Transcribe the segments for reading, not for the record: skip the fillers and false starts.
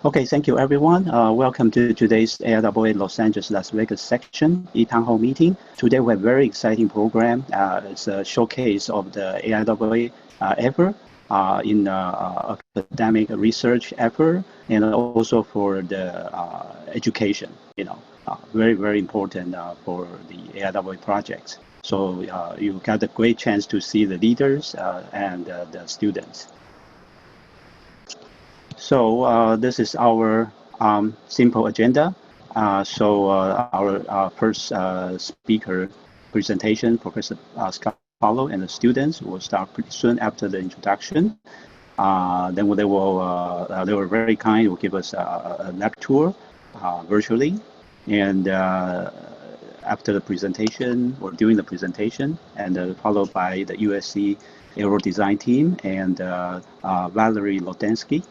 Okay, thank you everyone. Welcome to today's AIAA Los Angeles Las Vegas section e-town hall meeting. Today we have a very exciting program. It's a showcase of the AIAA effort in academic research effort and also for the education. Very, very important for the AIAA projects. So you got a great chance to see the leaders and the students. So this is our simple agenda. Our first speaker presentation, Professor Scott Palo and the students will start pretty soon after the introduction. Then they were very kind, will give us a lab tour virtually. And after the presentation or during the presentation, and followed by the USC Aero Design team and Valerie Lotensky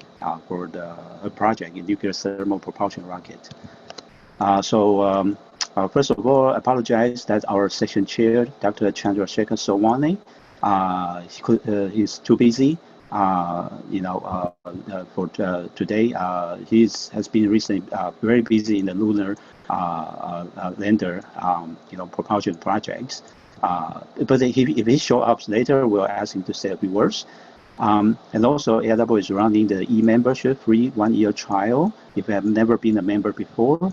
for the project in nuclear thermal propulsion rocket. First of all, I apologize that our section chair, Dr. Chandrasekhar Sowani, he's too busy. For today, he has been recently very busy in the lunar lander, propulsion projects. But if he shows up later, we'll ask him to say a few words. And also, AIAA is running the e-membership free 1-year trial. If you have never been a member before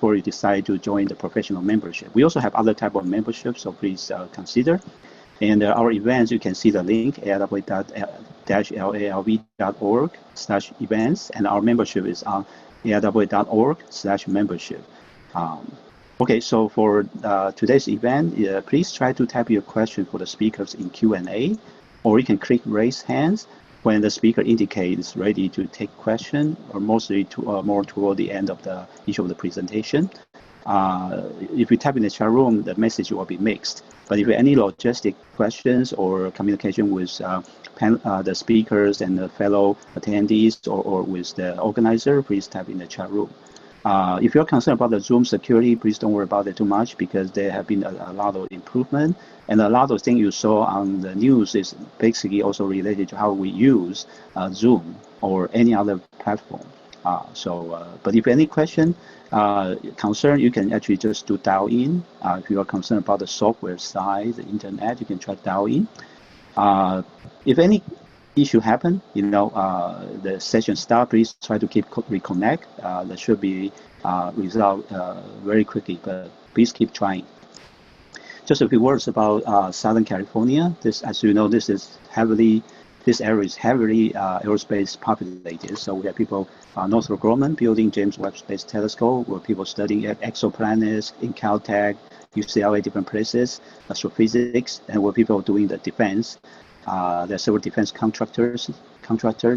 you decide to join the professional membership. We also have other type of memberships, so please consider. And our events, you can see the link, aiaa-lalv.org/events, and our membership is on aiaa.org/membership. Okay, so for today's event, please try to type your question for the speakers in Q&A, or you can click raise hands when the speaker indicates ready to take question, or mostly more toward the end of each of the presentation. If you type in the chat room, the message will be mixed. But if you have any logistic questions or communication with the speakers and the fellow attendees or with the organizer, please type in the chat room. If you're concerned about the Zoom security, please don't worry about it too much because there have been a lot of improvement. And a lot of things you saw on the news is basically also related to how we use Zoom or any other platform. But if any question, concern, you can actually just do dial in. If you are concerned about the software side, the internet, you can try to dial in. If any issue happen, the session start, please try to reconnect. That should be resolved very quickly, but please keep trying. Just a few words about Southern California. As you know, this area is heavily aerospace populated. So we have people, Northrop Grumman building James Webb Space Telescope, where people studying exoplanets in Caltech, UCLA, different places, astrophysics, and where people are doing the defense. There are several defense contractors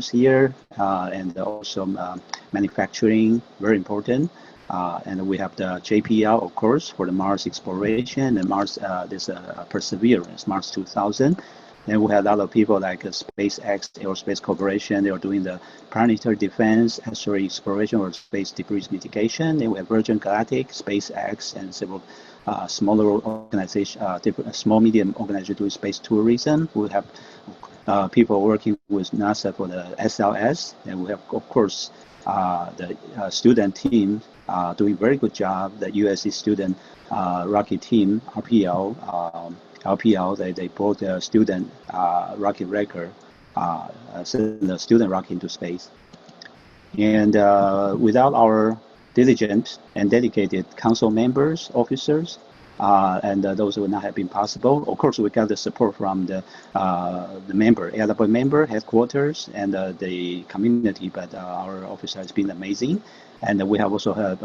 here, and also manufacturing, very important. And we have the JPL, of course, for the Mars exploration, and Mars, there's a Perseverance, Mars 2000. Then we have a lot of people like SpaceX, Aerospace Corporation. They are doing the planetary defense, asteroid exploration, or space debris mitigation. Then we have Virgin Galactic, SpaceX, and several smaller organizations, small, medium organizations doing space tourism. We have people working with NASA for the SLS. And we have, of course, the student team doing very good job. The USC student rocket team, RPL, they brought the student rocket record, send the student rocket into space. And without our diligent and dedicated council members, officers, and those would not have been possible. Of course, we got the support from the member, AIAA member, headquarters, and the community, but our officer has been amazing. And we have also have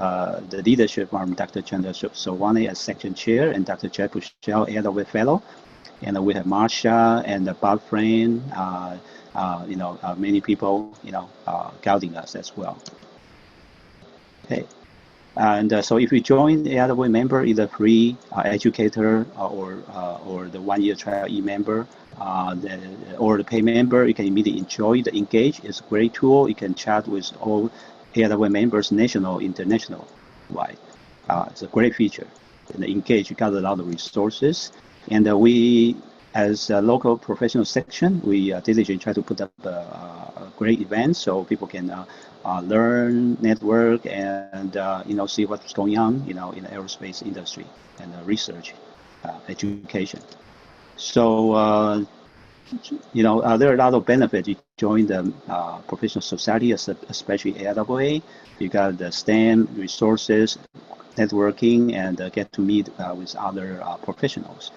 the leadership from Dr. Chandrasekhar Sowani as section chair, and Dr. Jeff Bushell, AIAA fellow. And we have Marsha and Bob Frame, many people, guiding us as well. Okay. And so if you join the AIAA member, either free educator or the 1-year trial e-member, or the pay member, you can immediately enjoy the Engage. It's a great tool. You can chat with all AIAA members, national, international wide. It's a great feature. And the Engage, you got a lot of resources. And we, as a local professional section, we diligently try to put up great event so people can learn, network, and see what's going on in the aerospace industry and research, education. So there are a lot of benefits. You join the professional society, especially AIAA. You got the STEM resources, networking, and get to meet with other professionals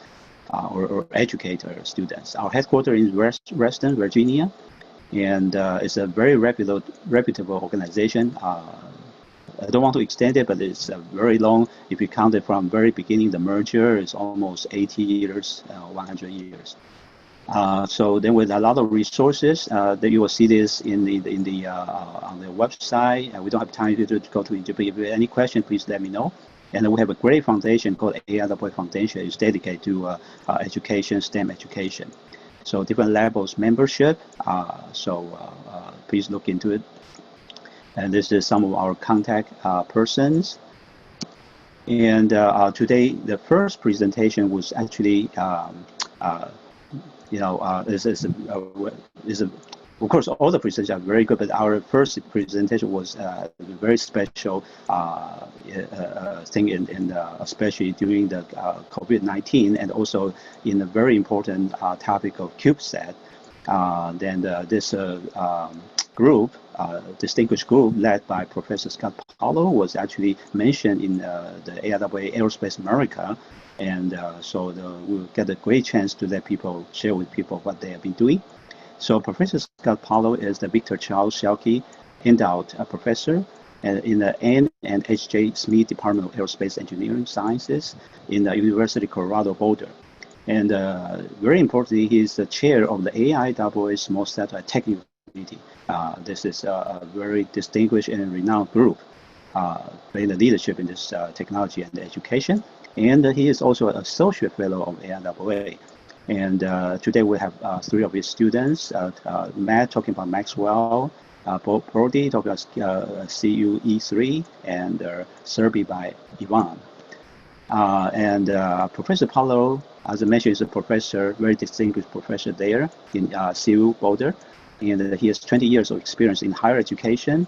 or educator students. Our headquarters is Reston, Virginia, and it's a very reputable organization. I don't want to extend it, but it's very long. If you count it from very beginning, the merger is almost 80 years, 100 years. So then with a lot of resources, that you will see this on the website. We don't have time to go to it, but if you have any question, please let me know. And we have a great foundation called AIAA Foundation. It's dedicated to education, STEM education. So different levels membership. Please look into it. And this is some of our contact persons. And today, the first presentation was actually of course, all the presentations are very good, but our first presentation was a very special thing, especially during the COVID-19, and also in a very important topic of Cubesat. Then this group, distinguished group led by Professor Scott Palo, was actually mentioned in the AIAA Aerospace America. And we'll get a great chance to let people share with people what they have been doing. So Professor Scott Palo is the Victor Charles Shelkey Endowed Professor in the N and H.J. Smith Department of Aerospace Engineering Sciences in the University of Colorado Boulder. And very importantly, he's the chair of the AIAA Small Satellite Technical Committee. This is a very distinguished and renowned group playing the leadership in this technology and education. And he is also an associate fellow of AIAA. And today we have three of his students, Matt talking about MAXWELL, Brodie talking about CUE3, and CIRBE by Yvonne. Professor Palo, as I mentioned, is a professor, very distinguished professor there in CU Boulder. And he has 20 years of experience in higher education.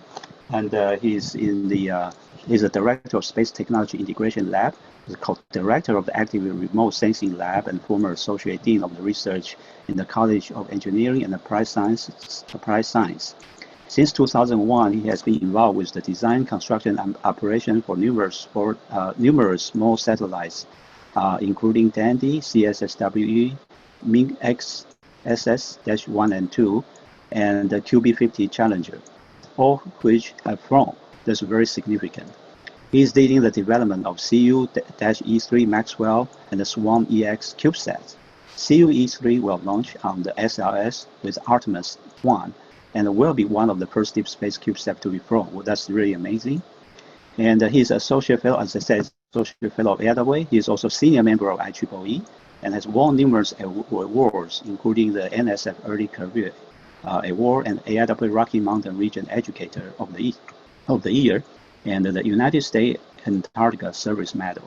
And he's a director of Space Technology Integration Lab. He's co-director of the Active Remote Sensing Lab and former associate dean of the research in the College of Engineering and Applied Science. Since 2001, he has been involved with the design, construction, and operation for numerous small satellites, including Dandy, CSSWE, MINX SS-1 and 2, and the QB50 Challenger, all which have flown. That's very significant. He is leading the development of CU-E3 MAXWELL and the Swarm EX Cubesat. CU-E3 will launch on the SLS with Artemis 1 and will be one of the first deep space Cubesat to be flown. Well, that's really amazing. And he's associate fellow, as I said, associate fellow of AIAA. He is also senior member of IEEE and has won numerous awards, including the NSF Early Career Award and AIAA Rocky Mountain Region Educator of the Year, and the United States Antarctica Service Medal.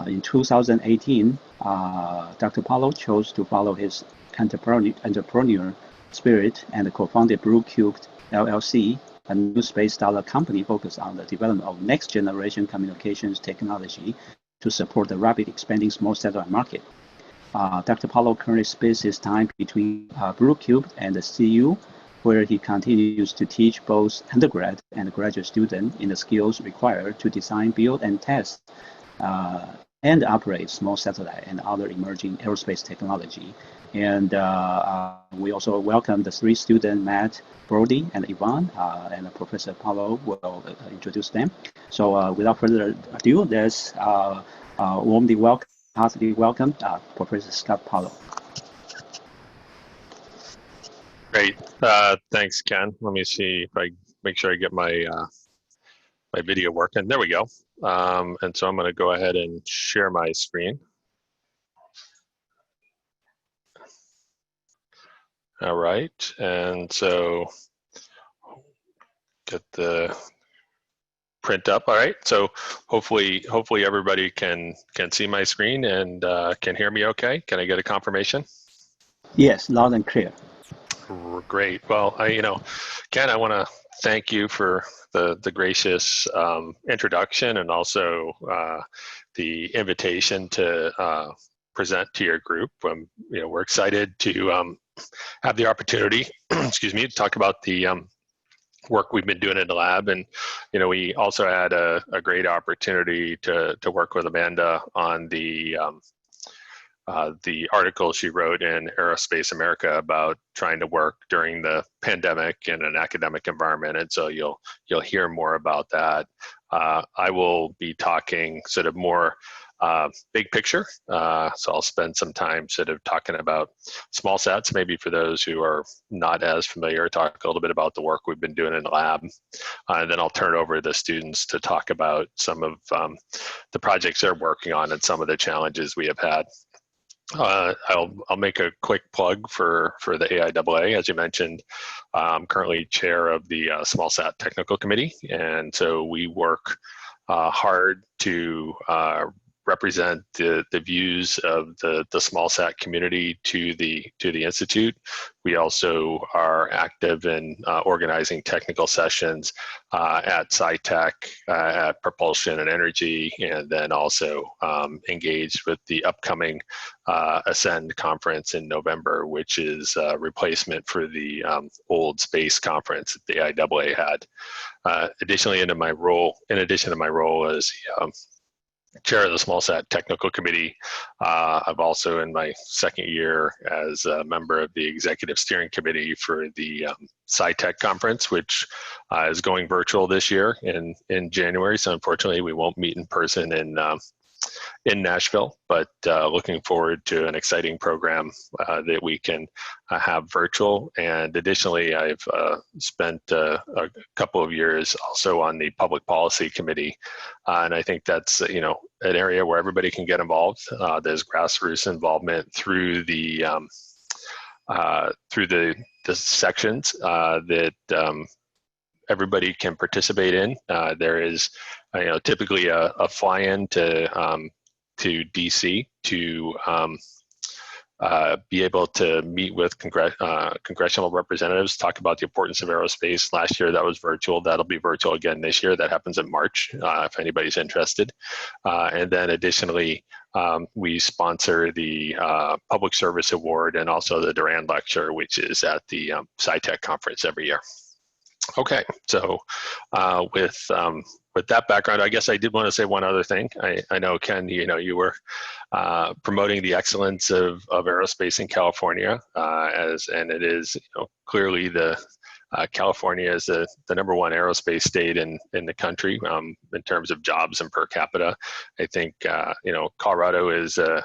In 2018, Dr. Palo chose to follow his entrepreneur spirit and co-founded Blue Cube LLC, a new space startup company focused on the development of next-generation communications technology to support the rapid expanding small satellite market. Dr. Palo currently splits his time between Blue Cube and the CU, where he continues to teach both undergrad and graduate students in the skills required to design, build, and test and operate small satellite and other emerging aerospace technology. And we also welcome the three students, Matt, Brodie, and Yvonne, and Professor Palo will introduce them. So without further ado, let's warmly welcome, heartily welcome Professor Scott Palo. Great. Thanks, Ken. Let me see if I make sure I get my my video working. There we go. And so I'm going to go ahead and share my screen. All right. And so get the print up. All right. So hopefully everybody can see my screen and can hear me okay. Can I get a confirmation? Yes, loud and clear. Great. Well, Ken, I want to thank you for the gracious introduction and also the invitation to present to your group. We're excited to have the opportunity, excuse me, to talk about the work we've been doing in the lab. And, we also had a great opportunity to work with Amanda on the article she wrote in Aerospace America about trying to work during the pandemic in an academic environment. And so you'll hear more about that. I will be talking sort of more big picture. So I'll spend some time sort of talking about small sats, maybe for those who are not as familiar, talk a little bit about the work we've been doing in the lab. And then I'll turn it over to the students to talk about some of the projects they're working on and some of the challenges we have had. I'll make a quick plug for the AIAA. As you mentioned, I'm currently chair of the Small Sat Technical Committee, and so we work hard to represent the views of the small sat community to the Institute. We also are active in organizing technical sessions at SciTech, at Propulsion and Energy, and then also engaged with the upcoming Ascend conference in November, which is a replacement for the old space conference that the AIAA had. Additionally, in addition to my role as chair of the Small Sat Technical Committee, I've also in my second year as a member of the Executive Steering Committee for the SciTech Conference, which is going virtual this year in January. So unfortunately, we won't meet in person in Nashville, but looking forward to an exciting program that we can have virtual. And additionally, I've spent a couple of years also on the Public Policy Committee, and I think that's an area where everybody can get involved. There's grassroots involvement through the sections that everybody can participate in. There is typically a fly-in to DC to be able to meet with congressional representatives, talk about the importance of aerospace. Last year that was virtual. That'll be virtual again this year. That happens in March if anybody's interested. And then additionally, we sponsor the Public Service Award and also the Durand Lecture, which is at the SciTech conference every year. Okay, so with that background, I guess I did want to say one other thing. I know, Ken, you were promoting the excellence of aerospace in California, and it is clearly California is the #1 aerospace state in the country in terms of jobs and per capita. I think Colorado is a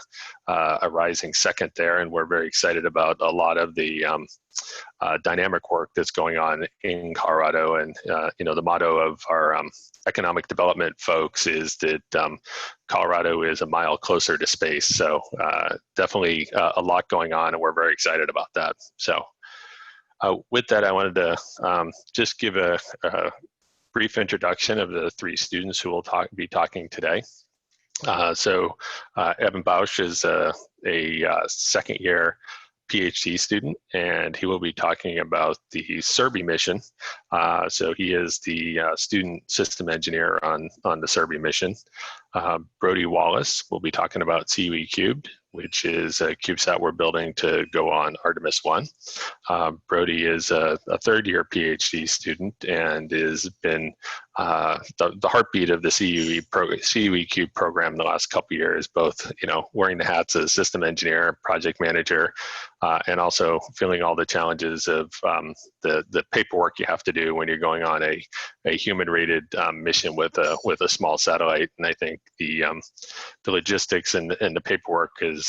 rising second there, and we're very excited about a lot of the dynamic work that's going on in Colorado. And the motto of our economic development folks is that Colorado is a mile closer to space. So definitely a lot going on, and we're very excited about that. So. With that, I wanted to just give a brief introduction of the 3 students who will be talking today. So Evan Bauch is a second-year PhD student, and he will be talking about the CIRBE mission. So he is the student system engineer on the CIRBE mission. Brodie Wallace will be talking about CUE Cubed, which is a Cubesat we're building to go on Artemis 1. Brodie is a third-year PhD student and has been the heartbeat of the CUE Cube program the last couple of years, both wearing the hats as system engineer, project manager, and also feeling all the challenges of the paperwork you have to do when you're going on a human-rated mission with a small satellite. And I think the logistics and the paperwork is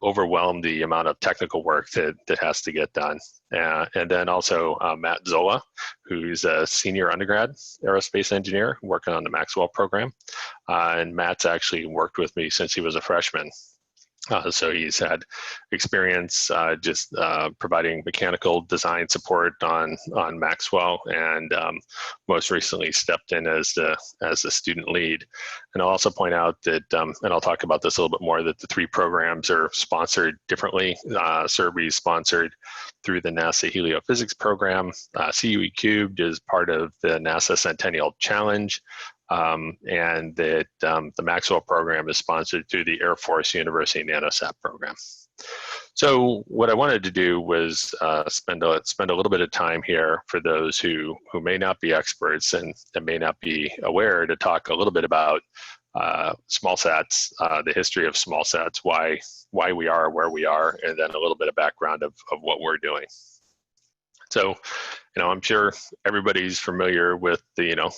overwhelmed the amount of technical work that has to get done. And then also Matt Zola, who's a senior undergrad aerospace engineer working on the MAXWELL program. And Matt's actually worked with me since he was a freshman. So he's had experience just providing mechanical design support on Maxwell, and most recently stepped in as the student lead. And I'll also point out that, and I'll talk about this a little bit more, that the three programs are sponsored differently. CIRBE is sponsored through the NASA Heliophysics program. CUE Cubed is part of the NASA Centennial Challenge. And that the Maxwell program is sponsored through the Air Force University NanoSat program. So what I wanted to do was spend a little bit of time here for those who may not be experts and may not be aware, to talk a little bit about small sats, the history of small sats, why we are where we are, and then a little bit of background of what we're doing. So, I'm sure everybody's familiar with the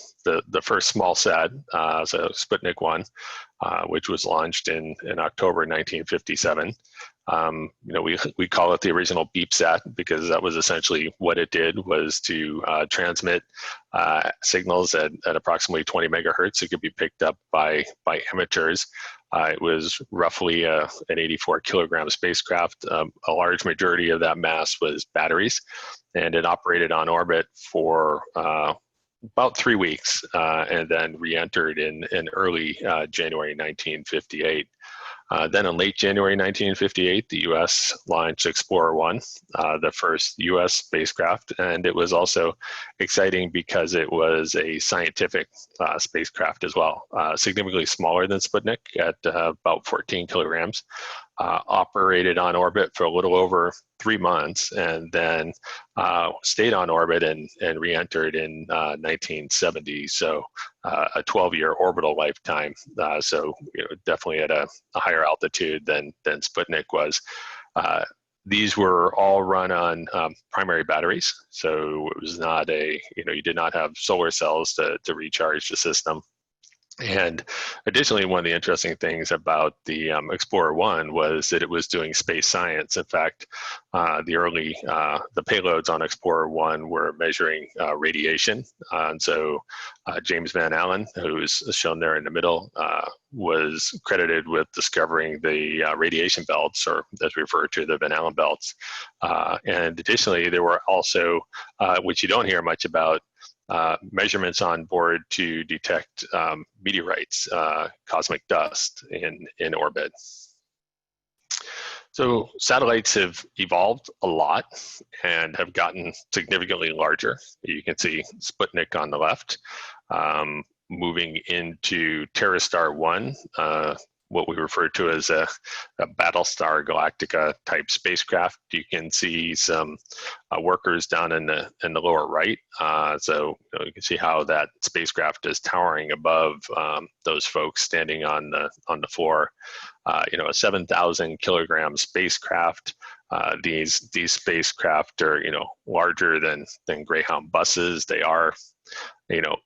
first small sat, so Sputnik 1, which was launched in October 1957. We call it the original beep sat because that was essentially what it did, was to transmit signals at approximately 20 megahertz. It could be picked up by amateurs. It was roughly an 84 kilogram spacecraft. A large majority of that mass was batteries, and it operated on orbit for about 3 weeks, and then re-entered in early January 1958. Then in late January 1958, the U.S. launched Explorer 1, the first U.S. spacecraft, and it was also exciting because it was a scientific spacecraft as well, significantly smaller than Sputnik at about 14 kilograms, operated on orbit for a little over 3 months, and then stayed on orbit and re-entered in 1970. So a 12-year orbital lifetime. So definitely at a higher altitude than Sputnik was. These were all run on primary batteries. So it was not you did not have solar cells to recharge the system. And additionally, one of the interesting things about the Explorer 1 was that it was doing space science. In fact, the payloads on Explorer 1 were measuring radiation. And so James Van Allen, who's shown there in the middle, was credited with discovering the radiation belts, or as we refer to, the Van Allen belts. And additionally, there were also, which you don't hear much about, measurements on board to detect meteorites, cosmic dust in orbit. So satellites have evolved a lot and have gotten significantly larger. You can see Sputnik on the left, moving into TerraStar 1, what we refer to as a Battlestar Galactica type spacecraft. You can see some workers down in the lower right. So you can see how that spacecraft is towering above those folks standing on the floor. A 7,000 kilogram spacecraft. These spacecraft are larger than Greyhound buses. They are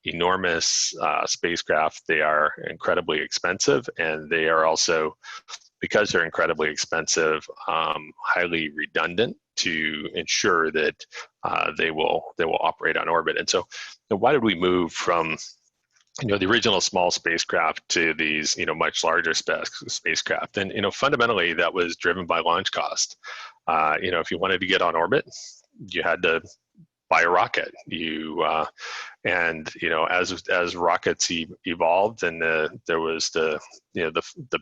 enormous spacecraft. They are incredibly expensive, and they are also, because they're incredibly expensive, highly redundant to ensure that they will operate on orbit. And so, why did we move from the original small spacecraft to these much larger spacecraft? And fundamentally, that was driven by launch cost. If you wanted to get on orbit, you had to buy a rocket. As rockets evolved, and there was the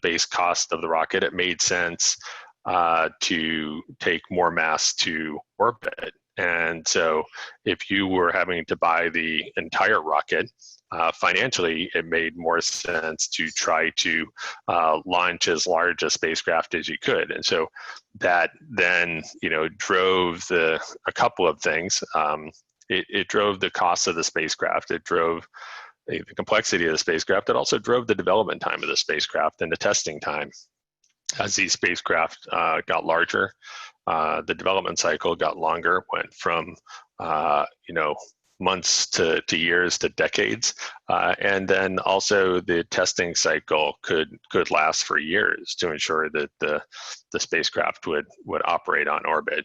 base cost of the rocket, it made sense to take more mass to orbit. And so if you were having to buy the entire rocket, financially, it made more sense to try to launch as large a spacecraft as you could. And so that then, drove a couple of things. It drove the cost of the spacecraft. It drove the complexity of the spacecraft. It also drove the development time of the spacecraft and the testing time. As these spacecraft got larger, the development cycle got longer, went from months to years to decades, and then also the testing cycle could last for years to ensure that the spacecraft would operate on orbit.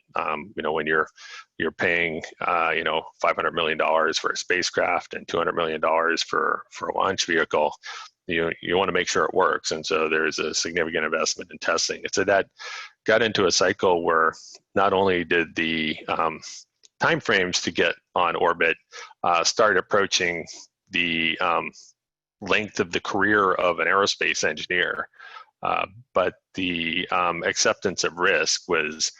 When you're paying $500 million for a spacecraft and $200 million for a launch vehicle, you want to make sure it works. And so there's a significant investment in testing. And so that got into a cycle where not only did the timeframes to get on orbit start approaching the length of the career of an aerospace engineer, but the acceptance of risk was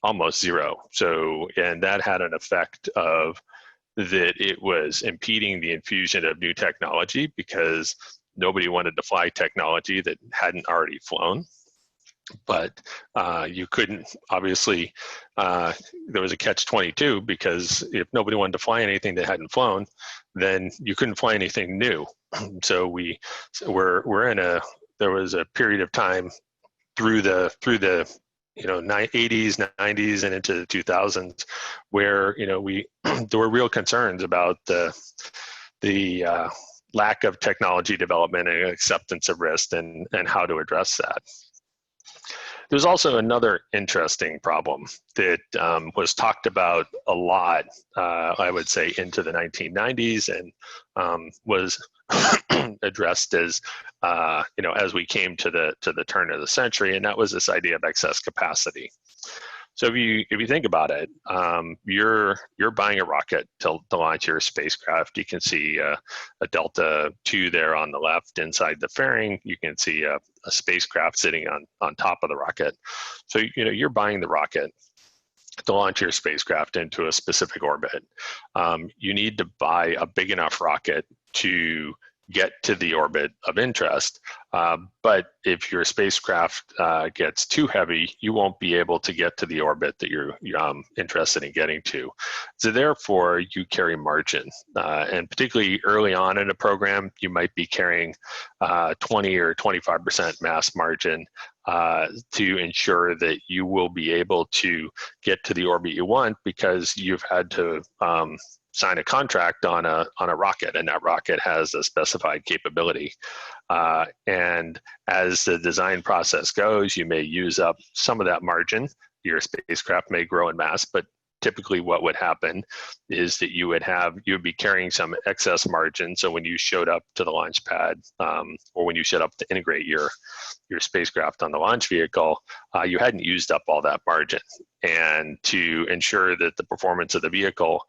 almost zero. So, and that had an effect of that it was impeding the infusion of new technology because nobody wanted to fly technology that hadn't already flown. But you couldn't, obviously, there was a catch-22 because if nobody wanted to fly anything that hadn't flown, then you couldn't fly anything new. So we're in a, there was a period of time through the 80s, 90s, and into the 2000s where there were real concerns about the lack of technology development and acceptance of risk and how to address that. There's also another interesting problem that was talked about a lot, I would say, into the 1990s and was addressed as as we came to the turn of the century, and that was this idea of excess capacity. So if you think about it, you're buying a rocket to launch your spacecraft. You can see a Delta II there on the left inside the fairing. You can see a spacecraft sitting on top of the rocket. So you're buying the rocket to launch your spacecraft into a specific orbit. You need to buy a big enough rocket to get to the orbit of interest. But if your spacecraft gets too heavy, you won't be able to get to the orbit that you're interested in getting to. So therefore, you carry margin. And particularly early on in a program, you might be carrying 20 or 25% mass margin to ensure that you will be able to get to the orbit you want because you've had to sign a contract on a rocket, and that rocket has a specified capability. And as the design process goes, you may use up some of that margin. Your spacecraft may grow in mass, but typically what would happen is that you would be carrying some excess margin. So when you showed up to the launch pad, or when you showed up to integrate your spacecraft on the launch vehicle, you hadn't used up all that margin. And to ensure that the performance of the vehicle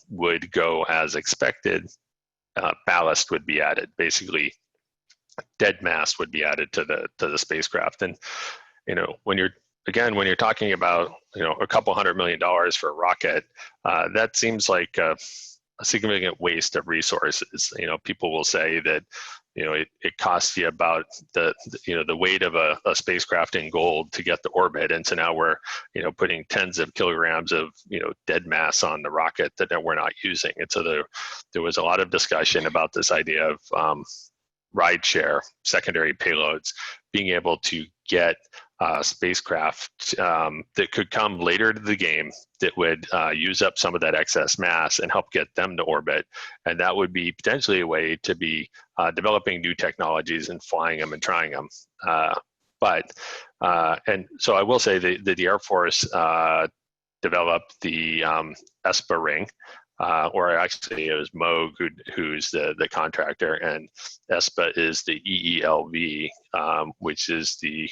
would go as expected, ballast would be added. Basically, dead mass would be added to the spacecraft. And when you're talking about a couple $100 million for a rocket, that seems like a significant waste of resources. People will say that it costs you about the weight of a spacecraft in gold to get to orbit, and so now we're putting tens of kilograms of dead mass on the rocket that we're not using. And so there was a lot of discussion about this idea of rideshare, secondary payloads, being able to get spacecraft that could come later to the game that would use up some of that excess mass and help get them to orbit. And that would be potentially a way to be developing new technologies and flying them and trying them. And so I will say that the Air Force developed the ESPA ring, or actually it was Moog who's the contractor, and ESPA is the EELV, which is the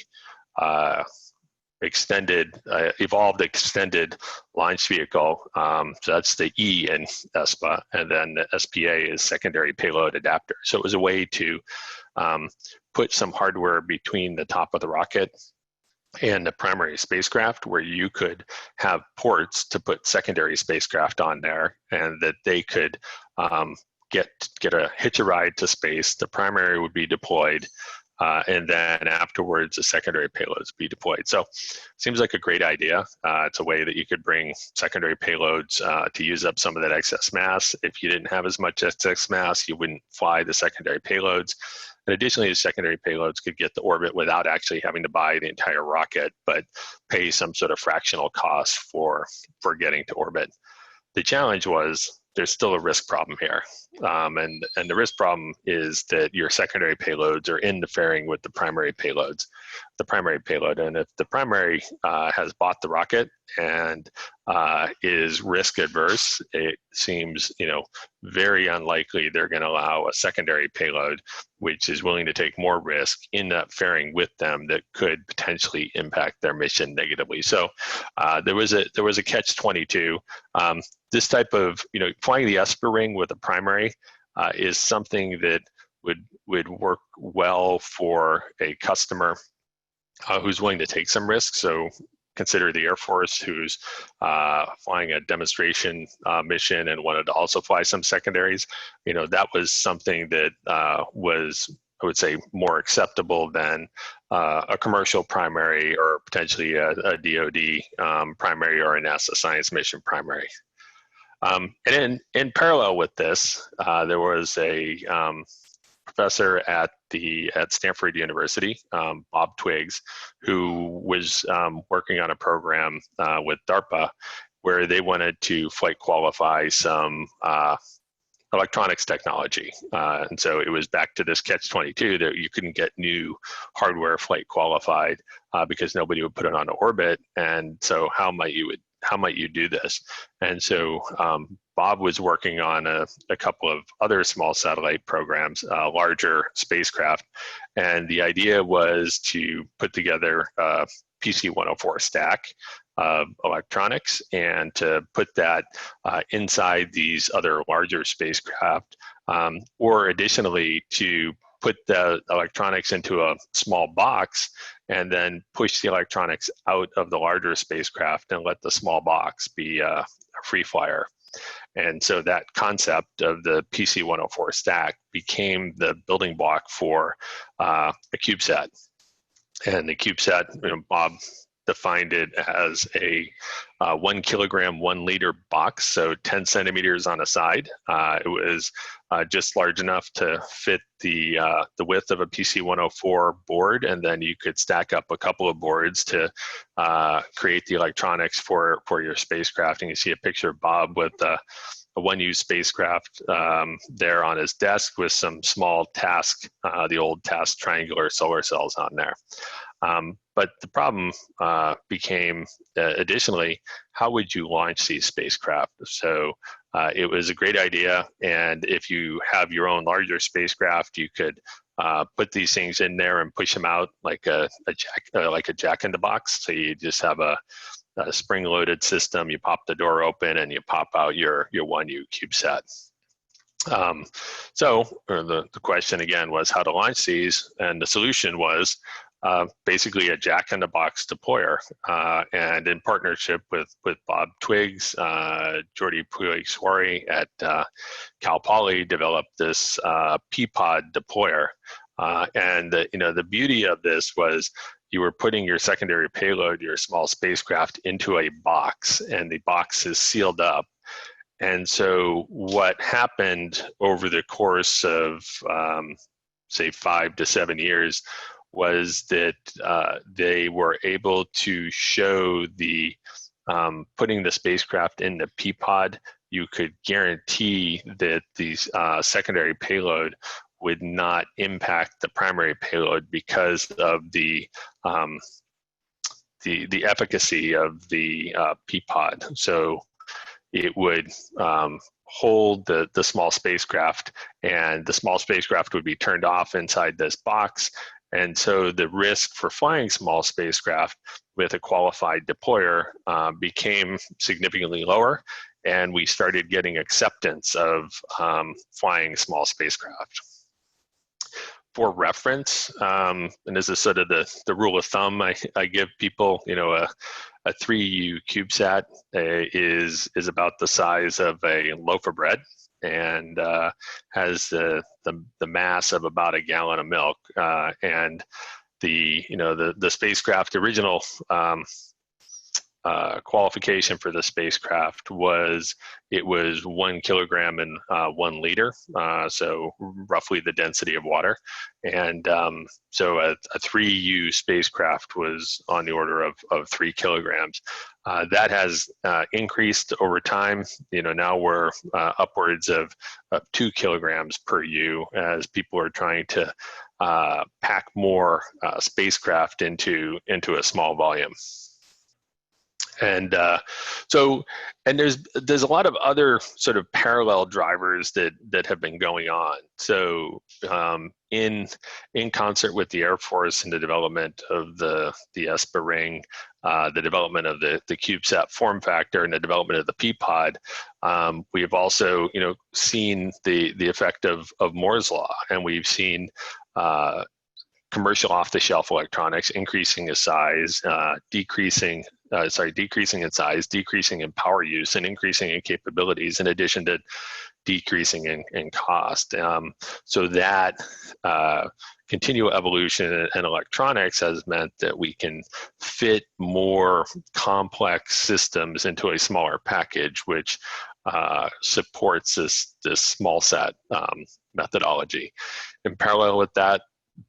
evolved extended launch vehicle. So that's the E in ESPA, and then the SPA is secondary payload adapter. So it was a way to put some hardware between the top of the rocket and the primary spacecraft, where you could have ports to put secondary spacecraft on there, and that they could hitch a ride to space. The primary would be deployed, and then afterwards the secondary payloads be deployed. So seems like a great idea. It's a way that you could bring secondary payloads to use up some of that excess mass. If you didn't have as much excess mass, you wouldn't fly the secondary payloads. And additionally, the secondary payloads could get to orbit without actually having to buy the entire rocket, but pay some sort of fractional cost for getting to orbit. The challenge was there's still a risk problem here. And the risk problem is that your secondary payloads are in the fairing with the primary payloads. the primary payload. And if the primary has bought the rocket and is risk adverse, it seems, very unlikely they're going to allow a secondary payload, which is willing to take more risk, in that fairing with them that could potentially impact their mission negatively. So there was a catch-22. This type of, flying the Esper ring with a primary is something that would work well for a customer who's willing to take some risk. So consider the Air Force, who's flying a demonstration mission and wanted to also fly some secondaries. That was something that was, I would say, more acceptable than a commercial primary, or potentially a DoD primary, or a NASA science mission primary. And in parallel with this, there was a professor at Stanford University, Bob Twiggs, who was working on a program with DARPA where they wanted to flight qualify some electronics technology. And so it was back to this catch-22 that you couldn't get new hardware flight qualified because nobody would put it on orbit. And so how might you do this? And so Bob was working on a couple of other small satellite programs, larger spacecraft. And the idea was to put together a PC-104 stack of electronics and to put that inside these other larger spacecraft, or additionally to put the electronics into a small box and then push the electronics out of the larger spacecraft and let the small box be a free flyer. And so that concept of the PC-104 stack became the building block for a Cubesat. And the Cubesat, Bob defined it as a 1 kilogram, 1 liter box, so 10 centimeters on a side. It was just large enough to fit the width of a PC-104 board, and then you could stack up a couple of boards to create the electronics for your spacecraft. And you see a picture of Bob with a one-use spacecraft there on his desk with some small task, the old task triangular solar cells on there. But the problem became, additionally, how would you launch these spacecraft? So it was a great idea, and if you have your own larger spacecraft, you could put these things in there and push them out like a jack in the box. So you just have a spring-loaded system. You pop the door open and you pop out your 1U CubeSat. So the question again was how to launch these, and the solution was basically a jack-in-the-box deployer, and in partnership with Bob Twiggs, Brodie at Cal Poly developed this P-pod deployer. And the beauty of this was you were putting your secondary payload, your small spacecraft, into a box, and the box is sealed up. And so what happened over the course of, say, 5 to 7 years was that they were able to show the putting the spacecraft in the P-pod, you could guarantee that these secondary payload would not impact the primary payload because of the efficacy of the P-pod. So it would hold the small spacecraft, and the small spacecraft would be turned off inside this box. And so the risk for flying small spacecraft with a qualified deployer became significantly lower, and we started getting acceptance of flying small spacecraft. For reference, and this is sort of the rule of thumb I give people, a 3U CubeSat is about the size of a loaf of bread, and has the mass of about a gallon of milk. And the spacecraft original qualification for the spacecraft was it was 1 kilogram and 1 liter, so roughly the density of water. And so a 3U spacecraft was on the order of 3 kilograms. That has increased over time. Now we're upwards of 2 kilograms per U as people are trying to pack more spacecraft into a small volume. And and there's a lot of other sort of parallel drivers that have been going on. So in concert with the Air Force and the development of the ESPA ring, the development of the Cubesat form factor, and the development of the P-pod, we have also seen the effect of Moore's law, and we've seen commercial off-the-shelf electronics increasing in size, decreasing in size, decreasing in power use, and increasing in capabilities, in addition to decreasing in cost. So that continual evolution in electronics has meant that we can fit more complex systems into a smaller package, which supports this small set methodology. In parallel with that,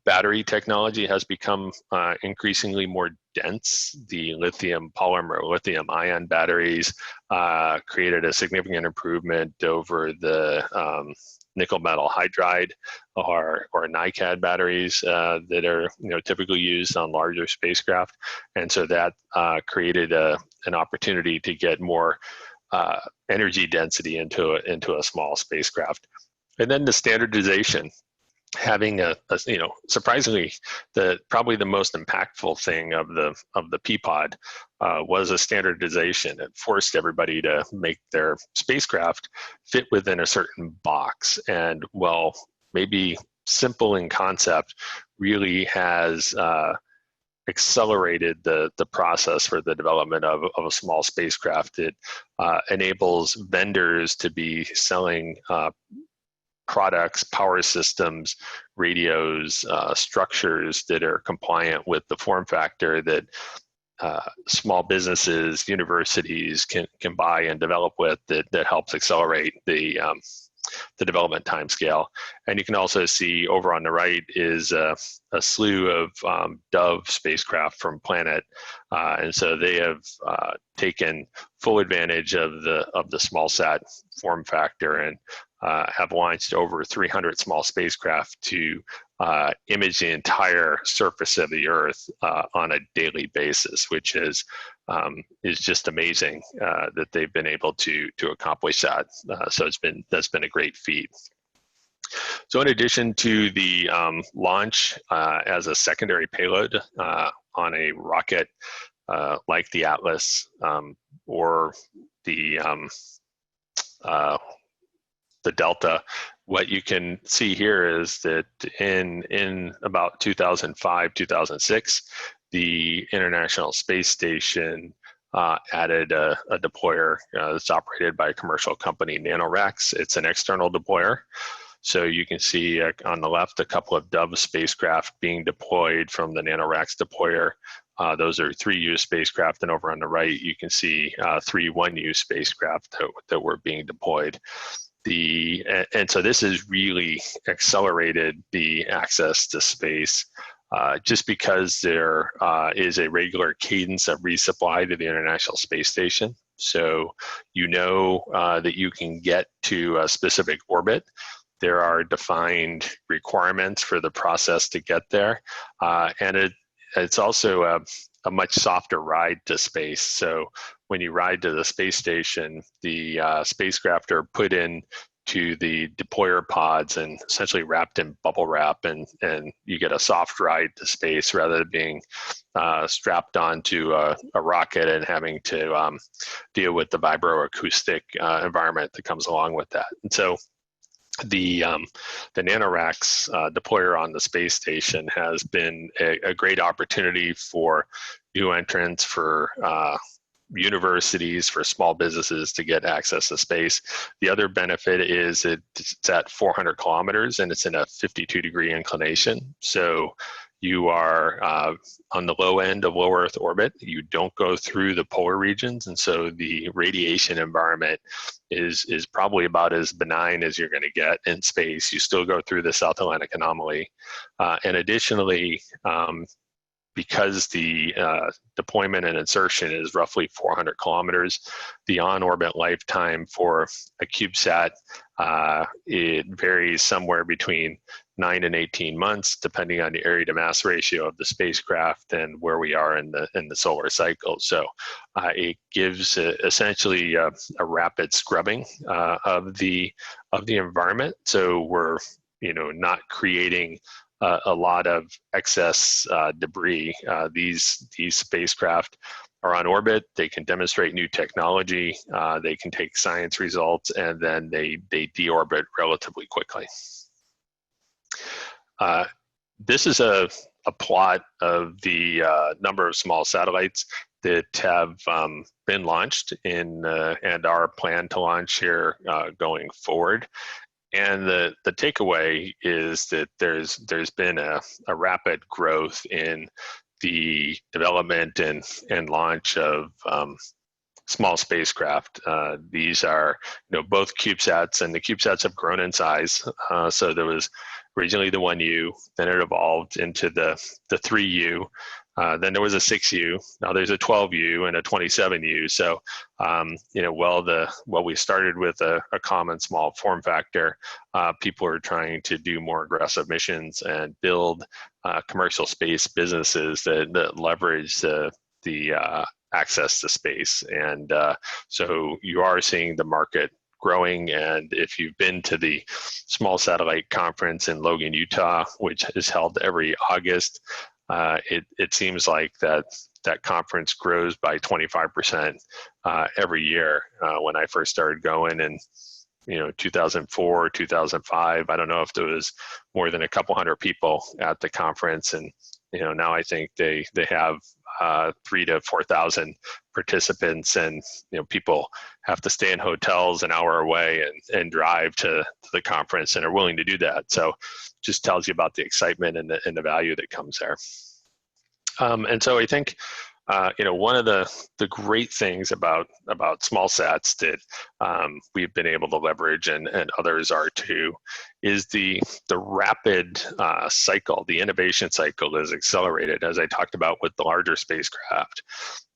battery technology has become increasingly more dense. The lithium polymer, lithium ion batteries created a significant improvement over the nickel metal hydride or NiCad batteries that are typically used on larger spacecraft, and so that created an opportunity to get more energy density into a small spacecraft. And then the standardization. Having surprisingly, probably the most impactful thing of the P-pod was a standardization. It forced everybody to make their spacecraft fit within a certain box, and while maybe simple in concept, really has accelerated the process for the development of a small spacecraft. It enables vendors to be selling products, power systems, radios, structures that are compliant with the form factor that small businesses, universities can buy and develop with, that helps accelerate the development timescale. And you can also see over on the right is a slew of Dove spacecraft from Planet, and so they have taken full advantage of the small sat form factor and have launched over 300 small spacecraft to image the entire surface of the Earth on a daily basis, which is just amazing that they've been able to accomplish that. So that's been a great feat. So in addition to the launch as a secondary payload on a rocket like the Atlas or the Delta, what you can see here is that in about 2005, 2006, the International Space Station added a deployer that's operated by a commercial company, NanoRacks. It's an external deployer. So you can see on the left a couple of Dove spacecraft being deployed from the NanoRacks deployer. Those are 3U spacecraft, and over on the right you can see 3 1U spacecraft that were being deployed. And so this has really accelerated the access to space, just because there is a regular cadence of resupply to the International Space Station. So that you can get to a specific orbit. There are defined requirements for the process to get there, and it's also a much softer ride to space. So when you ride to the space station, the spacecraft are put in to the deployer pods and essentially wrapped in bubble wrap, and you get a soft ride to space rather than being strapped onto a rocket and having to deal with the vibroacoustic environment that comes along with that. And so the NanoRacks deployer on the space station has been a great opportunity for new entrants, for universities, for small businesses to get access to space. The other benefit is it's at 400 kilometers and it's in a 52-degree inclination. So you are on the low end of low Earth orbit. You don't go through the polar regions, and so the radiation environment is probably about as benign as you're going to get in space. You still go through the South Atlantic anomaly, and additionally, because the deployment and insertion is roughly 400 kilometers, the on-orbit lifetime for a CubeSat, it varies somewhere between 9 and 18 months, depending on the area to mass ratio of the spacecraft and where we are in the solar cycle. So it gives essentially a rapid scrubbing of the environment. So we're not creating a lot of excess debris. These spacecraft are on orbit. They can demonstrate new technology. They can take science results, and then they deorbit relatively quickly. This is a plot of the number of small satellites that have been launched and are planned to launch here going forward. And the takeaway is that there's been a rapid growth in the development and launch of small spacecraft. These are both CubeSats, and the CubeSats have grown in size. So there was originally the 1U, then it evolved into the 3U. Then there was a 6U. Now there's a 12U and a 27U. So, while we started with a common small form factor, people are trying to do more aggressive missions and build commercial space businesses that leverage the access to space. And so you are seeing the market growing. And if you've been to the Small Satellite Conference in Logan, Utah, which is held every August, it seems like that conference grows by 25% every year. When I first started going in 2004, 2005, I don't know if there was more than a couple hundred people at the conference, and now I think they have 3,000 to 4,000 participants, and people have to stay in hotels an hour away and drive to the conference and are willing to do that. So just tells you about the excitement and the value that comes there. And so I think one of the great things about small sats that we've been able to leverage, and others are too, is the rapid cycle. The innovation cycle is accelerated, as I talked about with the larger spacecraft.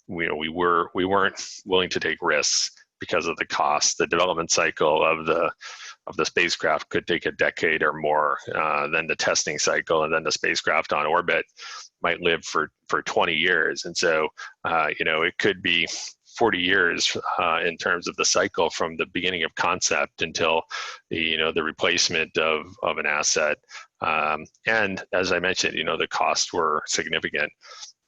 We weren't willing to take risks because of the cost. The development cycle of the spacecraft could take a decade or more. Then the testing cycle, and then the spacecraft on orbit might live for 20 years. And so, it could be 40 years in terms of the cycle from the beginning of concept until the replacement of an asset. And as I mentioned, the costs were significant.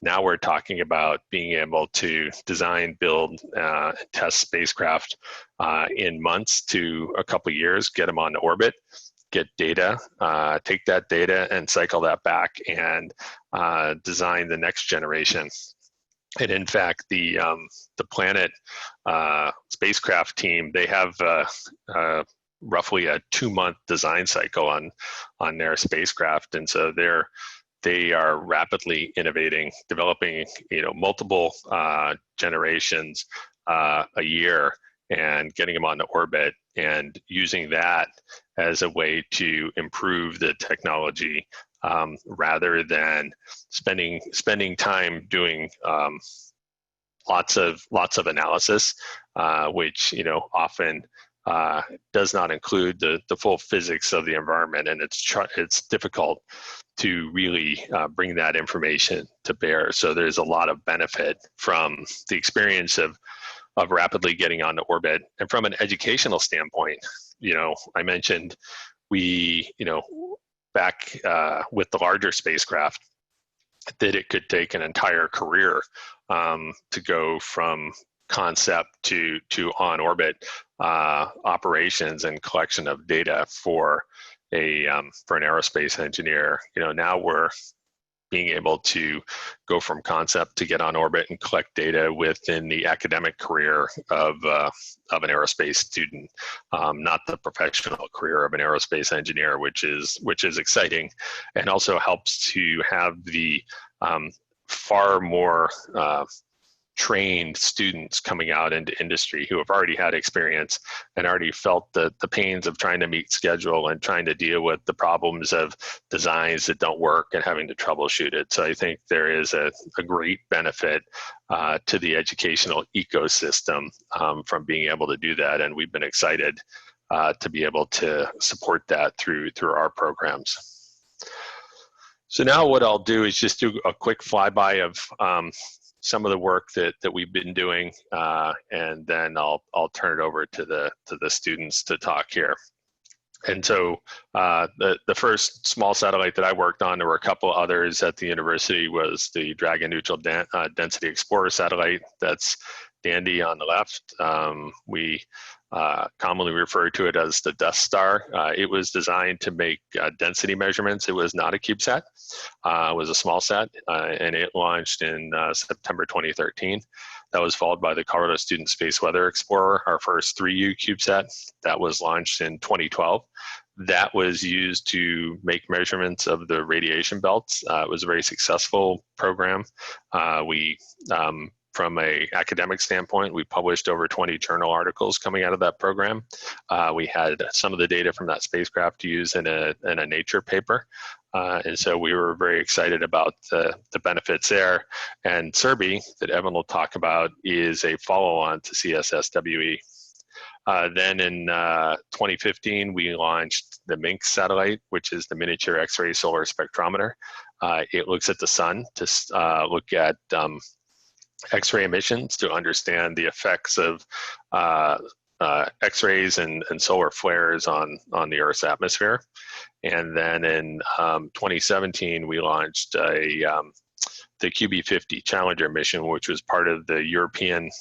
Now we're talking about being able to design, build, test spacecraft in months to a couple years, get them on orbit, get data, take that data and cycle that back and design the next generation. And in fact, the Planet spacecraft team, they have roughly a 2-month design cycle on their spacecraft, and so they are rapidly innovating, developing multiple generations a year and getting them onto orbit, and using that as a way to improve the technology rather than spending time doing lots of analysis, which often does not include the full physics of the environment, and it's difficult to really bring that information to bear. So there's a lot of benefit from the experience of rapidly getting onto orbit. And from an educational standpoint, I mentioned we, back with the larger spacecraft, that it could take an entire career to go from concept to on orbit operations and collection of data for an aerospace engineer. Now we're being able to go from concept to get on orbit and collect data within the academic career of an aerospace student, not the professional career of an aerospace engineer, which is exciting, and also helps to have the far more trained students coming out into industry who have already had experience and already felt the pains of trying to meet schedule and trying to deal with the problems of designs that don't work and having to troubleshoot it. So I think there is a great benefit to the educational ecosystem from being able to do that. And we've been excited to be able to support that through our programs. So now what I'll do is just do a quick flyby of some of the work that we've been doing, and then I'll turn it over to the students to talk here. And so the first small satellite that I worked on, there were a couple others at the university, was the Dragon Neutral Density Explorer satellite. That's Dandy on the left. We commonly refer to it as the Death Star. It was designed to make density measurements. It was not a Cubesat. It was a small sat, and it launched in September 2013. That was followed by the Colorado Student Space Weather Explorer, our first 3U Cubesat. That was launched in 2012. That was used to make measurements of the radiation belts. It was a very successful program. From an academic standpoint, we published over 20 journal articles coming out of that program. We had some of the data from that spacecraft to use in a Nature paper. And so we were very excited about the benefits there. And CIRBE, that Evan will talk about, is a follow-on to CSSWE. Then in 2015, we launched the MINX satellite, which is the Miniature X-ray Solar Spectrometer. It looks at the sun to look at X-ray emissions to understand the effects of X-rays and solar flares on the Earth's atmosphere. And then in 2017, we launched the QB50 Challenger mission, which was part of the European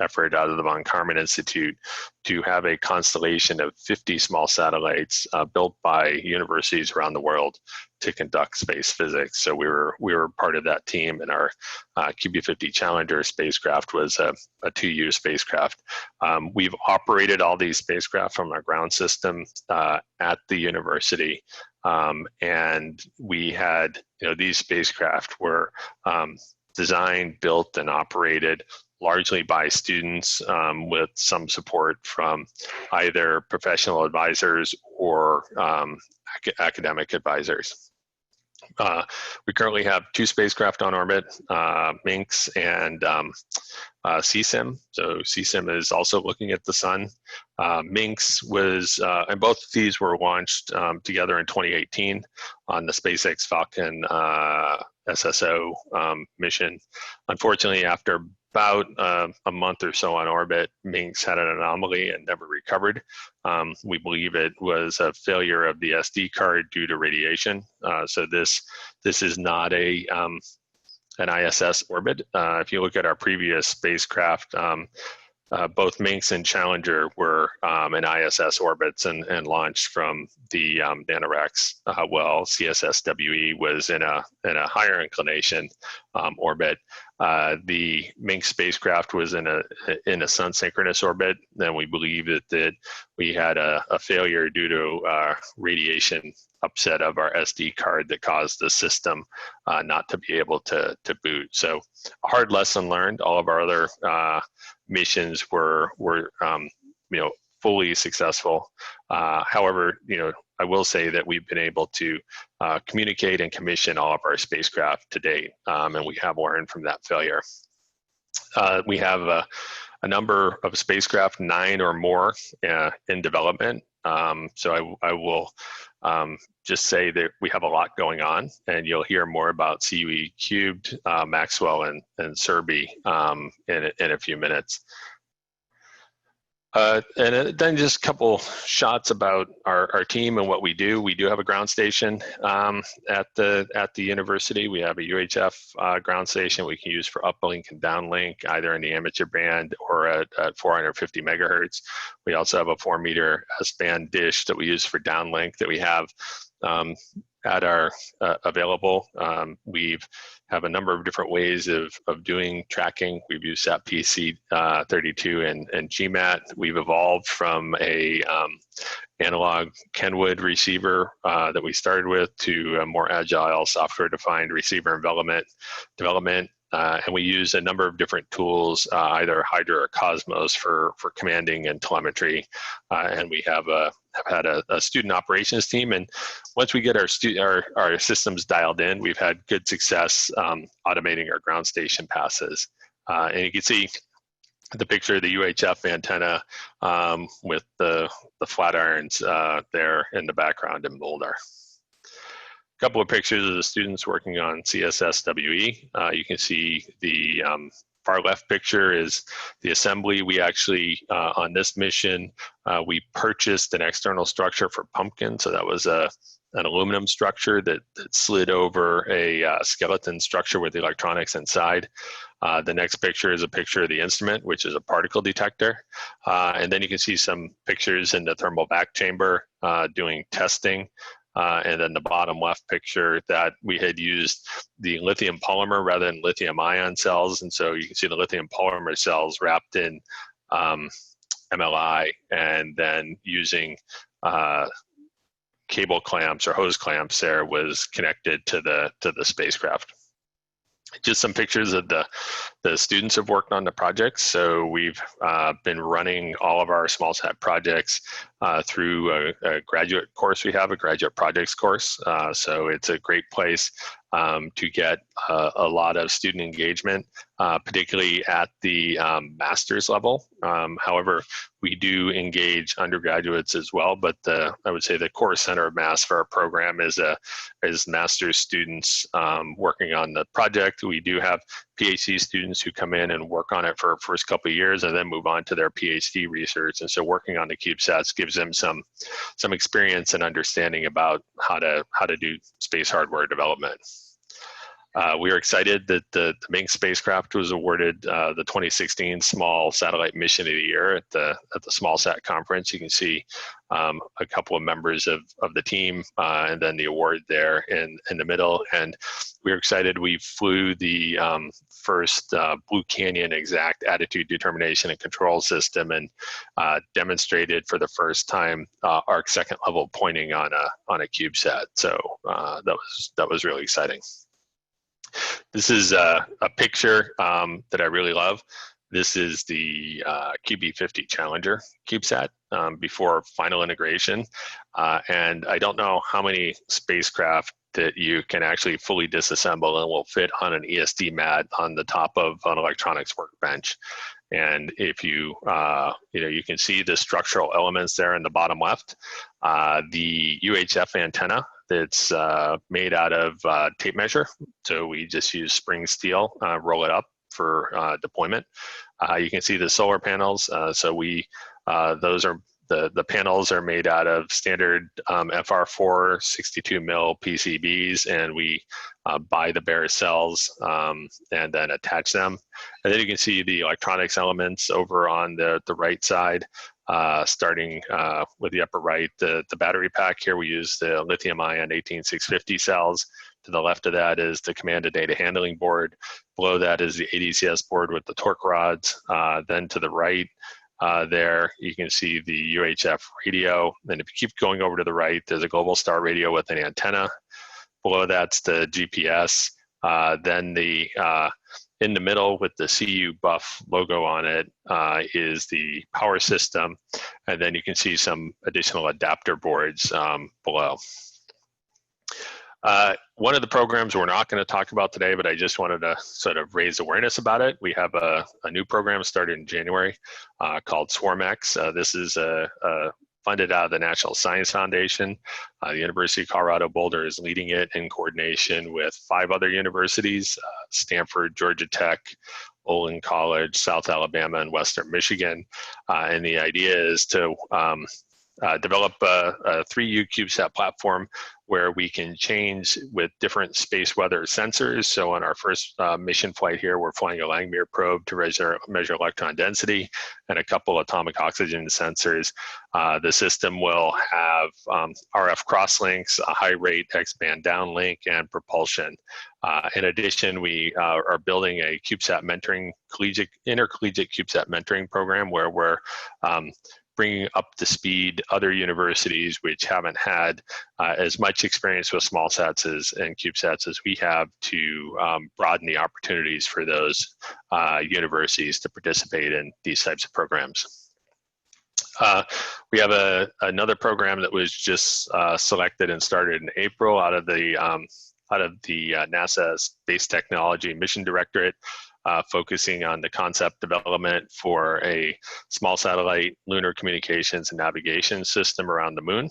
effort out of the von Karman Institute to have a constellation of 50 small satellites built by universities around the world to conduct space physics. So we were part of that team, and our QB50 Challenger spacecraft was a 2U spacecraft. We've operated all these spacecraft from our ground system at the university. And we had, these spacecraft were designed, built, and operated largely by students with some support from either professional advisors or academic advisors. We currently have 2 spacecraft on orbit, MINX and CSIM. So CSIM is also looking at the sun. MINX was, and both of these were launched together in 2018 on the SpaceX Falcon SSO mission. Unfortunately, after about a month or so on orbit, MINX had an anomaly and never recovered. We believe it was a failure of the SD card due to radiation. So this is not an ISS orbit. If you look at our previous spacecraft, both MINX and Challenger were in ISS orbits and launched from the Nanoracks well. CSSWE was in a higher inclination orbit. The MINX spacecraft was in a sun-synchronous orbit, and we believe that we had a failure due to radiation upset of our SD card that caused the system not to be able to boot. So a hard lesson learned. All of our other missions were fully successful. However, I will say that we've been able to communicate and commission all of our spacecraft to date, and we have learned from that failure. We have a number of spacecraft, 9 or more, in development. So I will just say that we have a lot going on, and you'll hear more about CUE Cubed, MAXWELL, and CIRBE in a few minutes. And then just a couple shots about our team and what we do. We do have a ground station at the university. We have a UHF ground station we can use for uplink and downlink, either in the amateur band or at 450 megahertz. We also have a 4-meter S-band dish that we use for downlink that we have at our available. We have a number of different ways of doing tracking. We've used SAT-PC 32 and GMAT. We've evolved from a analog Kenwood receiver that we started with to a more agile software-defined receiver development. And we use a number of different tools, either Hydra or Cosmos for commanding and telemetry. And we have had a student operations team. And once we get our systems dialed in, we've had good success automating our ground station passes. And you can see the picture of the UHF antenna with the flat irons there in the background in Boulder. couple of pictures of the students working on CSSWE. You can see the far left picture is the assembly. We actually, on this mission, we purchased an external structure for Pumpkin. So that was an aluminum structure that slid over a skeleton structure with electronics inside. The next picture is a picture of the instrument, which is a particle detector. And then you can see some pictures in the thermal vac chamber doing testing. And then the bottom left picture that we had used the lithium polymer rather than lithium ion cells. And so you can see the lithium polymer cells wrapped in MLI and then using cable clamps or hose clamps there was connected to the spacecraft. Just some pictures of the students have worked on the projects. So we've been running all of our smallsat projects through a graduate course. We have a graduate projects course. So it's a great place to get a lot of student engagement, particularly at the master's level. However, we do engage undergraduates as well, but I would say the core center of mass for our program is master's students working on the project. We do have PhD students who come in and work on it for the first couple of years and then move on to their PhD research. And so working on the CubeSats gives them some experience and understanding about how to do space hardware development. We are excited that the Ming spacecraft was awarded the 2016 Small Satellite Mission of the Year at the SmallSat conference. You can see a couple of members of the team and then the award there in the middle. And we're excited. We flew the first Blue Canyon exact attitude determination and control system and demonstrated for the first time arc second level pointing on a CubeSat. So that was really exciting. This is a picture that I really love. This is the QB50 Challenger CubeSat before final integration. And I don't know how many spacecraft that you can actually fully disassemble and will fit on an ESD mat on the top of an electronics workbench. And if you can see the structural elements there in the bottom left. The UHF antenna that's made out of tape measure. So we just use spring steel, roll it up for deployment. You can see the solar panels. So those are the panels are made out of standard FR4 62 mil PCBs, and we buy the bare cells and then attach them. And then you can see the electronics elements over on the right side. Starting with the upper right, the battery pack here, we use the lithium ion 18650 cells. To the left of that is the command and data handling board. Below that is the ADCS board with the torque rods. Then to the right there, you can see the UHF radio. And if you keep going over to the right, there's a Global Star radio with an antenna. Below that's the GPS. Then in the middle with the CU Buff logo on it is the power system. And then you can see some additional adapter boards below. One of the programs we're not going to talk about today, but I just wanted to sort of raise awareness about it. We have a new program started in January called SwarmX. This is funded out of the National Science Foundation. The University of Colorado Boulder is leading it in coordination with 5 other universities, Stanford, Georgia Tech, Olin College, South Alabama, and Western Michigan. And the idea is to develop a 3U CubeSat platform where we can change with different space weather sensors. So on our first mission flight here, we're flying a Langmuir probe to measure electron density and a couple atomic oxygen sensors. The system will have RF crosslinks, a high rate X-band downlink, and propulsion. In addition, we are building a CubeSat mentoring, intercollegiate CubeSat mentoring program where we're bringing up to speed other universities which haven't had as much experience with small sats and CubeSats as we have to broaden the opportunities for those universities to participate in these types of programs. We have another program that was just selected and started in April out of the NASA Space Technology Mission Directorate. focusing on the concept development for a small satellite lunar communications and navigation system around the moon.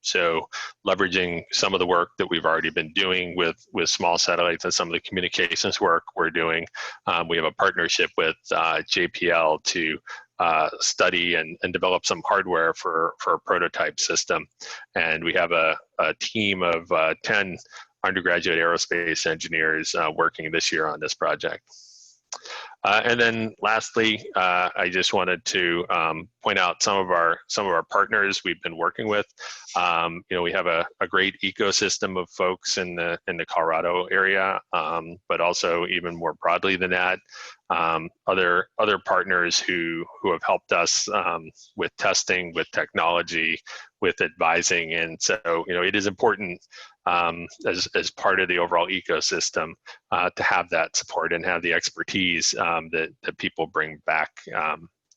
So leveraging some of the work that we've already been doing with small satellites and some of the communications work we're doing. We have a partnership with JPL to study and develop some hardware for a prototype system. And we have a team of 10 undergraduate aerospace engineers working this year on this project. And then lastly, I just wanted to point out some of our partners we've been working with. You know, we have a great ecosystem of folks in the Colorado area, but also even more broadly than that, other partners who have helped us with testing, with technology, with advising, and so you know it is important as part of the overall ecosystem to have that support and have the expertise that people bring back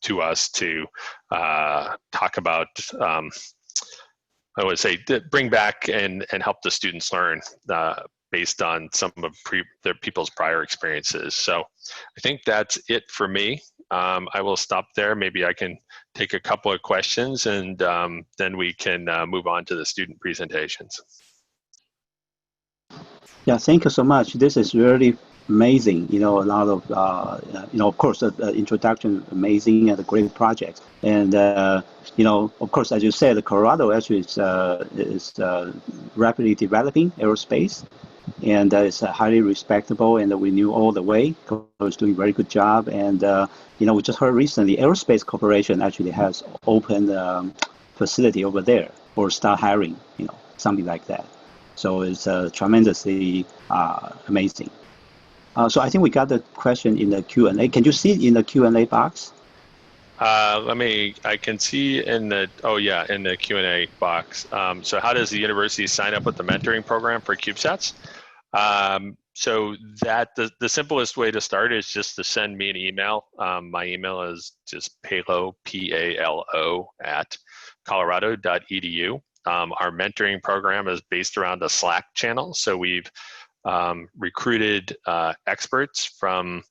to us to talk about. I would say bring back and help the students learn based on some of their people's prior experiences. So I think that's it for me. I will stop there. Maybe I can take a couple of questions and then we can move on to the student presentations. Yeah, thank you so much. This is really amazing. You know, a lot of, you know, of course, the introduction, amazing and a great project. And, you know, of course, as you said, Colorado actually is rapidly developing aerospace. And it's highly respectable, and we knew all the way. Colorado is doing a very good job. And, you know, we just heard recently, Aerospace Corporation actually has opened facility over there or start hiring, you know, something like that. So it's tremendously amazing. So I think we got the question in the Q&A. Can you see it in the Q&A box? I can see in the, oh yeah, in the Q&A box. So how does the university sign up with the mentoring program for Cubesats? So that the simplest way to start is just to send me an email. My email is just Palo, P-A-L-O, at colorado.edu. Our mentoring program is based around a Slack channel. So we've recruited experts from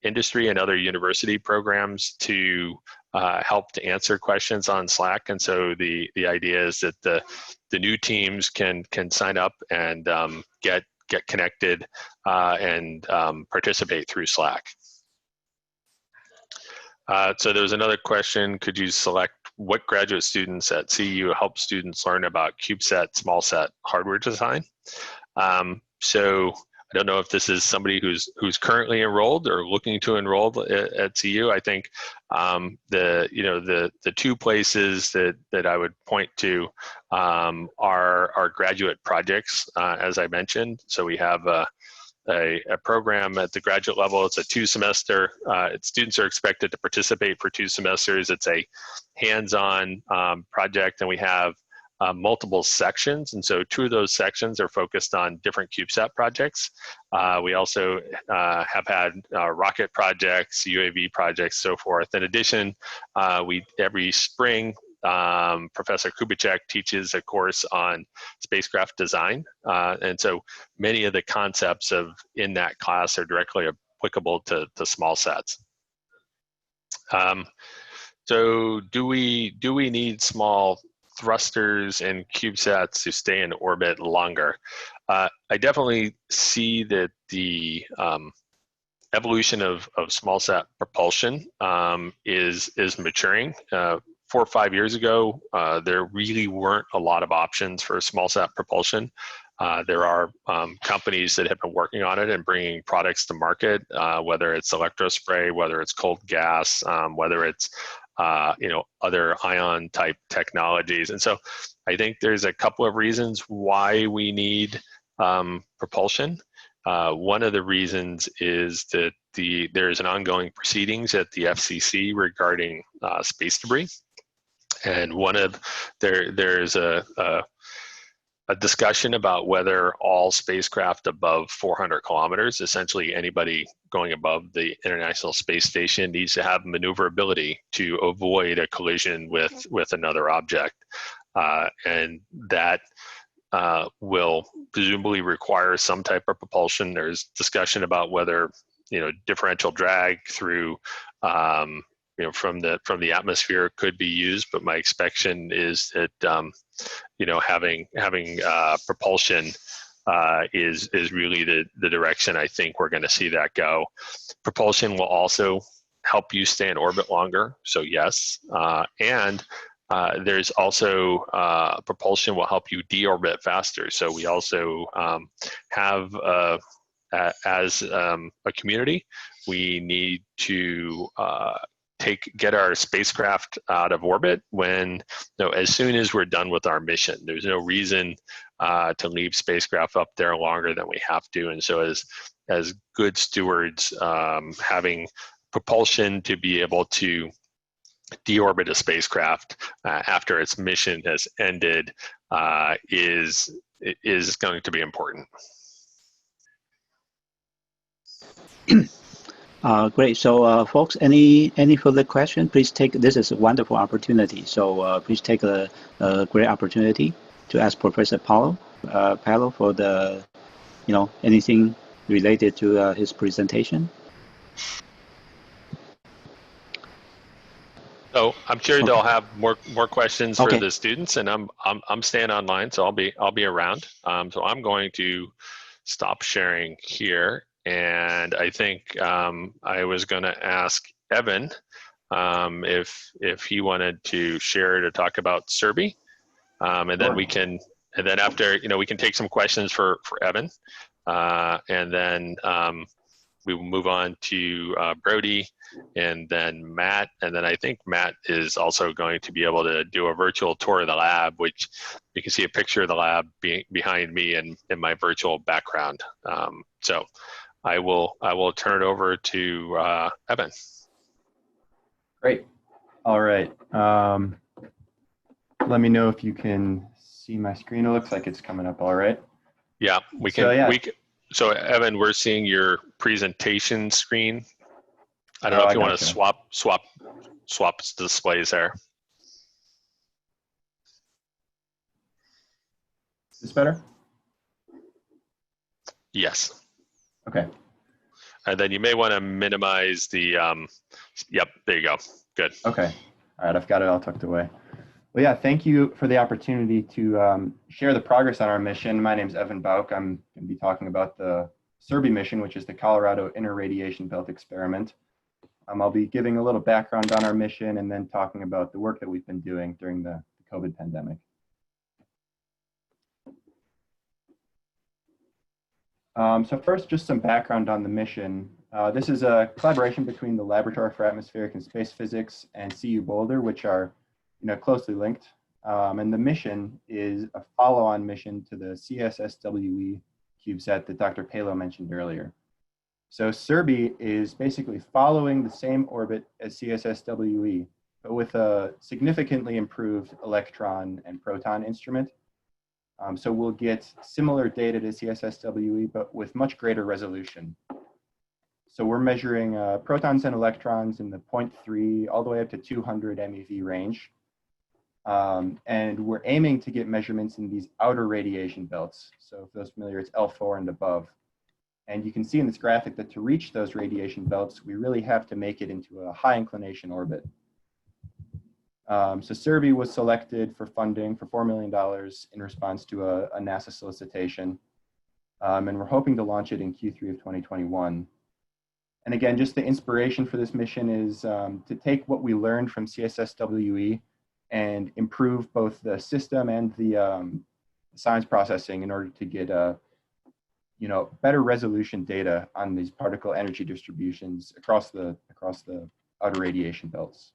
industry and other university programs to help to answer questions on Slack. And so the idea is that the new teams can sign up and get connected and participate through Slack. So there was another question. Could you select what graduate students at CU help students learn about CubeSat small sat hardware design? So I don't know if this is somebody who's currently enrolled or looking to enroll at CU. I think the two places that I would point to are graduate projects, as I mentioned. So we have a program at the graduate level. It's a 2-semester. Students are expected to participate for 2 semesters. It's a hands-on project, and we have multiple sections. And so 2 of those sections are focused on different CubeSat projects. We also have had rocket projects, UAV projects, so forth. In addition, every spring, Professor Cubesat teaches a course on spacecraft design. And so many of the concepts in that class are directly applicable to small sats. So do we need small thrusters and CubeSats to stay in orbit longer? I definitely see that the evolution of small sat propulsion is maturing. 4 or 5 years ago, there really weren't a lot of options for small sat propulsion. There are companies that have been working on it and bringing products to market, whether it's electrospray, whether it's cold gas, whether it's other ion type technologies. And so I think there's a couple of reasons why we need propulsion. One of the reasons is that there's an ongoing proceedings at the FCC regarding space debris. And there's a discussion about whether all spacecraft above 400 kilometers, essentially anybody going above the International Space Station, needs to have maneuverability to avoid a collision with another object. And that will presumably require some type of propulsion. There's discussion about whether differential drag through from the atmosphere could be used, but my expectation is that having propulsion is really the direction I think we're going to see that go. Propulsion will also help you stay in orbit longer, so yes, and there's also propulsion will help you deorbit faster. So we also have as a community, we need to get our spacecraft out of orbit as soon as we're done with our mission. There's no reason to leave spacecraft up there longer than we have to. And so as good stewards, having propulsion to be able to deorbit a spacecraft after its mission has ended is going to be important. Great. So, folks, any further question? Please take. This is a wonderful opportunity. So, please take a great opportunity to ask Professor Palo for the, anything related to his presentation. So I'm sure they'll have more questions for Okay. the students, and I'm staying online, so I'll be around. So I'm going to stop sharing here. And I think I was going to ask Evan if he wanted to share to talk about CIRBE, and then we can, and then after we can take some questions for Evan, and then we will move on to Brodie, and then Matt, and then I think Matt is also going to be able to do a virtual tour of the lab, which you can see a picture of the lab behind me and in my virtual background. So I will turn it over to Evan. Great. All right. Let me know if you can see my screen. It looks like it's coming up all right. Yeah, we can. So Evan, we're seeing your presentation screen. I don't know if you want to swap displays there. Is this better? Yes. Okay. And then you may want to minimize the, yep, there you go. Good. Okay. All right, I've got it all tucked away. Well, yeah, thank you for the opportunity to share the progress on our mission. My name is Evan Bauch. I'm going to be talking about the CIRBE mission, which is the Colorado Interradiation Belt Experiment. I'll be giving a little background on our mission and then talking about the work that we've been doing during the COVID pandemic. So first, just some background on the mission. This is a collaboration between the Laboratory for Atmospheric and Space Physics and CU Boulder, which are closely linked. And the mission is a follow-on mission to the CSSWE Cubesat that Dr. Palo mentioned earlier. So CIRBE is basically following the same orbit as CSSWE, but with a significantly improved electron and proton instrument. So we'll get similar data to CSSWE, but with much greater resolution. So we're measuring protons and electrons in the 0.3 all the way up to 200 MeV range. And we're aiming to get measurements in these outer radiation belts. So for those familiar, it's L4 and above. And you can see in this graphic that to reach those radiation belts, we really have to make it into a high inclination orbit. So CIRBE was selected for funding for $4 million in response to a NASA solicitation. And we're hoping to launch it in Q3 of 2021. And again, just the inspiration for this mission is to take what we learned from CSSWE and improve both the system and the science processing in order to get better resolution data on these particle energy distributions across the outer radiation belts.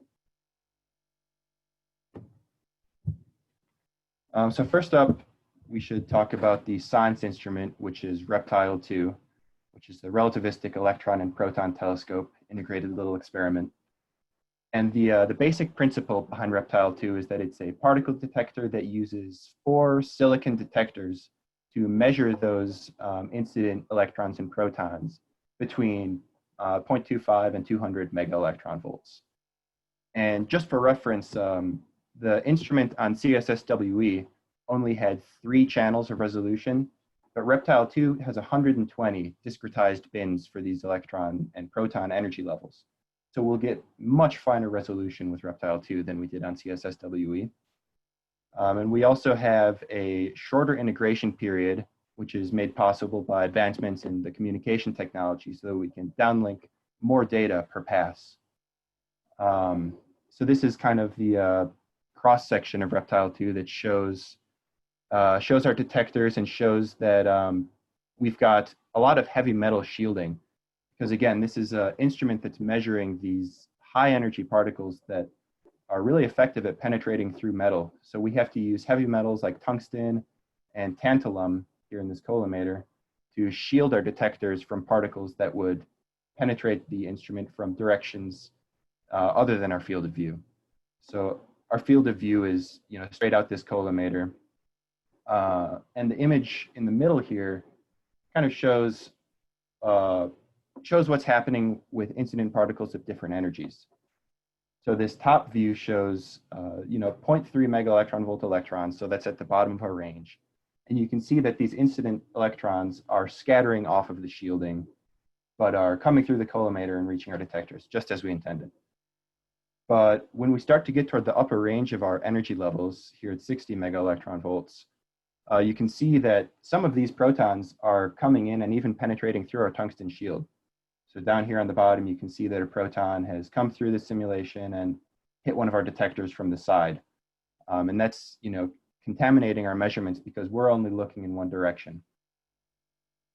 So first up, we should talk about the science instrument, which is Reptile 2, which is the relativistic electron and proton telescope integrated little experiment. And the basic principle behind Reptile 2 is that it's a particle detector that uses 4 silicon detectors to measure those incident electrons and protons between 0.25 and 200 mega electron volts. And just for reference, the instrument on CSSWE only had 3 channels of resolution, but Reptile 2 has 120 discretized bins for these electron and proton energy levels. So we'll get much finer resolution with Reptile 2 than we did on CSSWE. And we also have a shorter integration period, which is made possible by advancements in the communication technology so that we can downlink more data per pass. So this is kind of the cross-section of Reptile 2 that shows our detectors and shows that we've got a lot of heavy metal shielding. Because again, this is an instrument that's measuring these high energy particles that are really effective at penetrating through metal. So we have to use heavy metals like tungsten and tantalum here in this collimator to shield our detectors from particles that would penetrate the instrument from directions other than our field of view. So our field of view is, straight out this collimator. And the image in the middle here kind of shows what's happening with incident particles of different energies. So this top view shows, 0.3 megaelectron volt electrons. So that's at the bottom of our range. And you can see that these incident electrons are scattering off of the shielding, but are coming through the collimator and reaching our detectors, just as we intended. But when we start to get toward the upper range of our energy levels here at 60 megaelectron volts, you can see that some of these protons are coming in and even penetrating through our tungsten shield. So down here on the bottom, you can see that a proton has come through the simulation and hit one of our detectors from the side. And that's, contaminating our measurements because we're only looking in one direction.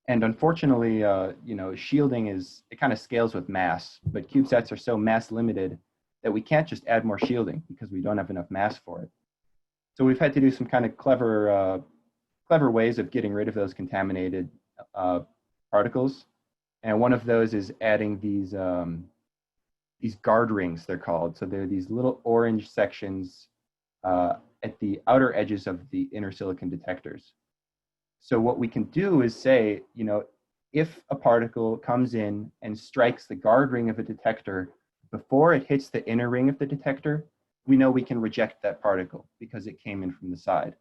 And unfortunately, shielding it kind of scales with mass, but CubeSats are so mass limited that we can't just add more shielding because we don't have enough mass for it. So we've had to do some kind of clever ways of getting rid of those contaminated particles. And one of those is adding these guard rings, they're called. So they're these little orange sections at the outer edges of the inner silicon detectors. So what we can do is say, if a particle comes in and strikes the guard ring of a detector before it hits the inner ring of the detector, we know we can reject that particle because it came in from the side.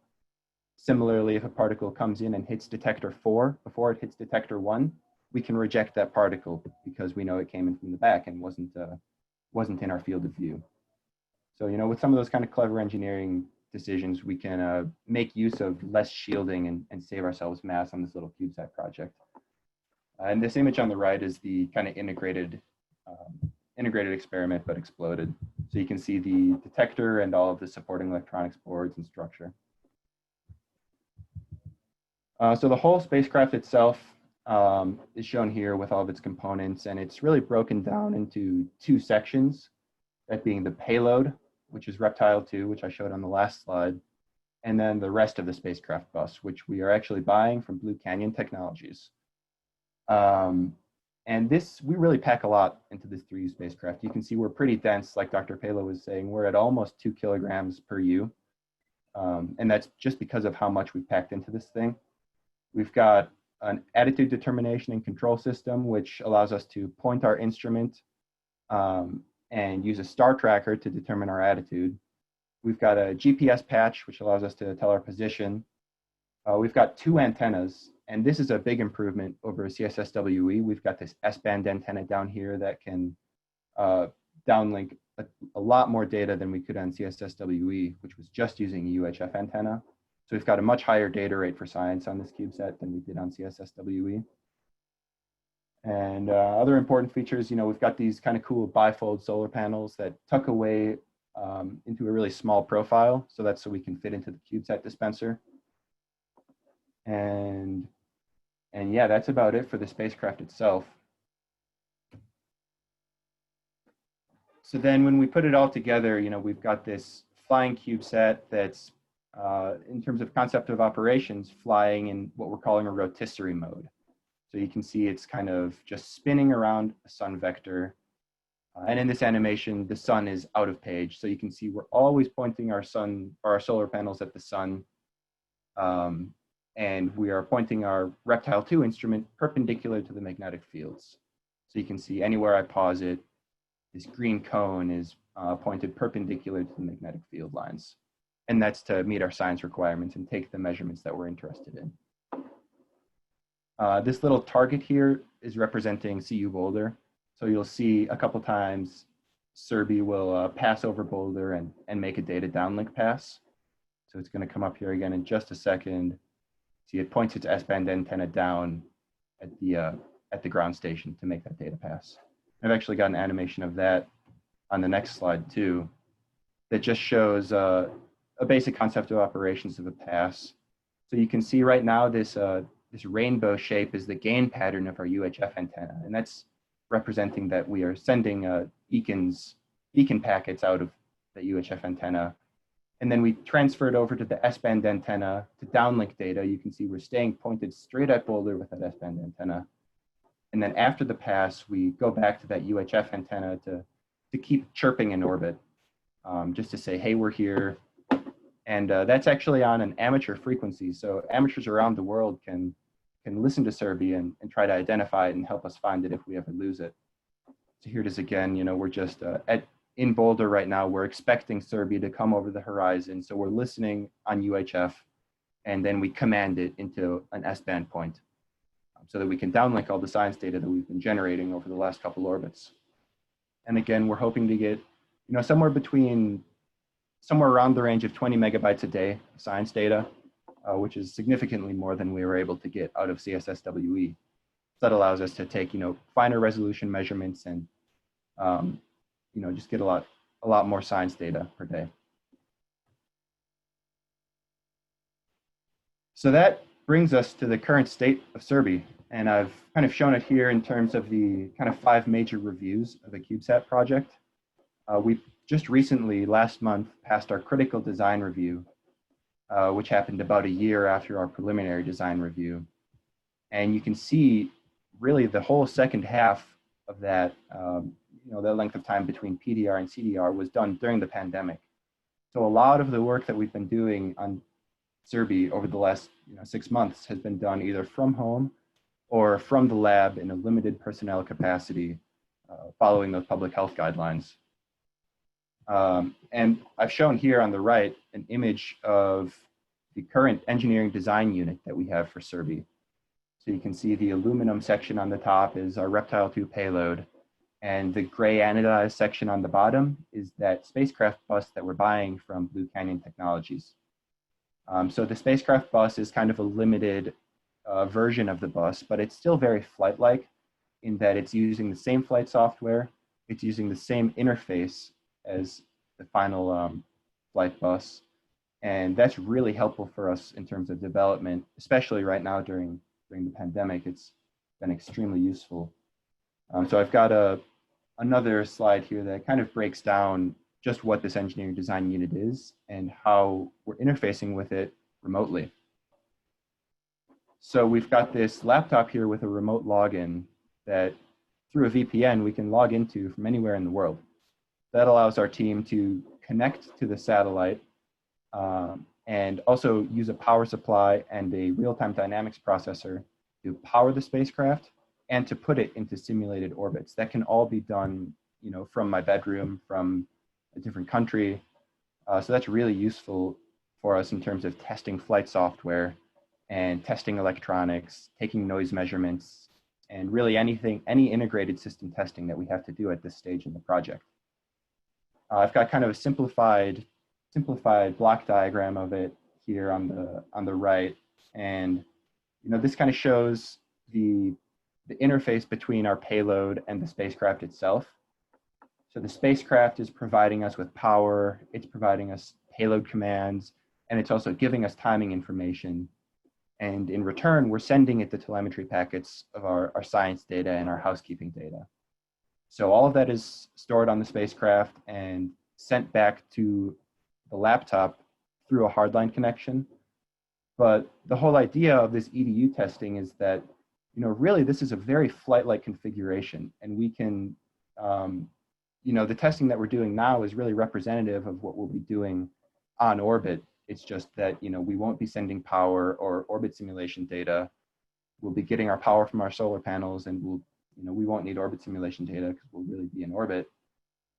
Similarly, if a particle comes in and hits detector 4 before it hits detector 1, we can reject that particle because we know it came in from the back and wasn't in our field of view. So, with some of those kind of clever engineering decisions, we can make use of less shielding and save ourselves mass on this little CubeSat project. And this image on the right is the kind of integrated experiment, but exploded. So you can see the detector and all of the supporting electronics boards and structure. So the whole spacecraft itself is shown here with all of its components, and it's really broken down into 2 sections, that being the payload, which is Reptile 2, which I showed on the last slide, and then the rest of the spacecraft bus, which we are actually buying from Blue Canyon Technologies. And we really pack a lot into this 3U spacecraft. You can see we're pretty dense, like Dr. Palo was saying. We're at almost 2 kilograms per U. And that's just because of how much we've packed into this thing. We've got an attitude determination and control system, which allows us to point our instrument and use a star tracker to determine our attitude. We've got a GPS patch, which allows us to tell our position. We've got 2 antennas, and this is a big improvement over CSSWE. We've got this S-band antenna down here that can downlink a lot more data than we could on CSSWE, which was just using a UHF antenna. So we've got a much higher data rate for science on this CubeSat than we did on CSSWE. And other important features, we've got these kind of cool bifold solar panels that tuck away into a really small profile. So that's so we can fit into the CubeSat dispenser. And yeah, that's about it for the spacecraft itself. So then when we put it all together, we've got this flying CubeSat that's, in terms of concept of operations, flying in what we're calling a rotisserie mode. So you can see it's kind of just spinning around a sun vector. And in this animation, the sun is out of page. So you can see we're always pointing our solar panels at the sun. And we are pointing our Reptile 2 instrument perpendicular to the magnetic fields. So you can see anywhere I pause it, this green cone is pointed perpendicular to the magnetic field lines. And that's to meet our science requirements and take the measurements that we're interested in. This little target here is representing CU Boulder. So you'll see a couple times CIRBE will pass over Boulder and make a data downlink pass. So it's going to come up here again in just a second. See, it points its S-band antenna down at the ground station to make that data pass. I've actually got an animation of that on the next slide too, that just shows a basic concept of operations of a pass. So you can see right now this rainbow shape is the gain pattern of our UHF antenna, and that's representing that we are sending beacon packets out of the UHF antenna. And then we transfer it over to the S-band antenna to downlink data. You can see we're staying pointed straight at Boulder with that S-band antenna. And then after the pass, we go back to that UHF antenna to keep chirping in orbit, just to say, hey, we're here. And that's actually on an amateur frequency. So amateurs around the world can listen to CIRBE and try to identify it and help us find it if we ever lose it. So here it is again, we're just in Boulder right now. We're expecting CIRBE to come over the horizon. So we're listening on UHF, and then we command it into an S-band point so that we can downlink all the science data that we've been generating over the last couple orbits. And again, we're hoping to get, somewhere around the range of 20 megabytes a day of science data, which is significantly more than we were able to get out of CSSWE. So that allows us to take, finer resolution measurements and, just get a lot more science data per day. So that brings us to the current state of CIRBE. And I've kind of shown it here in terms of the kind of 5 major reviews of the Cubesat project. We just recently, last month, passed our critical design review, which happened about a year after our preliminary design review. And you can see really the whole second half of that, that length of time between PDR and CDR was done during the pandemic. So a lot of the work that we've been doing on CIRBE over the last 6 months has been done either from home or from the lab in a limited personnel capacity, following those public health guidelines. And I've shown here on the right an image of the current engineering design unit that we have for CIRBE. So you can see the aluminum section on the top is our Reptile 2 payload, and the gray anodized section on the bottom is that spacecraft bus that we're buying from Blue Canyon Technologies. So the spacecraft bus is kind of a limited version of the bus, but it's still very flight-like in that it's using the same flight software, it's using the same interface as the final flight bus. And that's really helpful for us in terms of development, especially right now during the pandemic. It's been extremely useful. So I've got another slide here that kind of breaks down just what this engineering design unit is and how we're interfacing with it remotely. So we've got this laptop here with a remote login that through a VPN we can log into from anywhere in the world. That allows our team to connect to the satellite and also use a power supply and a real-time dynamics processor to power the spacecraft and to put it into simulated orbits. That can all be done, from my bedroom, from a different country. So that's really useful for us in terms of testing flight software and testing electronics, taking noise measurements, and really any integrated system testing that we have to do at this stage in the project. I've got kind of a simplified block diagram of it here on the right, and this kind of shows the interface between our payload and the spacecraft itself. So the spacecraft is providing us with power, it's providing us payload commands, and it's also giving us timing information. And in return, we're sending it the telemetry packets of our science data and our housekeeping data. So all of that is stored on the spacecraft and sent back to the laptop through a hardline connection. But the whole idea of this EDU testing is that, really this is a very flight-like configuration, and we can, the testing that we're doing now is really representative of what we'll be doing on orbit. It's just that, we won't be sending power or orbit simulation data. We'll be getting our power from our solar panels, and we won't need orbit simulation data because we'll really be in orbit.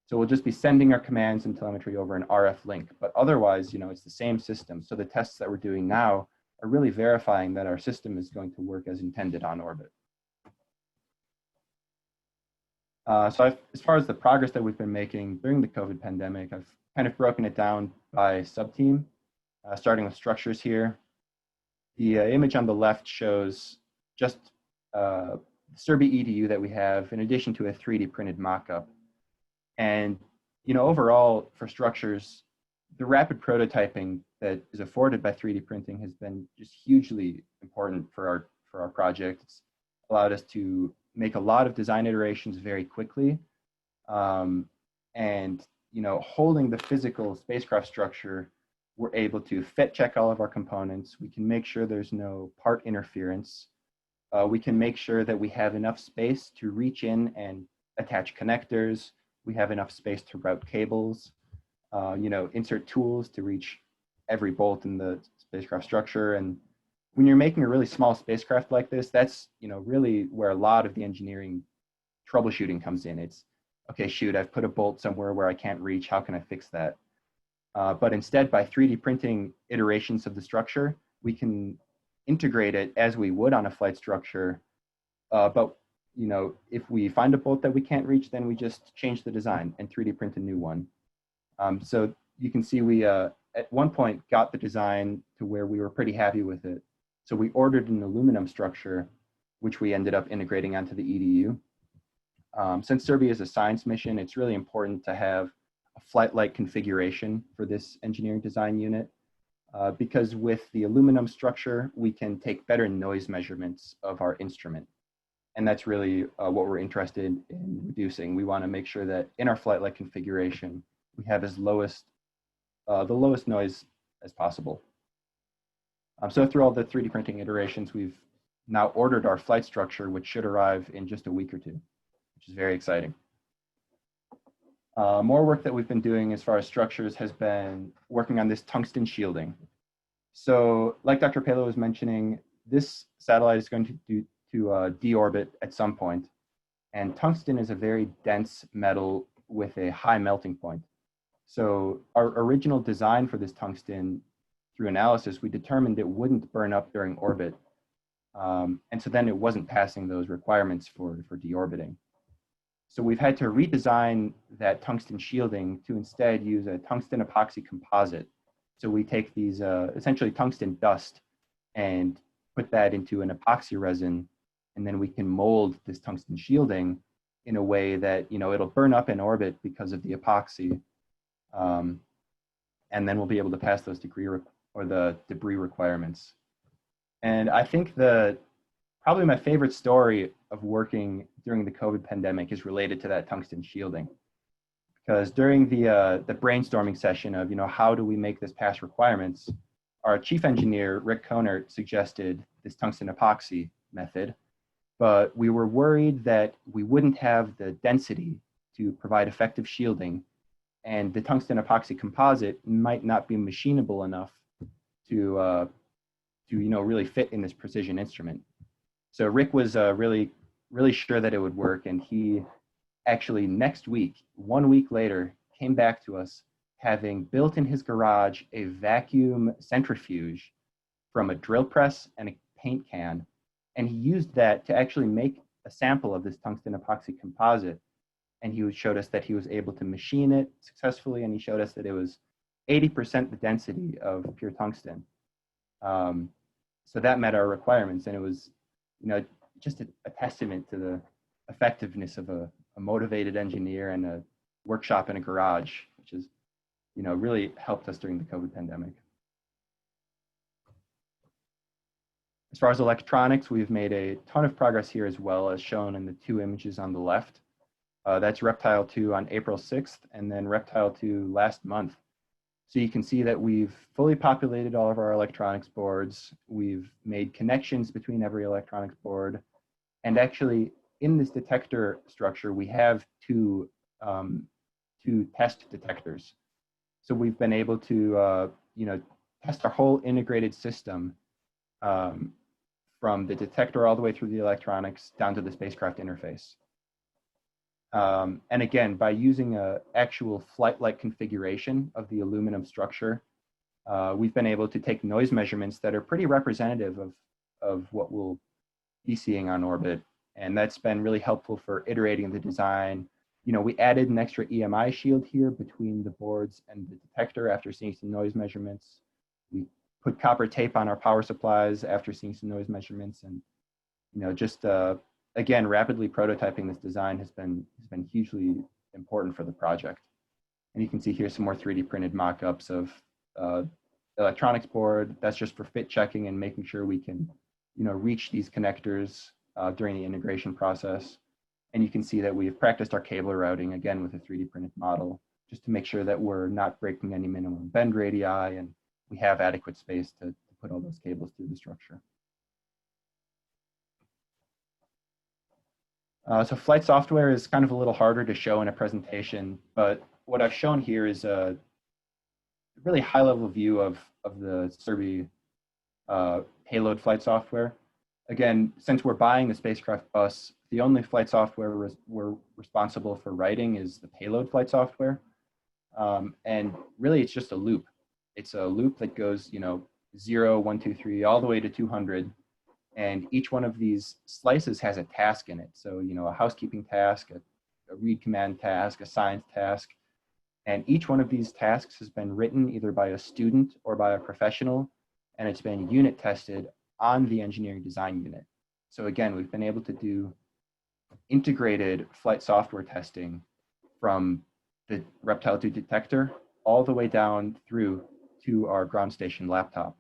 So we'll just be sending our commands and telemetry over an RF link, but otherwise, it's the same system. So the tests that we're doing now are really verifying that our system is going to work as intended on orbit. So as far as the progress that we've been making during the COVID pandemic, I've kind of broken it down by sub-team, starting with structures here. The image on the left shows just the CIRBE EDU that we have in addition to a 3D printed mock-up. And overall for structures, the rapid prototyping that is afforded by 3D printing has been just hugely important for our project. It's allowed us to make a lot of design iterations very quickly. And holding the physical spacecraft structure, we're able to fit check all of our components. We can make sure there's no part interference. We can make sure that we have enough space to reach in and attach connectors. We have enough space to route cables, insert tools to reach every bolt in the spacecraft structure. And when you're making a really small spacecraft like this, that's really where a lot of the engineering troubleshooting comes in. It's, okay, shoot, I've put a bolt somewhere where I can't reach. How can I fix that? But instead, by 3D printing iterations of the structure, we can integrate it as we would on a flight structure. But if we find a bolt that we can't reach, then we just change the design and 3D print a new one. So you can see we, at one point, got the design to where we were pretty happy with it. So we ordered an aluminum structure, which we ended up integrating onto the EDU. Since CIRBE is a science mission, it's really important to have a flight-like configuration for this engineering design unit, because with the aluminum structure, we can take better noise measurements of our instrument. And that's really what we're interested in reducing. We want to make sure that in our flight-like configuration, we have the lowest noise as possible. So through all the 3D printing iterations, we've now ordered our flight structure, which should arrive in just a week or two, which is very exciting. More work that we've been doing as far as structures has been working on this tungsten shielding. So like Dr. Palo was mentioning, this satellite is going to deorbit at some point. And tungsten is a very dense metal with a high melting point. So our original design for this tungsten, through analysis, we determined it wouldn't burn up during orbit. And so then it wasn't passing those requirements for deorbiting. So we've had to redesign that tungsten shielding to instead use a tungsten epoxy composite. So we take these essentially tungsten dust and put that into an epoxy resin, and then we can mold this tungsten shielding in a way that it'll burn up in orbit because of the epoxy, and then we'll be able to pass those the debris requirements. And I think probably my favorite story of working during the COVID pandemic is related to that tungsten shielding. Because during the brainstorming session of, how do we make this pass requirements, our chief engineer, Rick Conert, suggested this tungsten epoxy method, but we were worried that we wouldn't have the density to provide effective shielding, and the tungsten epoxy composite might not be machinable enough to really fit in this precision instrument. So Rick was really sure that it would work, and he actually next week, 1 week later, came back to us having built in his garage a vacuum centrifuge from a drill press and a paint can, and he used that to actually make a sample of this tungsten epoxy composite, and he showed us that he was able to machine it successfully, and he showed us that it was 80% the density of pure tungsten. So that met our requirements, and it was just a testament to the effectiveness of a motivated engineer and a workshop in a garage, which has really helped us during the COVID pandemic. As far as electronics, we've made a ton of progress here as well, as shown in the two images on the left. That's Reptile 2 on April 6th, and then Reptile 2 last month. So you can see that we've fully populated all of our electronics boards. We've made connections between every electronics board. And actually, in this detector structure, we have two test detectors. So we've been able to test our whole integrated system from the detector all the way through the electronics down to the spacecraft interface. And again, by using an actual flight-like configuration of the aluminum structure, we've been able to take noise measurements that are pretty representative of what we'll be seeing on orbit. And that's been really helpful for iterating the design. You know, we added an extra EMI shield here between the boards and the detector after seeing some noise measurements. We put copper tape on our power supplies after seeing some noise measurements. And, you know, just, again, rapidly prototyping this design has been hugely important for the project. And you can see here some more 3D printed mock-ups of electronics board. That's just for fit checking and making sure we can, you know, reach these connectors during the integration process. And you can see that we've practiced our cable routing again with a 3D printed model, just to make sure that we're not breaking any minimum bend radii and we have adequate space to put all those cables through the structure. So flight software is kind of a little harder to show in a presentation, but what I've shown here is a really high-level view of the CIRBE payload flight software. Again, since we're buying the spacecraft bus, the only flight software we're responsible for writing is the payload flight software. And really, it's just a loop. It's a loop that goes, you know, 0, 1, 2, 3, all the way to 200. And each one of these slices has a task in it. So, you know, a housekeeping task, a read command task, a science task. And each one of these tasks has been written either by a student or by a professional, and it's been unit tested on the engineering design unit. So again, we've been able to do integrated flight software testing from the Reptile 2 detector all the way down through to our ground station laptop.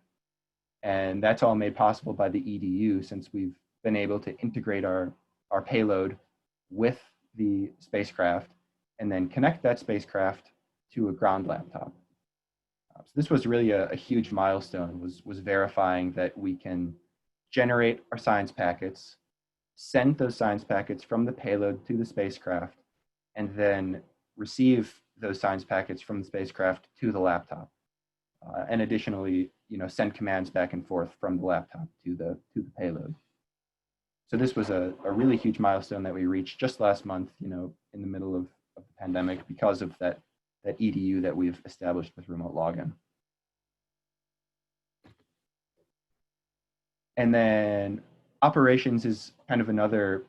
And that's all made possible by the EDU, since we've been able to integrate our payload with the spacecraft and then connect that spacecraft to a ground laptop. So this was really a huge milestone, was verifying that we can generate our science packets, send those science packets from the payload to the spacecraft, and then receive those science packets from the spacecraft to the laptop. And additionally, you know, send commands back and forth from the laptop to the payload. So this was a really huge milestone that we reached just last month, you know, in the middle of the pandemic, because of that EDU that we've established with remote login. And then operations is kind of another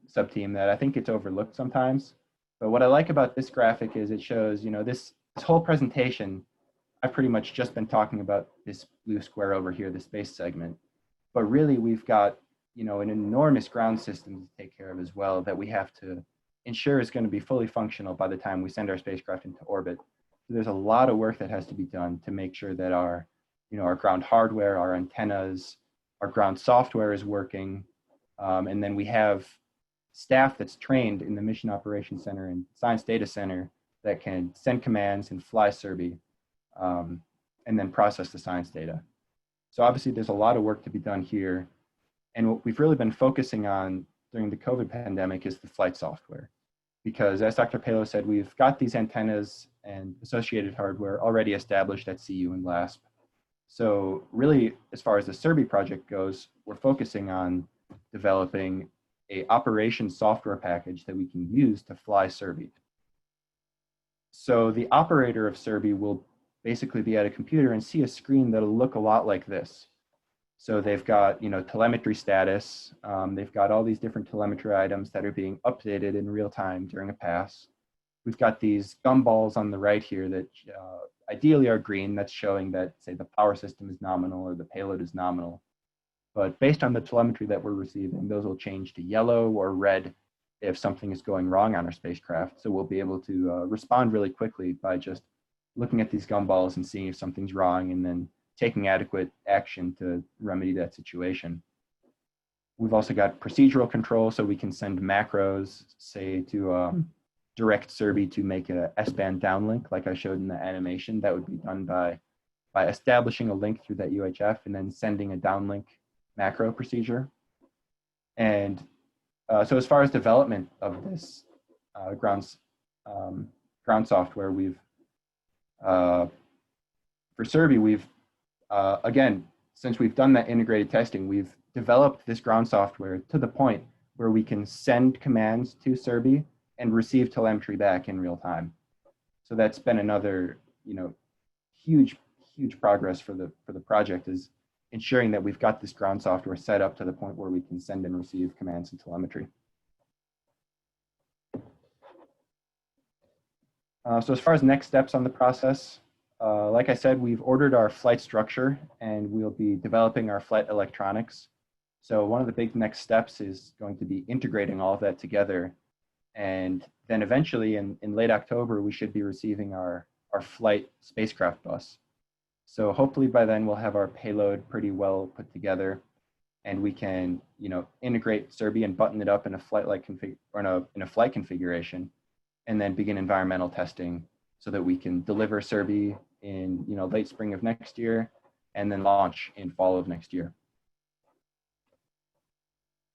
sub-team that I think gets overlooked sometimes. But what I like about this graphic is it shows, you know, this whole presentation, I've pretty much just been talking about this blue square over here, the space segment. But really, we've got, you know, an enormous ground system to take care of as well that we have to ensure is going to be fully functional by the time we send our spacecraft into orbit. So there's a lot of work that has to be done to make sure that our, you know, our ground hardware, our antennas, our ground software is working. And then we have staff that's trained in the Mission Operations Center and Science Data Center that can send commands and fly CIRBE, and then process the science data. So obviously there's a lot of work to be done here. And what we've really been focusing on during the COVID pandemic is the flight software. Because as Dr. Palo said, we've got these antennas and associated hardware already established at CU and LASP. So really, as far as the CIRBE project goes, we're focusing on developing a operations software package that we can use to fly CIRBE. So the operator of CIRBE will basically be at a computer and see a screen that'll look a lot like this. So they've got, you know, telemetry status. They've got all these different telemetry items that are being updated in real time during a pass. We've got these gumballs on the right here that ideally are green. That's showing that, say, the power system is nominal or the payload is nominal. But based on the telemetry that we're receiving, those will change to yellow or red if something is going wrong on our spacecraft. So we'll be able to respond really quickly by just looking at these gumballs and seeing if something's wrong and then taking adequate action to remedy that situation. We've also got procedural control, so we can send macros, say, to direct CIRBE to make a S-band downlink, like I showed in the animation. That would be done by establishing a link through that UHF and then sending a downlink macro procedure. And so as far as development of this ground software, we've, for CIRBE, we've, again, since we've done that integrated testing, we've developed this ground software to the point where we can send commands to CIRBE and receive telemetry back in real time. So that's been another, you know, huge huge progress for the project is ensuring that we've got this ground software set up to the point where we can send and receive commands and telemetry. So as far as next steps on the process, like I said, we've ordered our flight structure and we'll be developing our flight electronics. So one of the big next steps is going to be integrating all of that together. And then eventually in late October, we should be receiving our flight spacecraft bus. So hopefully by then we'll have our payload pretty well put together and we can, integrate CIRBE and button it up in a flight-like in a flight configuration, and then begin environmental testing so that we can deliver CIRBE in late spring of next year and then launch in fall of next year.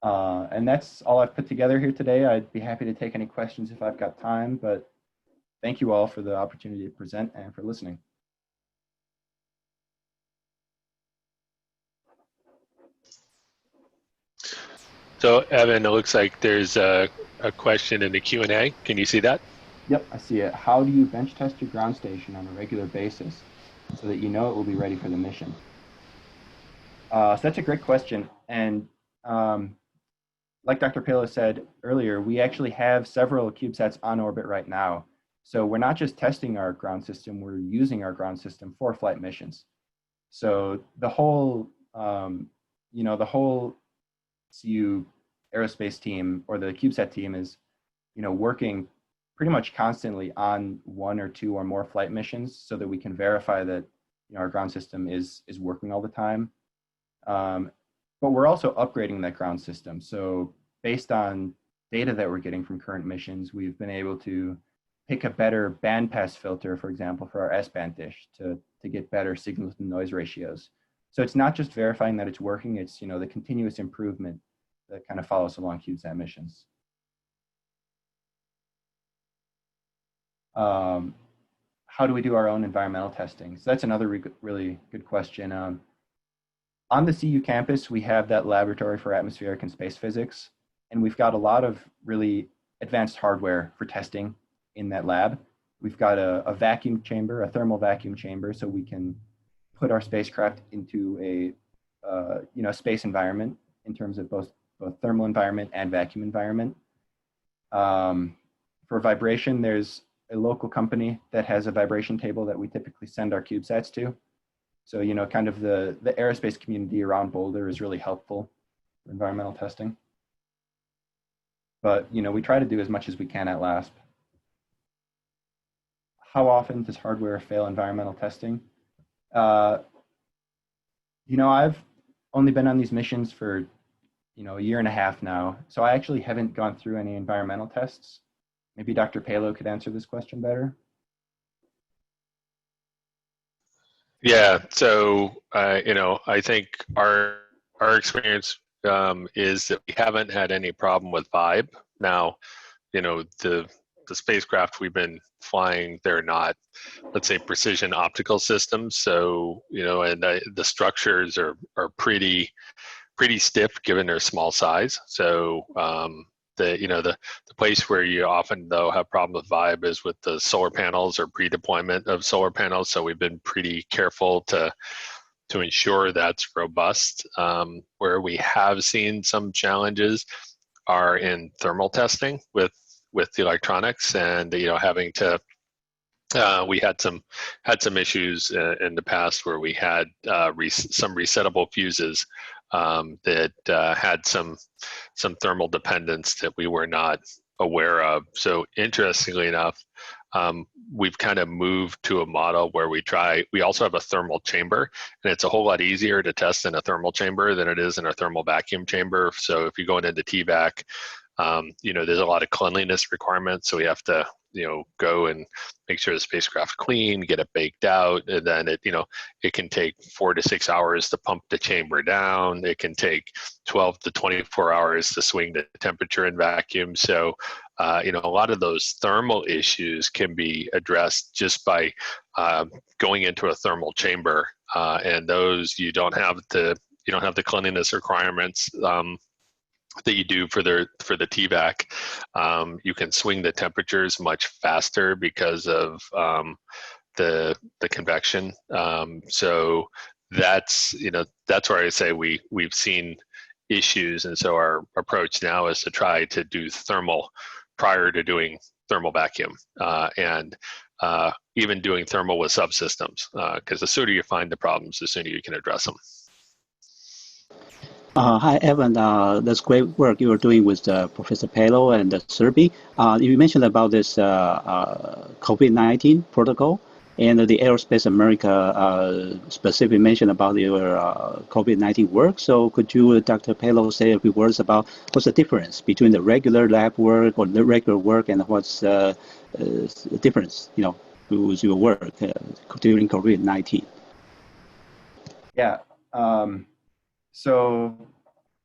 And that's all I've put together here today. I'd be happy to take any questions if I've got time, but thank you all for the opportunity to present and for listening. So Evan, it looks like there's a question in the Q&A. Can you see that? Yep, I see it. How do you bench test your ground station on a regular basis so that you know it will be ready for the mission? So that's a great question. And like Dr. Palo said earlier, we actually have several CubeSats on orbit right now. So we're not just testing our ground system, we're using our ground system for flight missions. So the whole, the whole CU aerospace team or the CubeSat team is, working pretty much constantly on one or two or more flight missions so that we can verify that our ground system is working all the time. But we're also upgrading that ground system. So based on data that we're getting from current missions, we've been able to pick a better bandpass filter, for example, for our S-band dish to get better signal to noise ratios. So it's not just verifying that it's working, it's the continuous improvement that kind of follows along CubeSat missions. How do we do our own environmental testing? So that's another really good question. On the CU campus, we have that laboratory for atmospheric and space physics, and we've got a lot of really advanced hardware for testing in that lab. We've got a vacuum chamber, a thermal vacuum chamber, so we can put our spacecraft into a space environment in terms of both thermal environment and vacuum environment. For vibration, there's a local company that has a vibration table that we typically send our CubeSats to. So, kind of the aerospace community around Boulder is really helpful for environmental testing. But, we try to do as much as we can at LASP. How often does hardware fail environmental testing? I've only been on these missions for, a year and a half now. So I actually haven't gone through any environmental tests. Maybe Dr. Palo could answer this question better. Yeah, so I think our experience is that we haven't had any problem with vibe. Now, the spacecraft we've been flying, they're not, let's say, precision optical systems. So and the structures are pretty stiff given their small size. So the place where you often though have problem with vibe is with the solar panels or pre-deployment of solar panels. So we've been pretty careful to ensure that's robust. Where we have seen some challenges are in thermal testing with the electronics, and having to we had some issues in the past where we had some resettable fuses that had some thermal dependence that we were not aware of. So interestingly enough, we've kind of moved to a model where we also have a thermal chamber, and it's a whole lot easier to test in a thermal chamber than it is in a thermal vacuum chamber. So if you're going into TVAC, there's a lot of cleanliness requirements. So we have to, go and make sure the spacecraft clean, get it baked out, and then it can take 4 to 6 hours to pump the chamber down. It can take 12 to 24 hours to swing the temperature in vacuum. So, a lot of those thermal issues can be addressed just by going into a thermal chamber, and those you don't have the cleanliness requirements that you do for the TVAC. You can swing the temperatures much faster because of the convection. So that's, that's where I say we've seen issues, and so our approach now is to try to do thermal prior to doing thermal vacuum, and even doing thermal with subsystems, because the sooner you find the problems, the sooner you can address them. Hi, Evan. That's great work you were doing with Professor Palo and CIRBE. You mentioned about this COVID-19 protocol, and the Aerospace America specifically mentioned about your COVID-19 work. So could you, Dr. Palo, say a few words about what's the difference between the regular lab work or the regular work, and what's the difference, with your work during COVID-19? Yeah. So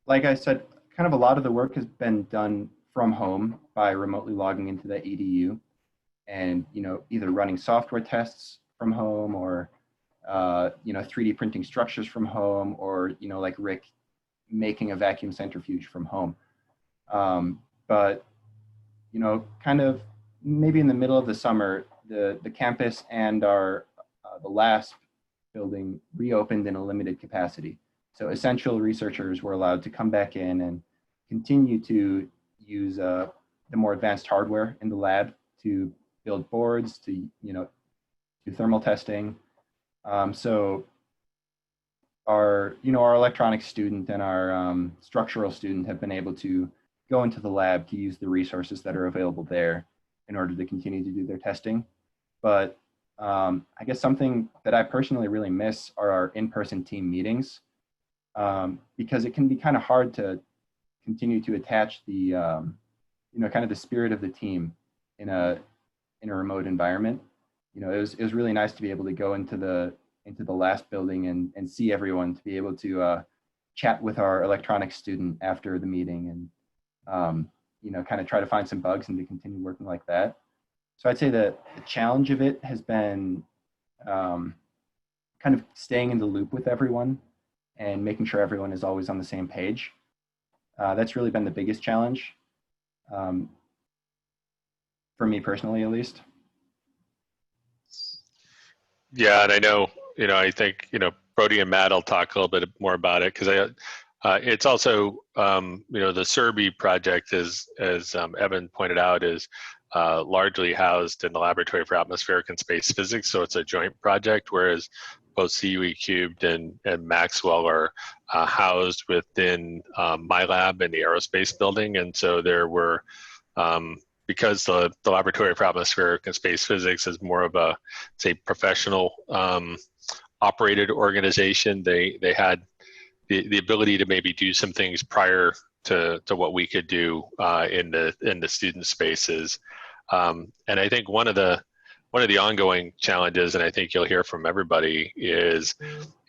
like I said, kind of a lot of the work has been done from home by remotely logging into the EDU and, either running software tests from home, or, 3D printing structures from home, or, like Rick, making a vacuum centrifuge from home. But, kind of maybe in the middle of the summer, the campus and the LASP building reopened in a limited capacity. So essential researchers were allowed to come back in and continue to use the more advanced hardware in the lab to build boards, to do thermal testing. So our electronics student and our structural student have been able to go into the lab to use the resources that are available there in order to continue to do their testing. But I guess something that I personally really miss are our in-person team meetings. Because it can be kind of hard to continue to attach the, kind of the spirit of the team in a remote environment. It was really nice to be able to go into the last building and see everyone, to be able to chat with our electronics student after the meeting, and kind of try to find some bugs and to continue working like that. So I'd say that the challenge of it has been kind of staying in the loop with everyone and making sure everyone is always on the same page. That's really been the biggest challenge, for me personally, at least. Yeah, and I know, I think, Brodie and Matt will talk a little bit more about it, because it's also, the CIRBE project, as Evan pointed out, is largely housed in the Laboratory for Atmospheric and Space Physics, so it's a joint project, whereas both CUE Cubed and MAXWELL are housed within my lab in the aerospace building. And so there were, because the Laboratory for Atmospheric and Space Physics is more of a, say, professional operated organization, they had the ability to maybe do some things prior to what we could do in the student spaces. And I think one of the ongoing challenges, and I think you'll hear from everybody, is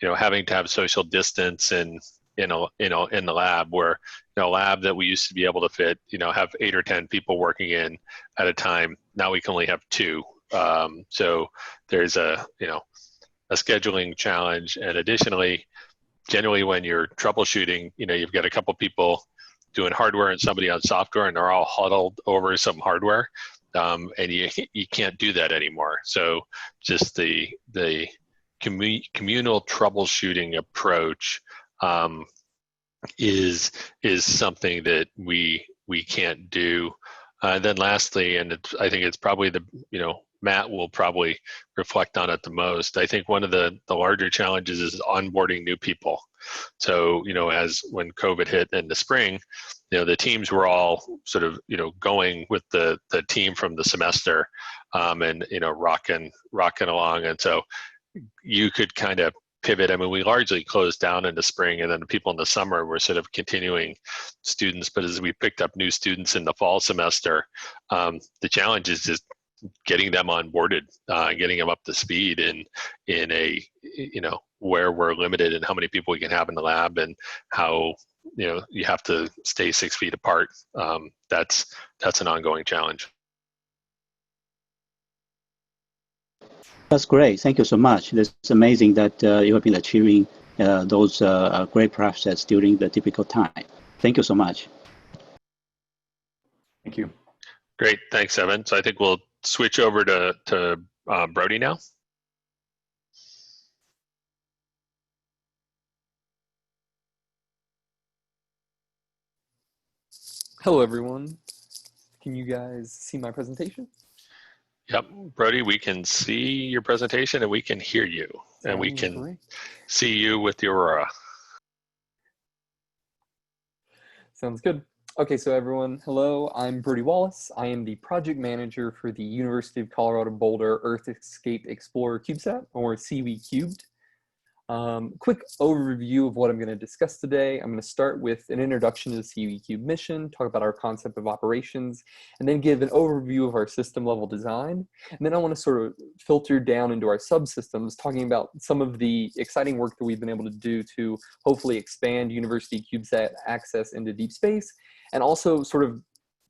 having to have social distance in the lab, where a lab that we used to be able to fit have 8 or 10 people working in at a time, now we can only have 2. So there's a scheduling challenge, and additionally, generally when you're troubleshooting, you've got a couple people doing hardware and somebody on software, and they're all huddled over some hardware. And you can't do that anymore. So just the communal troubleshooting approach is something that we can't do. Then lastly, and I think it's probably Matt will probably reflect on it the most, I think one of the larger challenges is onboarding new people. So, as when COVID hit in the spring, the teams were all sort of, going with the team from the semester, and, rocking along. And so you could kind of pivot. I mean, we largely closed down in the spring, and then the people in the summer were sort of continuing students. But as we picked up new students in the fall semester, the challenge is just getting them onboarded, getting them up to speed in a, where we're limited and how many people we can have in the lab, and how, you have to stay 6 feet apart. That's an ongoing challenge. That's great. Thank you so much. It's amazing that you have been achieving those great processes during the difficult time. Thank you so much. Thank you. Great. Thanks, Evan. So I think we'll switch over to Brodie now. Hello, everyone. Can you guys see my presentation? Yep, Brodie, we can see your presentation and we can hear you. And we Sounds can great. see you with the Aurora. Sounds good. Okay, so everyone, hello, I'm Brodie Wallace. I am the project manager for the University of Colorado Boulder Earth Escape Explorer Cubesat, or CIRBE Cubed. Quick overview of what I'm going to discuss today. I'm going to start with an introduction to the CIRBE Cube mission, talk about our concept of operations, and then give an overview of our system level design. And then I want to sort of filter down into our subsystems, talking about some of the exciting work that we've been able to do to hopefully expand University Cubesat access into deep space, and also sort of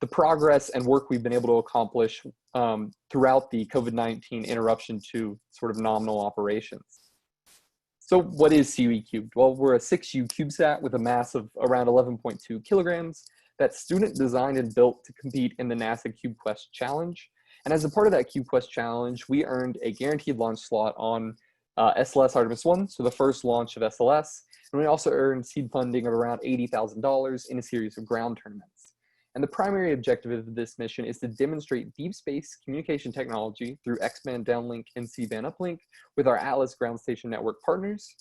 the progress and work we've been able to accomplish throughout the COVID-19 interruption to sort of nominal operations. So what is CIRBE Cubed? Well, we're a 6U CubeSat with a mass of around 11.2 kilograms that's student designed and built to compete in the NASA CubeQuest Challenge. And as a part of that CubeQuest Challenge, we earned a guaranteed launch slot on SLS Artemis 1, so the first launch of SLS. And we also earned seed funding of around $80,000 in a series of ground tournaments. And the primary objective of this mission is to demonstrate deep space communication technology through X-band downlink and C-band uplink with our Atlas ground station network partners.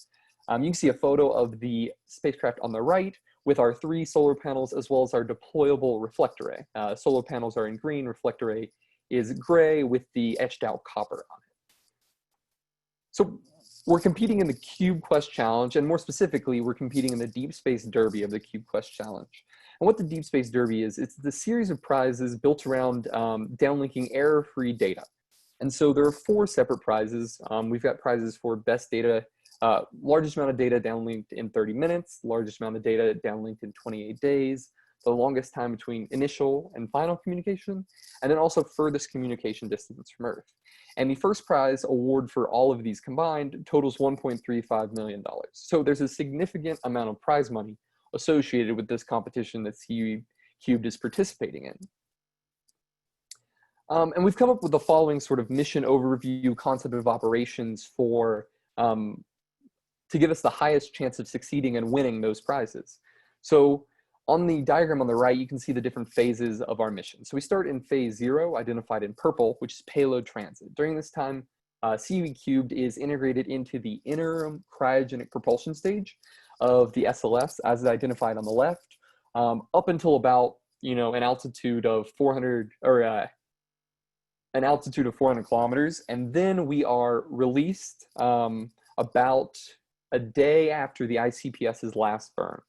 You can see a photo of the spacecraft on the right with our 3 solar panels as well as our deployable reflector array. Solar panels are in green, reflector array is gray with the etched out copper on it. So we're competing in the CubeQuest Challenge, and more specifically, we're competing in the Deep Space Derby of the CubeQuest Challenge. And what the Deep Space Derby is, it's the series of prizes built around downlinking error-free data. And so there are 4 separate prizes. We've got prizes for best data, largest amount of data downlinked in 30 minutes, largest amount of data downlinked in 28 days, the longest time between initial and final communication, and then also furthest communication distance from Earth. And the first prize award for all of these combined totals $1.35 million. So there's a significant amount of prize money associated with this competition that CIRBE Cubed is participating in. And we've come up with the following sort of mission overview concept of operations for to give us the highest chance of succeeding and winning those prizes. So on the diagram on the right, you can see the different phases of our mission. So we start in phase 0, identified in purple, which is payload transit. During this time, CIRBE Cubed is integrated into the interim cryogenic propulsion stage of the SLS, as identified on the left, up until about an altitude of 400 kilometers, and then we are released about a day after the ICPS's last burn.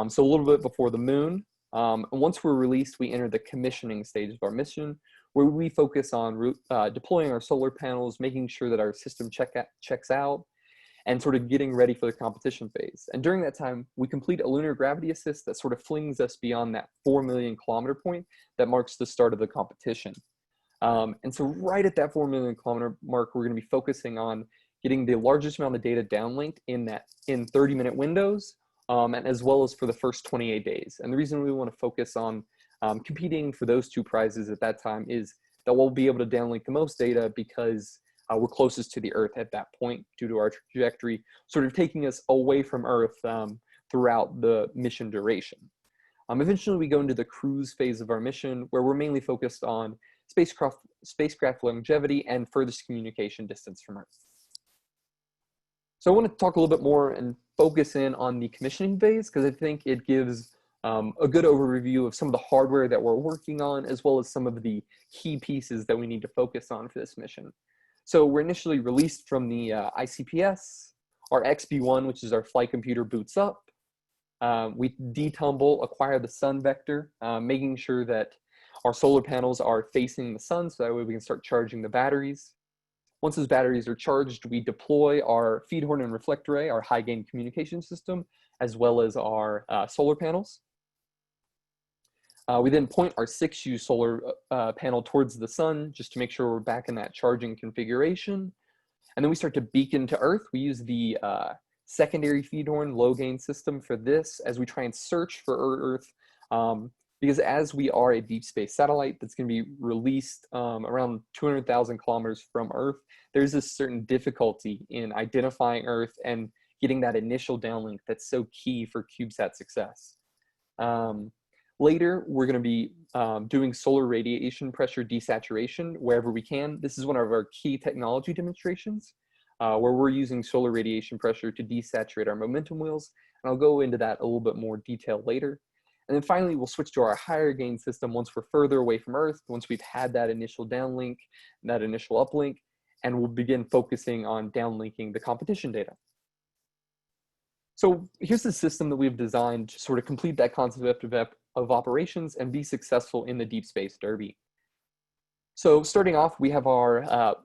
So a little bit before the moon. And once we're released, we enter the commissioning stage of our mission, where we focus on deploying our solar panels, making sure that our system checks out, and sort of getting ready for the competition phase. And during that time, we complete a lunar gravity assist that sort of flings us beyond that 4 million kilometer point that marks the start of the competition. And so right at that 4 million kilometer mark, we're going to be focusing on getting the largest amount of data downlinked in 30-minute windows, and as well as for the first 28 days. And the reason we want to focus on competing for those 2 prizes at that time is that we'll be able to downlink the most data because we're closest to the Earth at that point due to our trajectory, sort of taking us away from Earth throughout the mission duration. Eventually, we go into the cruise phase of our mission, where we're mainly focused on spacecraft longevity and furthest communication distance from Earth. So I want to talk a little bit more and focus in on the commissioning phase, because I think it gives a good overview of some of the hardware that we're working on, as well as some of the key pieces that we need to focus on for this mission. So we're initially released from the ICPS. Our XB1, which is our flight computer, boots up. We detumble, acquire the sun vector, making sure that our solar panels are facing the sun, so that way we can start charging the batteries. Once those batteries are charged, we deploy our feed horn and reflector array, our high gain communication system, as well as our solar panels. We then point our 6U solar panel towards the sun just to make sure we're back in that charging configuration. And then we start to beacon to Earth. We use the secondary feed horn low gain system for this as we try and search for Earth, because as we are a deep space satellite that's going to be released around 200,000 kilometers from Earth, there's a certain difficulty in identifying Earth and getting that initial downlink that's so key for CubeSat success. Later, we're going to be doing solar radiation pressure desaturation wherever we can. This is one of our key technology demonstrations where we're using solar radiation pressure to desaturate our momentum wheels. And I'll go into that a little bit more detail later. And then finally, we'll switch to our higher gain system once we're further away from Earth, once we've had that initial downlink, that initial uplink, and we'll begin focusing on downlinking the competition data. So here's the system that we've designed to sort of complete that concept of operations and be successful in the deep space derby. So starting off, we have our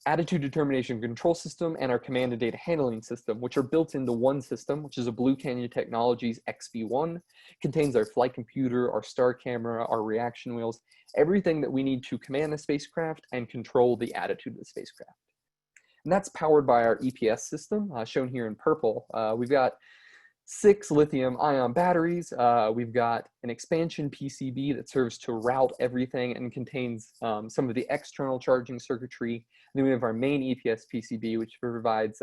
attitude determination control system and our command and data handling system, which are built into one system, which is a Blue Canyon Technologies XB1. Contains our flight computer, our star camera, our reaction wheels, everything that we need to command the spacecraft and control the attitude of the spacecraft. And that's powered by our EPS system, shown here in purple. We've got 6 lithium-ion batteries. We've got an expansion PCB that serves to route everything and contains some of the external charging circuitry. And then we have our main EPS PCB, which provides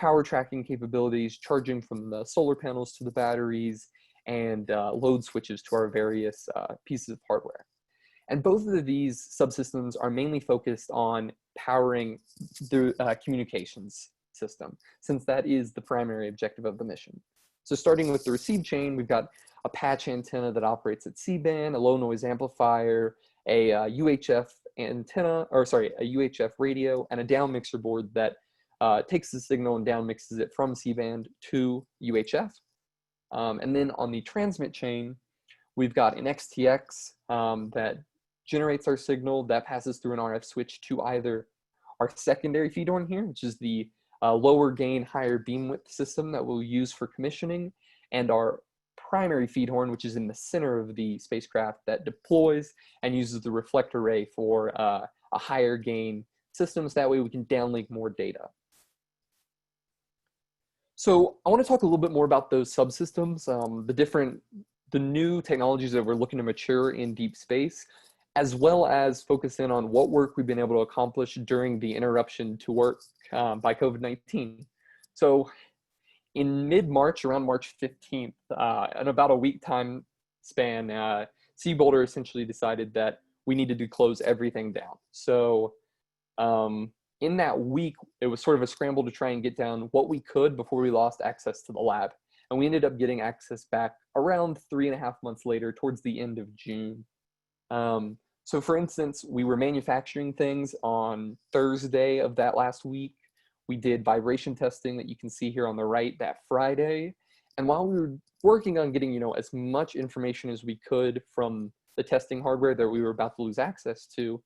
power tracking capabilities, charging from the solar panels to the batteries, and load switches to our various pieces of hardware. And both of these subsystems are mainly focused on powering the communications system, since that is the primary objective of the mission. So starting with the receive chain, we've got a patch antenna that operates at C-band, a low noise amplifier, a UHF antenna, or sorry, a UHF radio, and a down mixer board that takes the signal and down mixes it from C-band to UHF. And then on the transmit chain, we've got an XTX that generates our signal that passes through an RF switch to either our secondary feed horn here, which is the lower gain, higher beam width system that we'll use for commissioning, and our primary feed horn, which is in the center of the spacecraft that deploys and uses the reflector array for a higher gain system, so that way we can downlink more data. So I want to talk a little bit more about those subsystems, the new technologies that we're looking to mature in deep space, as well as focus in on what work we've been able to accomplish during the interruption to work by COVID-19. So in mid-March, around March 15th, in about a week time span, CU Boulder essentially decided that we needed to close everything down. So in that week, it was sort of a scramble to try and get down what we could before we lost access to the lab. And we ended up getting access back around 3.5 months later, towards the end of June. So for instance, we were manufacturing things on Thursday of that last week. We did vibration testing that you can see here on the right that Friday. And while we were working on getting, as much information as we could from the testing hardware that we were about to lose access to,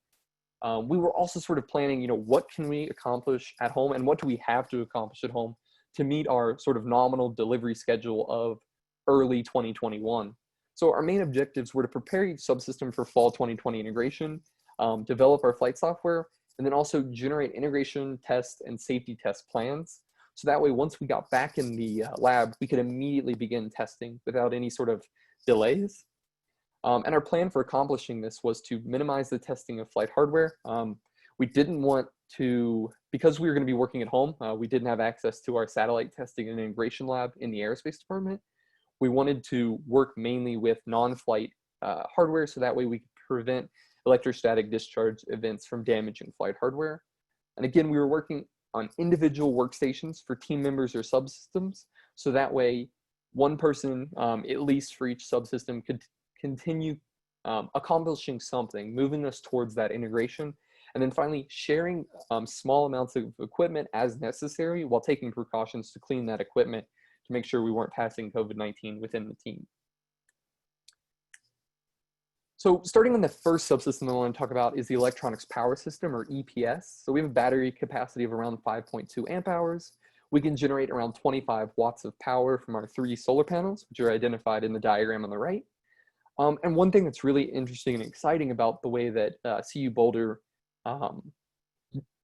we were also sort of planning, what can we accomplish at home and what do we have to accomplish at home to meet our sort of nominal delivery schedule of early 2021. So our main objectives were to prepare each subsystem for fall 2020 integration, develop our flight software, and then also generate integration test and safety test plans. So that way, once we got back in the lab, we could immediately begin testing without any sort of delays. And our plan for accomplishing this was to minimize the testing of flight hardware. We didn't want to, because we were going to be working at home, we didn't have access to our satellite testing and integration lab in the aerospace department. We wanted to work mainly with non-flight hardware, so that way we could prevent electrostatic discharge events from damaging flight hardware. And again, we were working on individual workstations for team members or subsystems, so that way one person, at least for each subsystem, could continue accomplishing something, moving us towards that integration. And then finally, sharing small amounts of equipment as necessary while taking precautions to clean that equipment to make sure we weren't passing COVID-19 within the team. So starting on the first subsystem I want to talk about is the electronics power system, or EPS. So we have a battery capacity of around 5.2 amp hours. We can generate around 25 watts of power from our 3 solar panels, which are identified in the diagram on the right. And one thing that's really interesting and exciting about the way that CU Boulder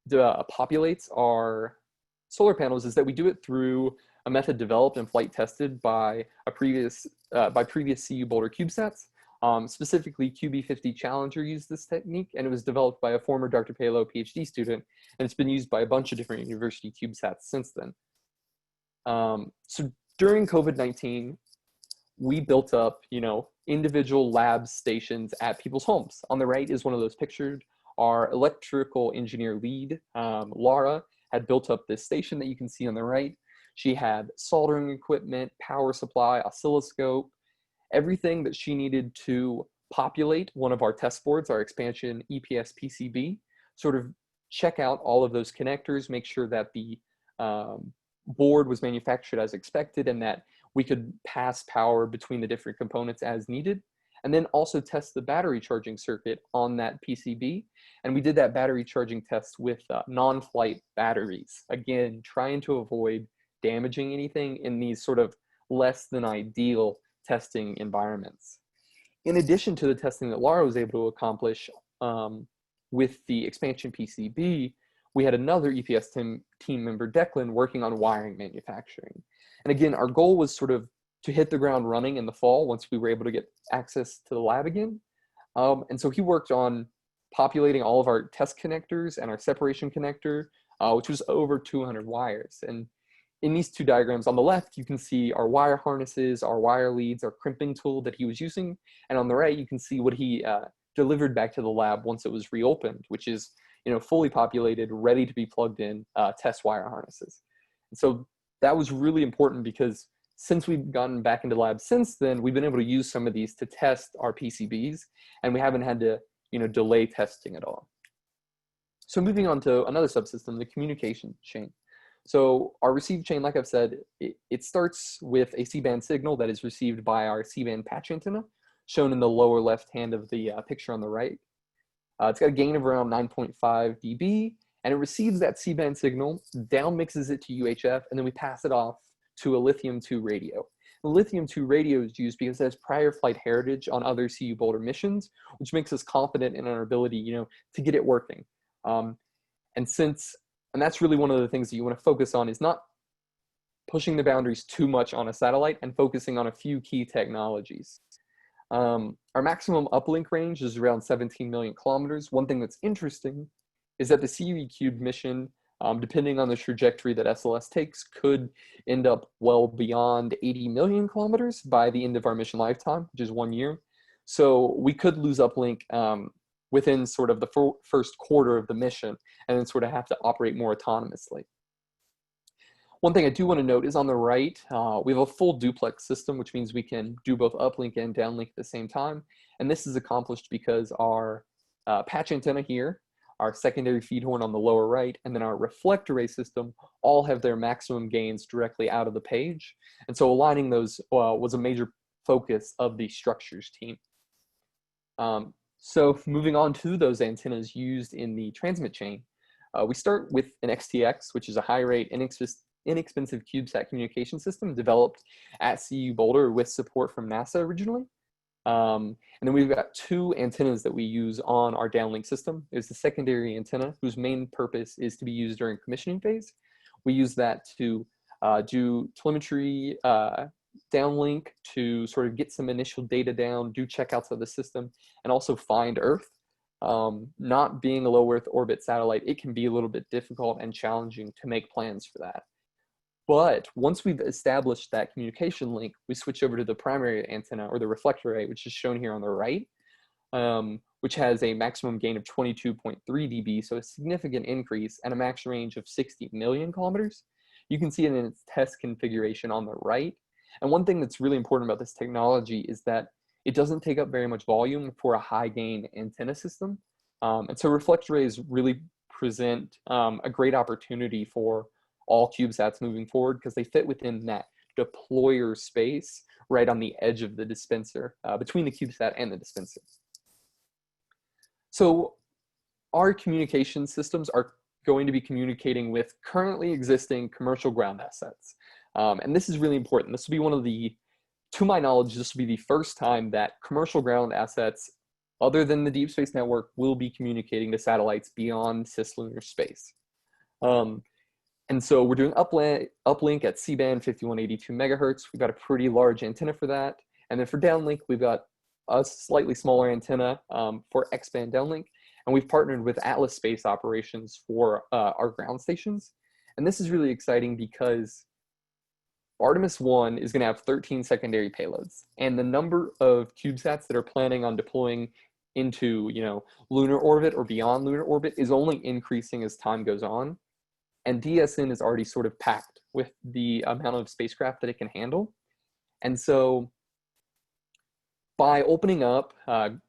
populates our solar panels is that we do it through a method developed and flight tested by previous CU Boulder Cubesats. Specifically, QB50 Challenger used this technique, and it was developed by a former Dr. Palo PhD student, and it's been used by a bunch of different university Cubesats since then. So during COVID-19, we built up, individual lab stations at people's homes. On the right is one of those pictured. Our electrical engineer lead, Laura, had built up this station that you can see on the right. She had soldering equipment, power supply, oscilloscope, everything that she needed to populate one of our test boards, our expansion EPS PCB, sort of check out all of those connectors, make sure that the board was manufactured as expected and that we could pass power between the different components as needed, and then also test the battery charging circuit on that PCB. And we did that battery charging test with non-flight batteries, again, trying to avoid damaging anything in these sort of less than ideal testing environments. In addition to the testing that Laura was able to accomplish with the expansion PCB, we had another EPS team member, Declan, working on wiring manufacturing. And again, our goal was sort of to hit the ground running in the fall once we were able to get access to the lab again. And so he worked on populating all of our test connectors and our separation connector, which was over 200 wires. And in these two diagrams on the left, you can see our wire harnesses, our wire leads, our crimping tool that he was using. And on the right, you can see what he delivered back to the lab once it was reopened, which is fully populated, ready to be plugged in test wire harnesses. And so that was really important because since we've gotten back into lab since then, we've been able to use some of these to test our PCBs, and we haven't had to delay testing at all. So moving on to another subsystem, the communication chain. So our receive chain, like I've said, it starts with a C-band signal that is received by our C-band patch antenna, shown in the lower left hand of the picture on the right. It's got a gain of around 9.5 dB, and it receives that C-band signal, down mixes it to UHF, and then we pass it off to a lithium-2 radio. The lithium-2 radio is used because it has prior flight heritage on other CU Boulder missions, which makes us confident in our ability, to get it working. And that's really one of the things that you want to focus on, is not pushing the boundaries too much on a satellite and focusing on a few key technologies. Our maximum uplink range is around 17 million kilometers. One thing that's interesting is that the CU Cubed mission, depending on the trajectory that SLS takes, could end up well beyond 80 million kilometers by the end of our mission lifetime, which is 1 year. So we could lose uplink within sort of the first quarter of the mission, and then sort of have to operate more autonomously. One thing I do want to note is on the right, we have a full duplex system, which means we can do both uplink and downlink at the same time. And this is accomplished because our patch antenna here, our secondary feed horn on the lower right, and then our reflect array system all have their maximum gains directly out of the page. And so aligning those was a major focus of the structures team. So moving on to those antennas used in the transmit chain, we start with an XTX, which is a high-rate, inexpensive Cubesat communication system developed at CU Boulder with support from NASA originally. And then we've got two antennas that we use on our downlink system. There's the secondary antenna, whose main purpose is to be used during commissioning phase. We use that to do telemetry downlink, to sort of get some initial data down, do checkouts of the system, and also find Earth. Not being a low Earth orbit satellite, it can be a little bit difficult and challenging to make plans for that. But once we've established that communication link, we switch over to the primary antenna, or the reflector array, which is shown here on the right, which has a maximum gain of 22.3 dB, so a significant increase, and a max range of 60 million kilometers. You can see it in its test configuration on the right. And one thing that's really important about this technology is that it doesn't take up very much volume for a high gain antenna system. And so reflector arrays really present a great opportunity for all CubeSats moving forward, because they fit within that deployer space right on the edge of the dispenser, between the CubeSat and the dispenser. So our communication systems are going to be communicating with currently existing commercial ground assets. And this is really important. This will be one of the, to my knowledge, this will be the first time that commercial ground assets other than the Deep Space Network will be communicating to satellites beyond cislunar space. And so we're doing uplink at C-band 5182 megahertz. We've got a pretty large antenna for that. And then for downlink, we've got a slightly smaller antenna for X-band downlink. And we've partnered with Atlas Space Operations for our ground stations. And this is really exciting because Artemis 1 is going to have 13 secondary payloads, and the number of CubeSats that are planning on deploying into, lunar orbit or beyond lunar orbit is only increasing as time goes on. And DSN is already sort of packed with the amount of spacecraft that it can handle. And so by opening up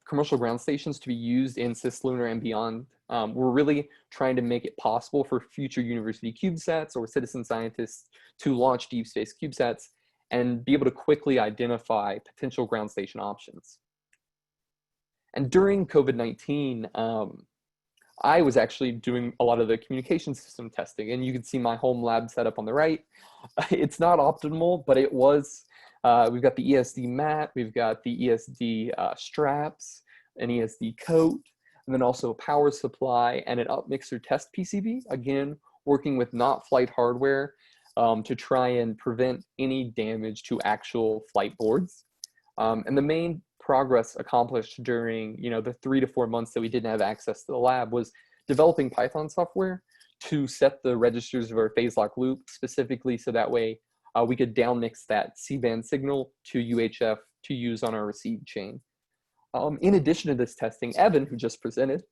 commercial ground stations to be used in cislunar and beyond, we're really trying to make it possible for future university CubeSats or citizen scientists to launch deep space CubeSats and be able to quickly identify potential ground station options. And during COVID-19, I was actually doing a lot of the communication system testing, and you can see my home lab setup on the right. It's not optimal, but it was. We've got the ESD mat, we've got the ESD straps, an ESD coat, and then also a power supply and an upmixer test PCB, again, working with not flight hardware to try and prevent any damage to actual flight boards. And the main progress accomplished during the 3 to 4 months that we didn't have access to the lab was developing Python software to set the registers of our phase lock loop specifically so that way we could downmix that C-band signal to UHF to use on our receive chain. In addition to this testing, Evan, who just presented,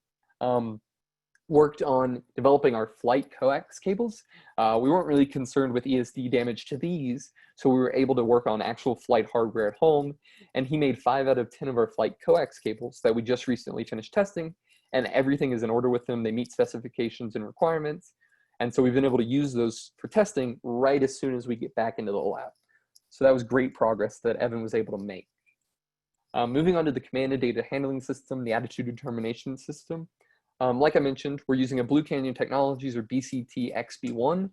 worked on developing our flight coax cables. We weren't really concerned with ESD damage to these, so we were able to work on actual flight hardware at home, and he made 5 out of 10 of our flight coax cables that we just recently finished testing, and everything is in order with them. They meet specifications and requirements, and so we've been able to use those for testing right as soon as we get back into the lab. So that was great progress that Evan was able to make. Moving on to the command and data handling system, the attitude determination system. Like I mentioned, we're using a Blue Canyon Technologies or BCT XB1,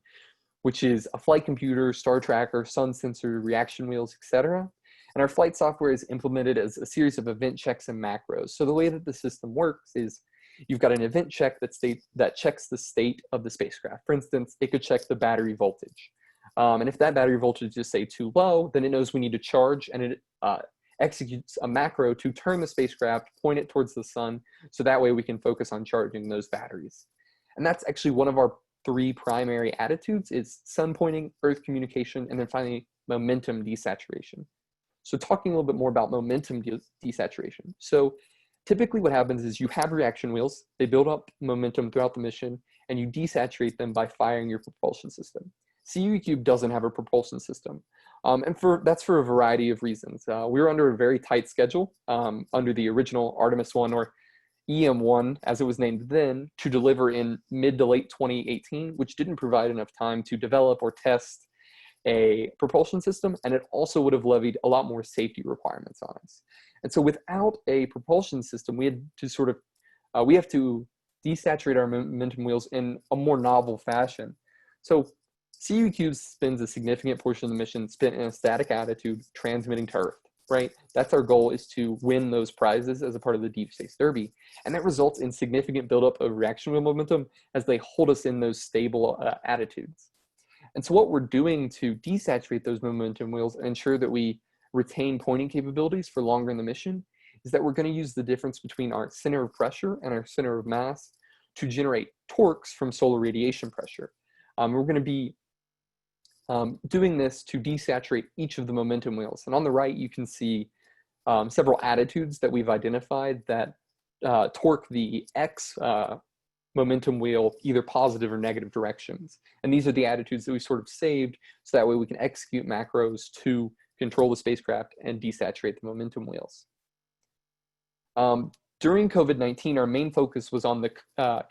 which is a flight computer, star tracker, sun sensor, reaction wheels, etc. And our flight software is implemented as a series of event checks and macros. So the way that the system works is you've got an event check that checks the state of the spacecraft. For instance, it could check the battery voltage. And if that battery voltage is, say, too low, then it knows we need to charge, and it executes a macro to turn the spacecraft, point it towards the sun, so that way we can focus on charging those batteries. And that's actually one of our 3 primary attitudes is sun pointing, earth communication, and then finally momentum desaturation. So talking a little bit more about momentum desaturation. So typically what happens is you have reaction wheels, they build up momentum throughout the mission, and you desaturate them by firing your propulsion system. CUE doesn't have a propulsion system. And that's for a variety of reasons. We were under a very tight schedule under the original Artemis 1 or EM1, as it was named then, to deliver in mid to late 2018, which didn't provide enough time to develop or test a propulsion system, and it also would have levied a lot more safety requirements on us. And so without a propulsion system, we had to we have to desaturate our momentum wheels in a more novel fashion. So CUE spends a significant portion of the mission spent in a static attitude transmitting to Earth, right? That's our goal, is to win those prizes as a part of the Deep Space Derby. And that results in significant buildup of reaction wheel momentum as they hold us in those stable attitudes. And so what we're doing to desaturate those momentum wheels and ensure that we retain pointing capabilities for longer in the mission is that we're going to use the difference between our center of pressure and our center of mass to generate torques from solar radiation pressure. We're going to be doing this to desaturate each of the momentum wheels. And on the right, you can see several attitudes that we've identified that torque the X momentum wheel either positive or negative directions. And these are the attitudes that we sort of saved so that way we can execute macros to control the spacecraft and desaturate the momentum wheels. During COVID-19, our main focus was on the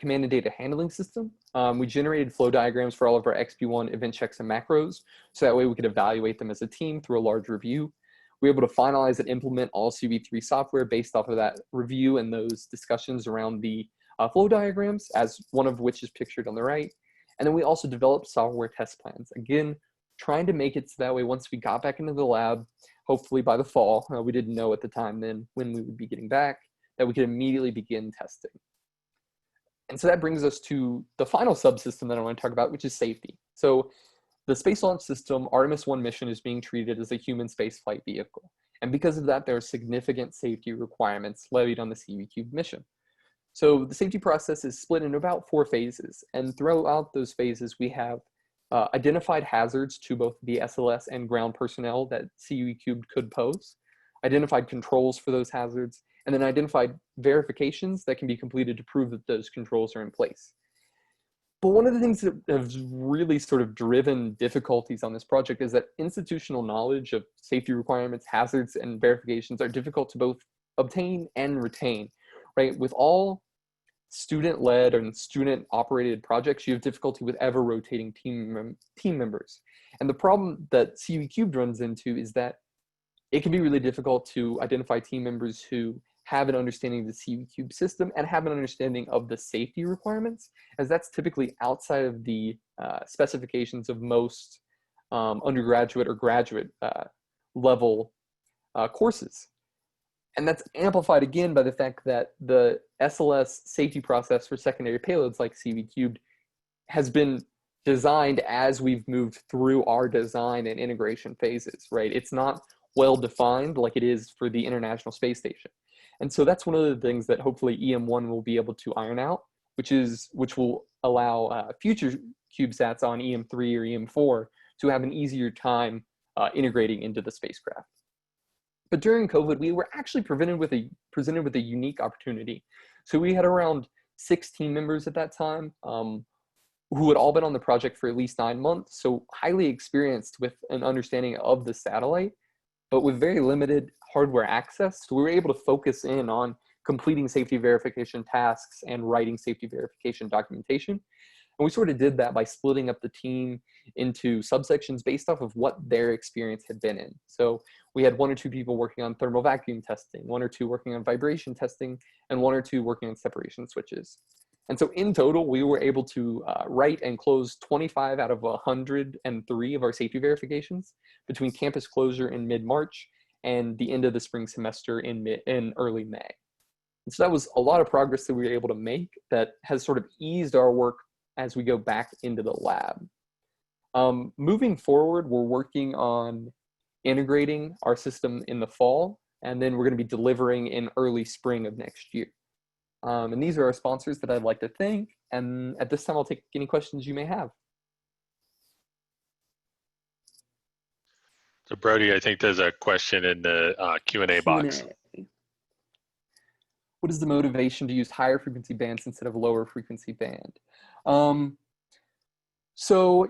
command and data handling system. We generated flow diagrams for all of our XB1 event checks and macros, so that way we could evaluate them as a team through a large review. We were able to finalize and implement all CV3 software based off of that review and those discussions around the flow diagrams, as one of which is pictured on the right. And then we also developed software test plans. Again, trying to make it so that way once we got back into the lab, hopefully by the fall, we didn't know at the time then when we would be getting back, that we could immediately begin testing. And so that brings us to the final subsystem that I want to talk about, which is safety. So the Space Launch System Artemis 1 mission is being treated as a human spaceflight vehicle. And because of that, there are significant safety requirements levied on the CUE mission. So the safety process is split into about 4 phases. And throughout those phases, we have identified hazards to both the SLS and ground personnel that CUE cubed could pose, identified controls for those hazards, and then identified verifications that can be completed to prove that those controls are in place. But one of the things that has really sort of driven difficulties on this project is that institutional knowledge of safety requirements, hazards, and verifications are difficult to both obtain and retain, right? With all student-led and student-operated projects, you have difficulty with ever-rotating team members. And the problem that CUE cubed runs into is that it can be really difficult to identify team members who have an understanding of the CUE cubed system and have an understanding of the safety requirements, as that's typically outside of the specifications of most undergraduate or graduate level courses. And that's amplified again by the fact that the SLS safety process for secondary payloads like CUE cubed has been designed as we've moved through our design and integration phases, right? It's not well defined like it is for the International Space Station. And so that's one of the things that hopefully EM1 will be able to iron out, which will allow future CubeSats on EM3 or EM4 to have an easier time integrating into the spacecraft. But during COVID, we were actually presented with a unique opportunity. So we had around 6 team members at that time who had all been on the project for at least 9 months, so highly experienced with an understanding of the satellite, but with very limited hardware access. So we were able to focus in on completing safety verification tasks and writing safety verification documentation. And we sort of did that by splitting up the team into subsections based off of what their experience had been in. So we had 1 or 2 people working on thermal vacuum testing, 1 or 2 working on vibration testing, and 1 or 2 working on separation switches. And so in total, we were able to write and close 25 out of 103 of our safety verifications between campus closure in mid-March and the end of the spring semester in early May. And so that was a lot of progress that we were able to make that has sort of eased our work as we go back into the lab. Moving forward, we're working on integrating our system in the fall, and then we're going to be delivering in early spring of next year. And these are our sponsors that I'd like to thank. And at this time, I'll take any questions you may have. So Brodie, I think there's a question in the Q&A box. What is the motivation to use higher frequency bands instead of lower frequency band? So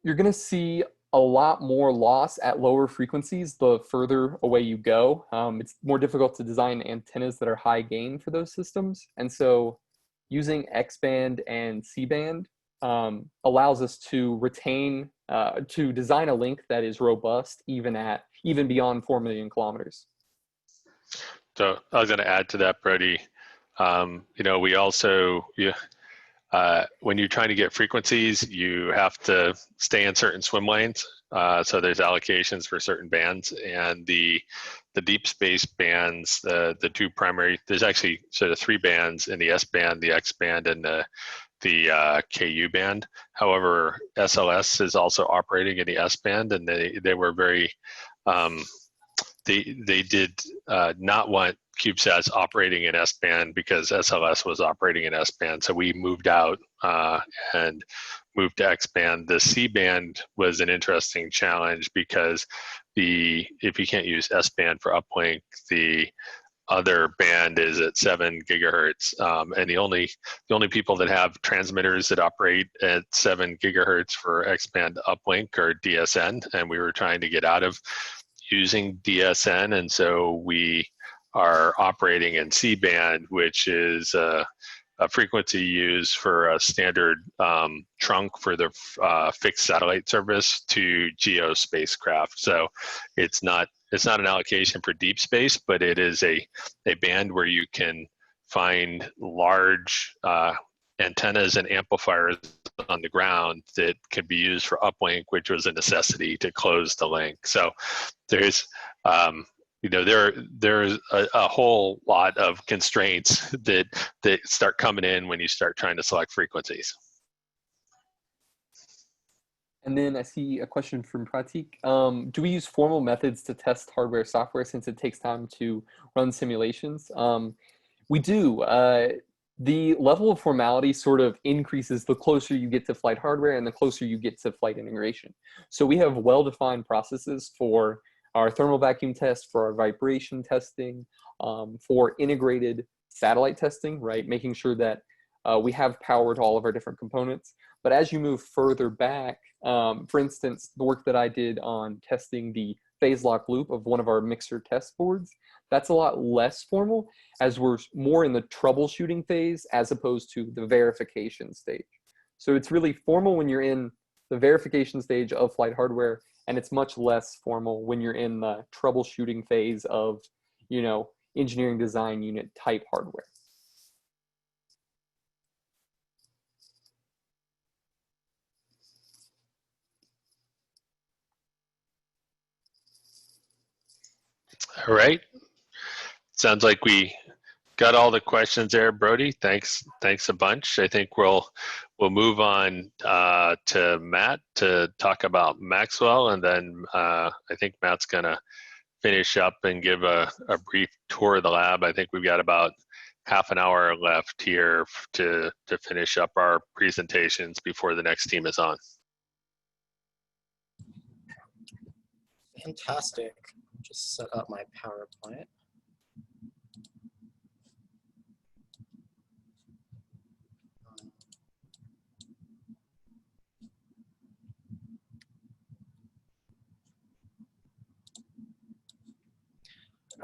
you're going to see a lot more loss at lower frequencies the further away you go. It's more difficult to design antennas that are high gain for those systems. And so using X band and C band allows us to retain, to design a link that is robust even beyond 4 million kilometers. So I was going to add to that, Brodie. We also, when you're trying to get frequencies, you have to stay in certain swim lanes. So there's allocations for certain bands, and the deep space bands, the 2 primary, there's actually sort of 3 bands in the S band, the X band, and the KU band. However, SLS is also operating in the S band, and they were very, they did not want CubeSats operating in S band because SLS was operating in S band. So we moved out and moved to X band. The C band was an interesting challenge because if you can't use S band for uplink, the other band is at 7 gigahertz, and the only people that have transmitters that operate at 7 gigahertz for X band uplink are DSN, and we were trying to get out of using DSN, and so we are operating in C band, which is a frequency used for a standard trunk for the fixed satellite service to geo spacecraft. So it's not an allocation for deep space, but it is a band where you can find large antennas and amplifiers on the ground that can be used for uplink, which was a necessity to close the link. So there's there's a whole lot of constraints that start coming in when you start trying to select frequencies. And then I see a question from Pratik. Do we use formal methods to test hardware software since it takes time to run simulations? We do. The level of formality sort of increases the closer you get to flight hardware and the closer you get to flight integration. So we have well-defined processes for our thermal vacuum test, for our vibration testing, for integrated satellite testing, right? Making sure that we have power to all of our different components. But as you move further back, for instance, the work that I did on testing the phase lock loop of one of our mixer test boards, that's a lot less formal, as we're more in the troubleshooting phase as opposed to the verification stage. So it's really formal when you're in the verification stage of flight hardware, and it's much less formal when you're in the troubleshooting phase of, you know, engineering design unit type hardware. All right. Sounds like we got all the questions there, Brodie. Thanks a bunch. I think we'll move on to Matt to talk about Maxwell, and then I think Matt's gonna finish up and give a brief tour of the lab. I think we've got about half an hour left here to finish up our presentations before the next team is on. Fantastic. Just set up my PowerPoint.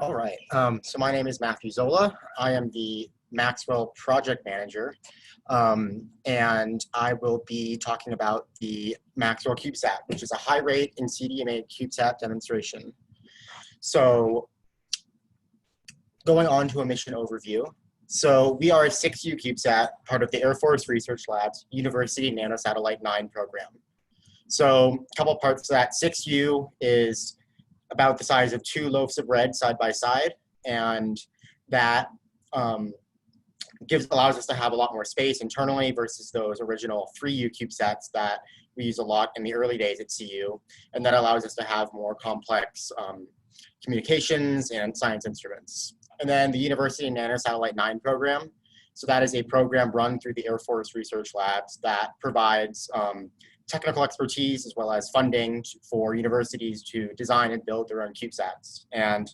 All right, so my name is Matthew Zola. I am the Maxwell project manager, and I will be talking about the Maxwell Cubesat, which is a high rate in CDMA Cubesat demonstration. So going on to a mission overview. So we are a 6U Cubesat, part of the Air Force Research Labs University Nanosatellite 9 program. So a couple parts of that. 6U is about the size of 2 loaves of bread side by side, and that allows us to have a lot more space internally versus those original 3U CubeSats that we use a lot in the early days at CU, and that allows us to have more complex communications and science instruments. And then the University Nanosatellite 9 program. So that is a program run through the Air Force Research Labs that provides technical expertise as well as funding for universities to design and build their own CubeSats. And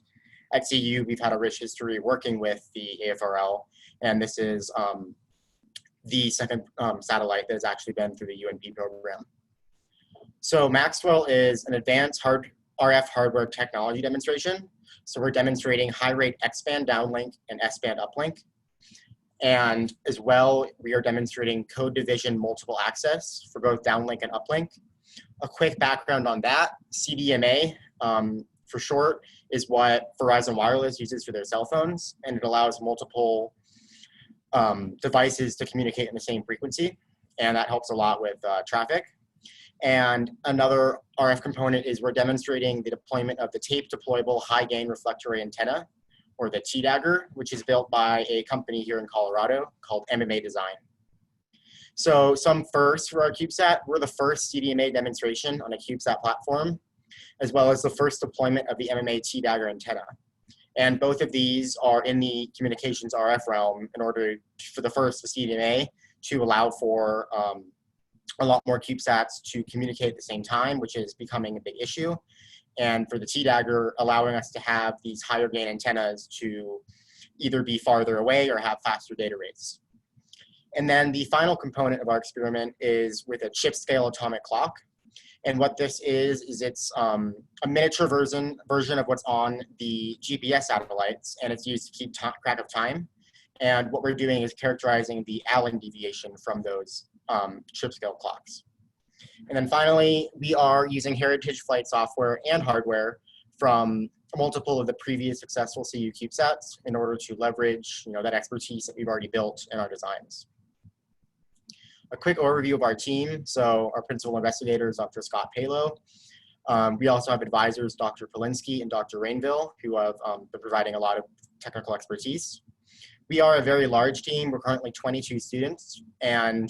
at CU, we've had a rich history working with the AFRL, and this is the second satellite that has actually been through the UNP program. So Maxwell is an advanced RF hardware technology demonstration. So we're demonstrating high rate X-band downlink and S-band uplink. And as well, we are demonstrating code division multiple access for both downlink and uplink. A quick background on that, CDMA for short is what Verizon Wireless uses for their cell phones, and it allows multiple devices to communicate in the same frequency, and that helps a lot with traffic. And another RF component is we're demonstrating the deployment of the tape deployable high gain reflector array antenna, or the TDAGger, which is built by a company here in Colorado called MMA Design. So some firsts for our CubeSat, we're the first CDMA demonstration on a CubeSat platform, as well as the first deployment of the MMA TDAGger antenna. And both of these are in the communications RF realm in order for the first, the CDMA, to allow for a lot more CubeSats to communicate at the same time, which is becoming a big issue. And for the TDAGger, allowing us to have these higher gain antennas to either be farther away or have faster data rates. And then the final component of our experiment is with a chip scale atomic clock. And what this is it's a miniature version of what's on the GPS satellites, and it's used to keep track of time. And what we're doing is characterizing the Allen deviation from those chip scale clocks. And then finally, we are using heritage flight software and hardware from multiple of the previous successful CU CubeSats in order to leverage that expertise that we've already built in our designs. A quick overview of our team. So our principal investigator is Dr. Scott Palo. We also have advisors, Dr. Polinsky and Dr. Rainville, who have been providing a lot of technical expertise. We are a very large team. We're currently 22 students, and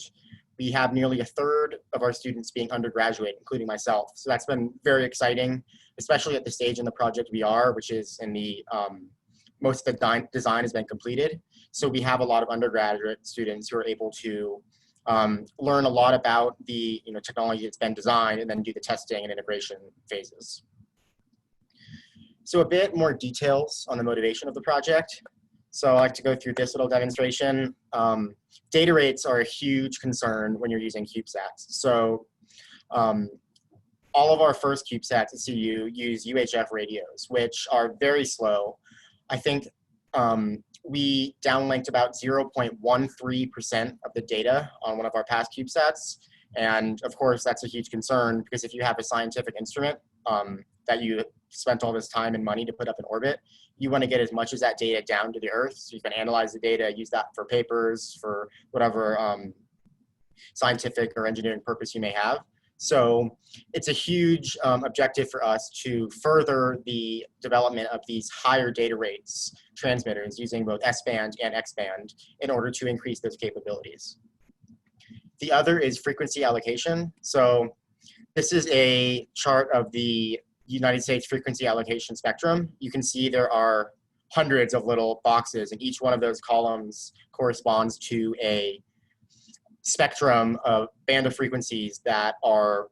we have nearly a third of our students being undergraduate, including myself. So that's been very exciting, especially at the stage in the project we are, which is in the, most of the design has been completed. So we have a lot of undergraduate students who are able to learn a lot about the technology that's been designed and then do the testing and integration phases. So a bit more details on the motivation of the project. So I like to go through this little demonstration. Data rates are a huge concern when you're using CubeSats. So all of our first CubeSats at CU use UHF radios, which are very slow. I think we downlinked about 0.13% of the data on one of our past CubeSats. And of course, that's a huge concern because if you have a scientific instrument that you spent all this time and money to put up in orbit, you want to get as much as that data down to the Earth so you can analyze the data, use that for papers, for whatever scientific or engineering purpose you may have. So it's a huge objective for us to further the development of these higher data rates transmitters using both S-band and X-band in order to increase those capabilities. The other is frequency allocation. So this is a chart of the United States frequency allocation spectrum. You can see there are hundreds of little boxes, and each one of those columns corresponds to a spectrum of band of frequencies that are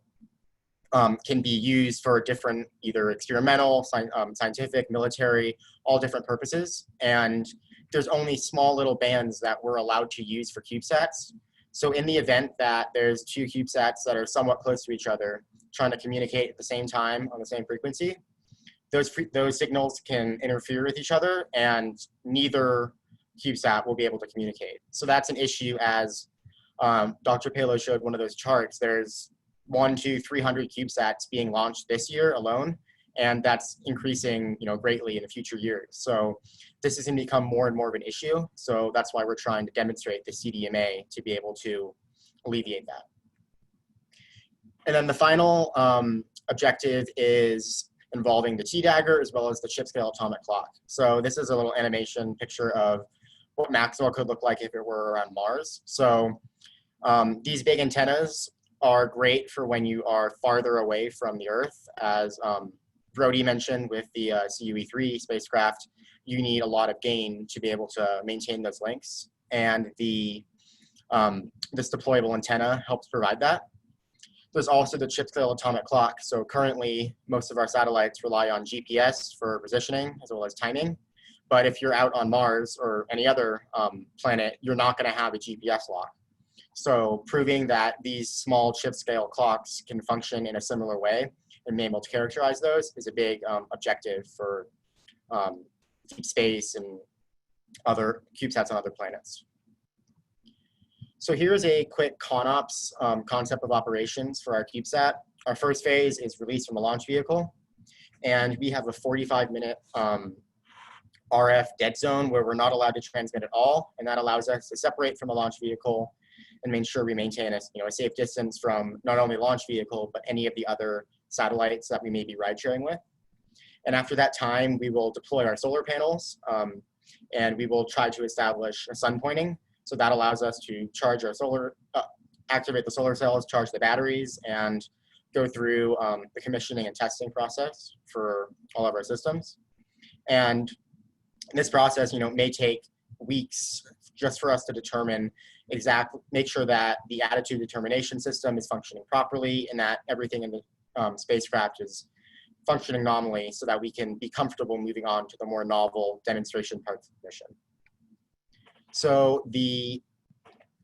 can be used for different either experimental, scientific, military, all different purposes. And there's only small little bands that we're allowed to use for CubeSats. So in the event that there's two CubeSats that are somewhat close to each other, trying to communicate at the same time on the same frequency, those signals can interfere with each other and neither CubeSat will be able to communicate. So that's an issue as Dr. Palo showed one of those charts. There's 100-300 CubeSats being launched this year alone, and that's increasing greatly in the future years. So this is going to become more and more of an issue. So that's why we're trying to demonstrate the CDMA to be able to alleviate that. And then the final objective is involving the T-Dagger as well as the chip-scale atomic clock. So this is a little animation picture of what Maxwell could look like if it were around Mars. So these big antennas are great for when you are farther away from the Earth. As Brodie mentioned with the CUE-3 spacecraft, you need a lot of gain to be able to maintain those links. And this deployable antenna helps provide that. There's also the chip-scale atomic clock. So currently, most of our satellites rely on GPS for positioning as well as timing. But if you're out on Mars or any other planet, you're not going to have a GPS lock. So proving that these small chip-scale clocks can function in a similar way and being able to characterize those is a big objective for deep space and other CubeSats on other planets. So here's a quick ConOps concept of operations for our CubeSat. Our first phase is release from a launch vehicle, and we have a 45-minute RF dead zone where we're not allowed to transmit at all, and that allows us to separate from the launch vehicle and make sure we maintain a safe distance from not only launch vehicle, but any of the other satellites that we may be ride sharing with. And after that time, we will deploy our solar panels and we will try to establish a sun pointing. So that allows us to charge our activate the solar cells, charge the batteries, and go through the commissioning and testing process for all of our systems. And this process, may take weeks just for us to determine make sure that the attitude determination system is functioning properly and that everything in the spacecraft is functioning nominally so that we can be comfortable moving on to the more novel demonstration parts of the mission. So the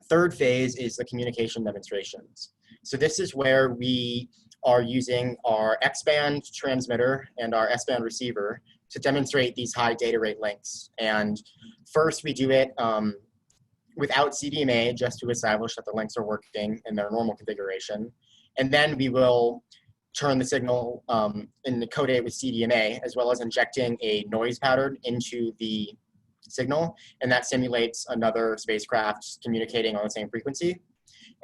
third phase is the communication demonstrations. So this is where we are using our X-band transmitter and our S-band receiver to demonstrate these high data rate links. And first we do it without CDMA just to establish that the links are working in their normal configuration. And then we will turn the signal and encode it with CDMA, as well as injecting a noise pattern into the signal. And that simulates another spacecraft communicating on the same frequency.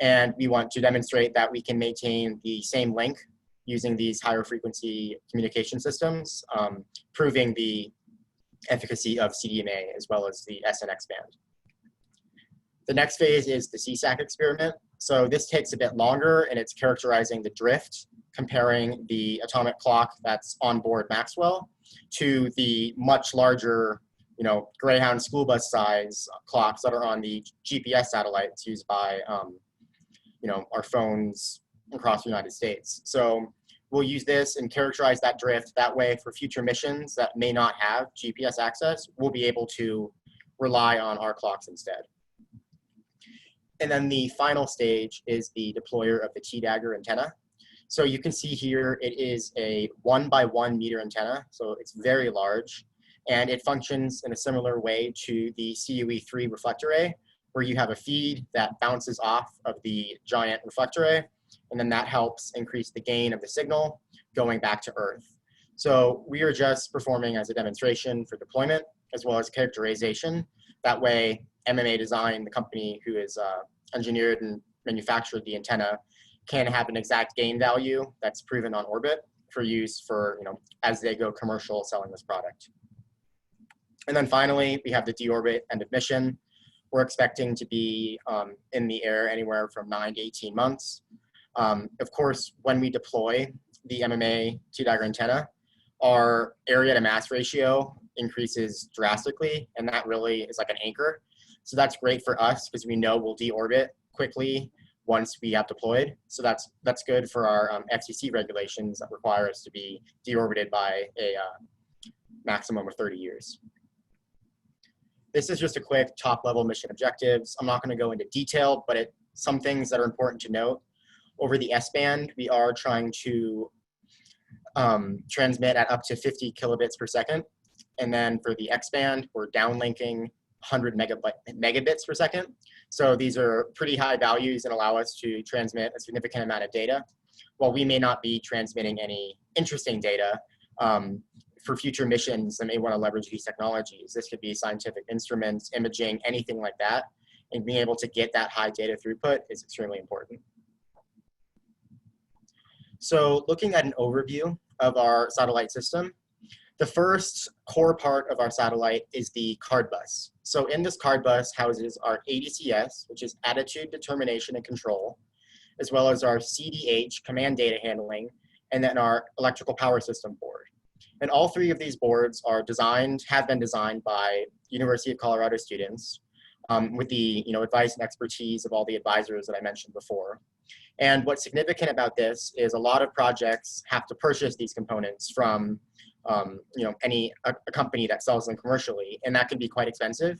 And we want to demonstrate that we can maintain the same link using these higher frequency communication systems, proving the efficacy of CDMA as well as the S and X band. The next phase is the CSAC experiment. So this takes a bit longer and it's characterizing the drift, comparing the atomic clock that's on board Maxwell to the much larger Greyhound school bus size clocks that are on the GPS satellites used by, our phones across the United States. So we'll use this and characterize that drift. That way, for future missions that may not have GPS access, we'll be able to rely on our clocks instead. And then the final stage is the deployer of the T-Dagger antenna. So you can see here, it is a 1 by 1 meter antenna. So it's very large, and it functions in a similar way to the CUE3 reflector array, where you have a feed that bounces off of the giant reflector array, and then that helps increase the gain of the signal going back to Earth. So we are just performing as a demonstration for deployment, as well as characterization. That way, MMA Design, the company who has engineered and manufactured the antenna, can have an exact gain value that's proven on orbit for use for, as they go commercial selling this product. And then finally, we have the deorbit end of mission. We're expecting to be in the air anywhere from 9 to 18 months. Of course, when we deploy the MMA T-Dagger antenna, our area to mass ratio increases drastically, and that really is like an anchor. So that's great for us because we know we'll deorbit quickly once we have deployed. So that's good for our FCC regulations that require us to be deorbited by a maximum of 30 years. This is just a quick top-level mission objectives. I'm not going to go into detail, but some things that are important to note. Over the S-band, we are trying to transmit at up to 50 kilobits per second. And then for the X-band, we're downlinking 100 megabits per second. So these are pretty high values and allow us to transmit a significant amount of data. While we may not be transmitting any interesting data, for future missions that may want to leverage these technologies, this could be scientific instruments, imaging, anything like that. And being able to get that high data throughput is extremely important. So looking at an overview of our satellite system, the first core part of our satellite is the card bus. So in this card bus houses our ADCS, which is Attitude, Determination, and Control, as well as our CDH, Command Data Handling, and then our Electrical Power System board. And all three of these boards are have been designed by University of Colorado students with the advice and expertise of all the advisors that I mentioned before. And what's significant about this is a lot of projects have to purchase these components from a company that sells them commercially, and that can be quite expensive.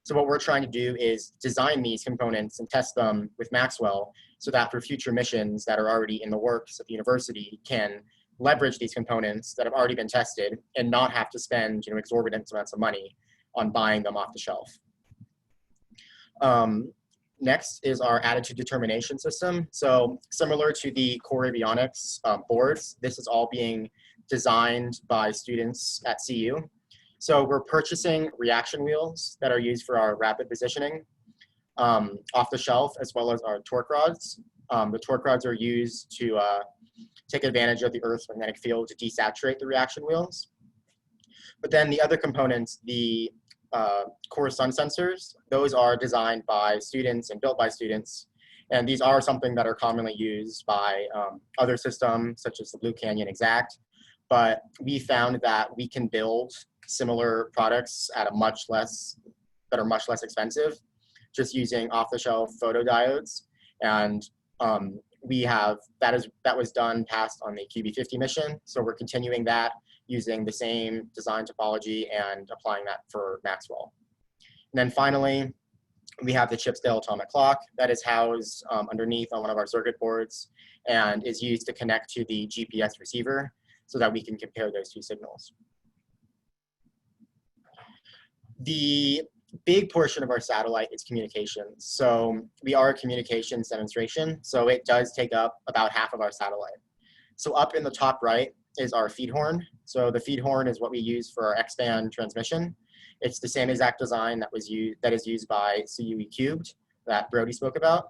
So what we're trying to do is design these components and test them with Maxwell so that for future missions that are already in the works at the university can leverage these components that have already been tested and not have to spend exorbitant amounts of money on buying them off the shelf. Next is our Attitude Determination system. So similar to the core avionics boards, this is all being designed by students at CU. So we're purchasing reaction wheels that are used for our rapid positioning off the shelf, as well as our torque rods. The torque rods are used to take advantage of the Earth's magnetic field to desaturate the reaction wheels. But then the other components, the core sun sensors, those are designed by students and built by students. And these are something that are commonly used by other systems, such as the Blue Canyon Exact. But we found that we can build similar products at that are much less expensive, just using off-the-shelf photodiodes. And that was done past on the QB50 mission. So we're continuing that using the same design topology and applying that for Maxwell. And then finally, we have the chip-scale atomic clock that is housed underneath on one of our circuit boards and is used to connect to the GPS receiver so that we can compare those two signals. The big portion of our satellite is communications. So we are a communications demonstration, so it does take up about half of our satellite. So up in the top right is our feed horn. So the feed horn is what we use for our X-band transmission. It's the same exact design that is used by CUE Cubed that Brodie spoke about.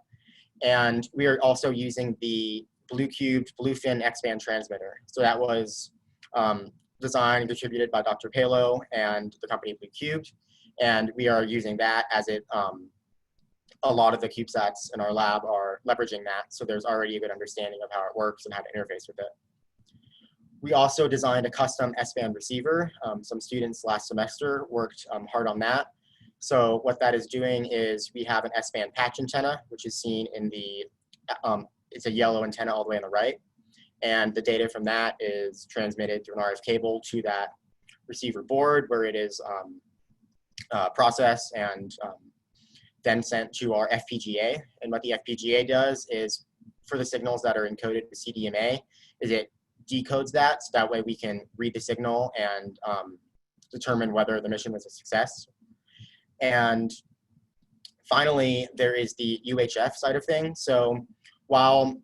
And we are also using the Blue Cubed Bluefin X-band transmitter. So that was designed and distributed by Dr. Palo and the company Blue Cubed. And we are using that as a lot of the Cubesats in our lab are leveraging that. So there's already a good understanding of how it works and how to interface with it. We also designed a custom S-band receiver. Some students last semester worked hard on that. So what that is doing is we have an S-band patch antenna, which is seen in the, it's a yellow antenna all the way on the right. And the data from that is transmitted through an RF cable to that receiver board, where it is processed and then sent to our FPGA. And what the FPGA does is, for the signals that are encoded with CDMA, is it decodes that, so that way we can read the signal and determine whether the mission was a success. And finally, there is the UHF side of things. So while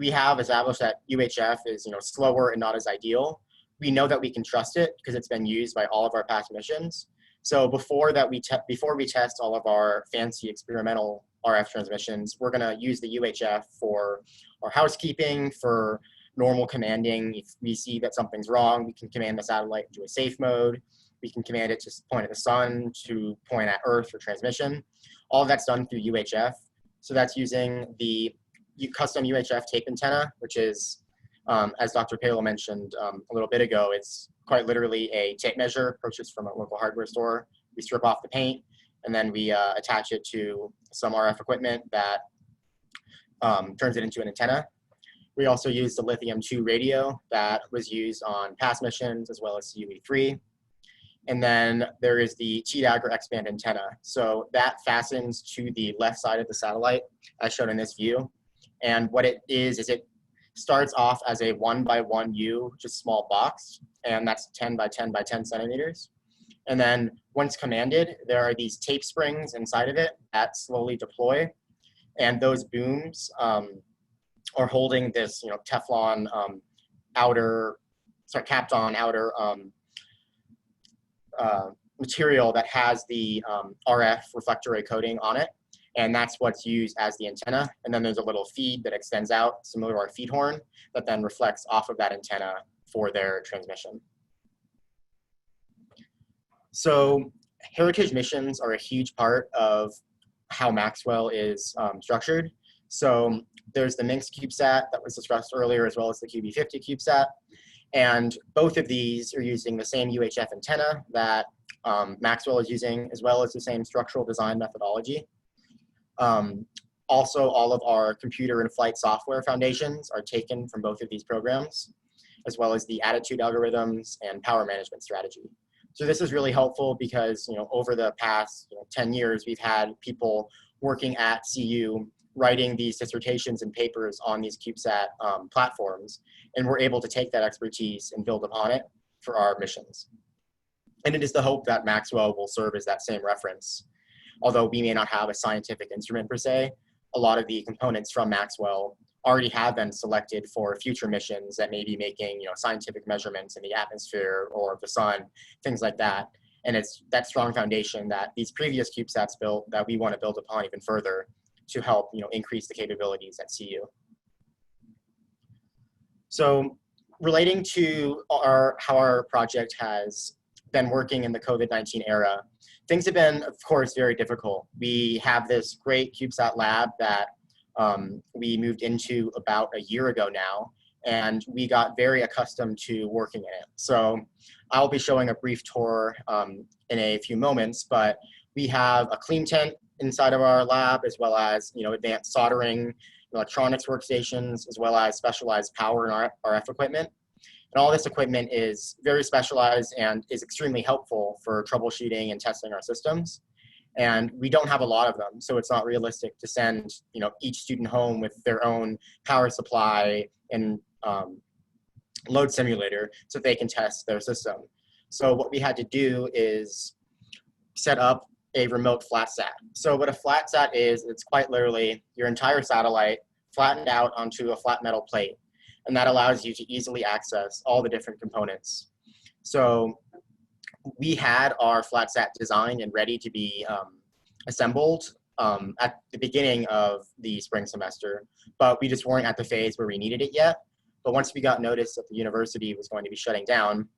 we have established that UHF is slower and not as ideal, we know that we can trust it because it's been used by all of our past missions. So before we test all of our fancy experimental RF transmissions, we're going to use the UHF for our housekeeping, for normal commanding. If we see that something's wrong, we can command the satellite into a safe mode. We can command it to point at the sun, to point at Earth for transmission. All of that's done through UHF. So that's using the custom UHF tape antenna, which is, as Dr. Palo mentioned a little bit ago, it's quite literally a tape measure purchased from a local hardware store. We strip off the paint, and then we attach it to some RF equipment that turns it into an antenna. We also used the lithium-2 radio that was used on past missions, as well as CUE-3. And then there is the T-Dagger X-band antenna. So that fastens to the left side of the satellite, as shown in this view. And what it is it starts off as a 1x1 U, just small box, and that's 10 by 10 by 10 centimeters. And then once commanded, there are these tape springs inside of it that slowly deploy. And those booms are holding this Teflon capped on outer material that has the RF reflector array coating on it. And that's what's used as the antenna. And then there's a little feed that extends out, similar to our feed horn, that then reflects off of that antenna for their transmission. So heritage missions are a huge part of how Maxwell is structured. So there's the MINX Cubesat that was discussed earlier, as well as the QB50 Cubesat. And both of these are using the same UHF antenna that Maxwell is using, as well as the same structural design methodology. Also, all of our computer and flight software foundations are taken from both of these programs, as well as the attitude algorithms and power management strategy. So this is really helpful because over the past 10 years, we've had people working at CU writing these dissertations and papers on these CubeSat platforms, and we're able to take that expertise and build upon it for our missions. And it is the hope that Maxwell will serve as that same reference. Although we may not have a scientific instrument per se, a lot of the components from Maxwell already have been selected for future missions that may be making scientific measurements in the atmosphere or the sun, things like that. And it's that strong foundation that these previous CubeSats built that we want to build upon even further to help increase the capabilities at CU. So relating to how our project has been working in the COVID-19 era, things have been, of course, very difficult. We have this great CubeSat lab that we moved into about a year ago now, and we got very accustomed to working in it. So I'll be showing a brief tour in a few moments, but we have a clean tent inside of our lab, as well as advanced soldering, electronics workstations, as well as specialized power and RF equipment. And all this equipment is very specialized and is extremely helpful for troubleshooting and testing our systems. And we don't have a lot of them, so it's not realistic to send each student home with their own power supply and load simulator so they can test their system. So what we had to do is set up a remote flat sat. So what a flat sat is, it's quite literally your entire satellite flattened out onto a flat metal plate. And that allows you to easily access all the different components. So we had our flat sat designed and ready to be assembled at the beginning of the spring semester, but we just weren't at the phase where we needed it yet. But once we got notice that the university was going to be shutting down,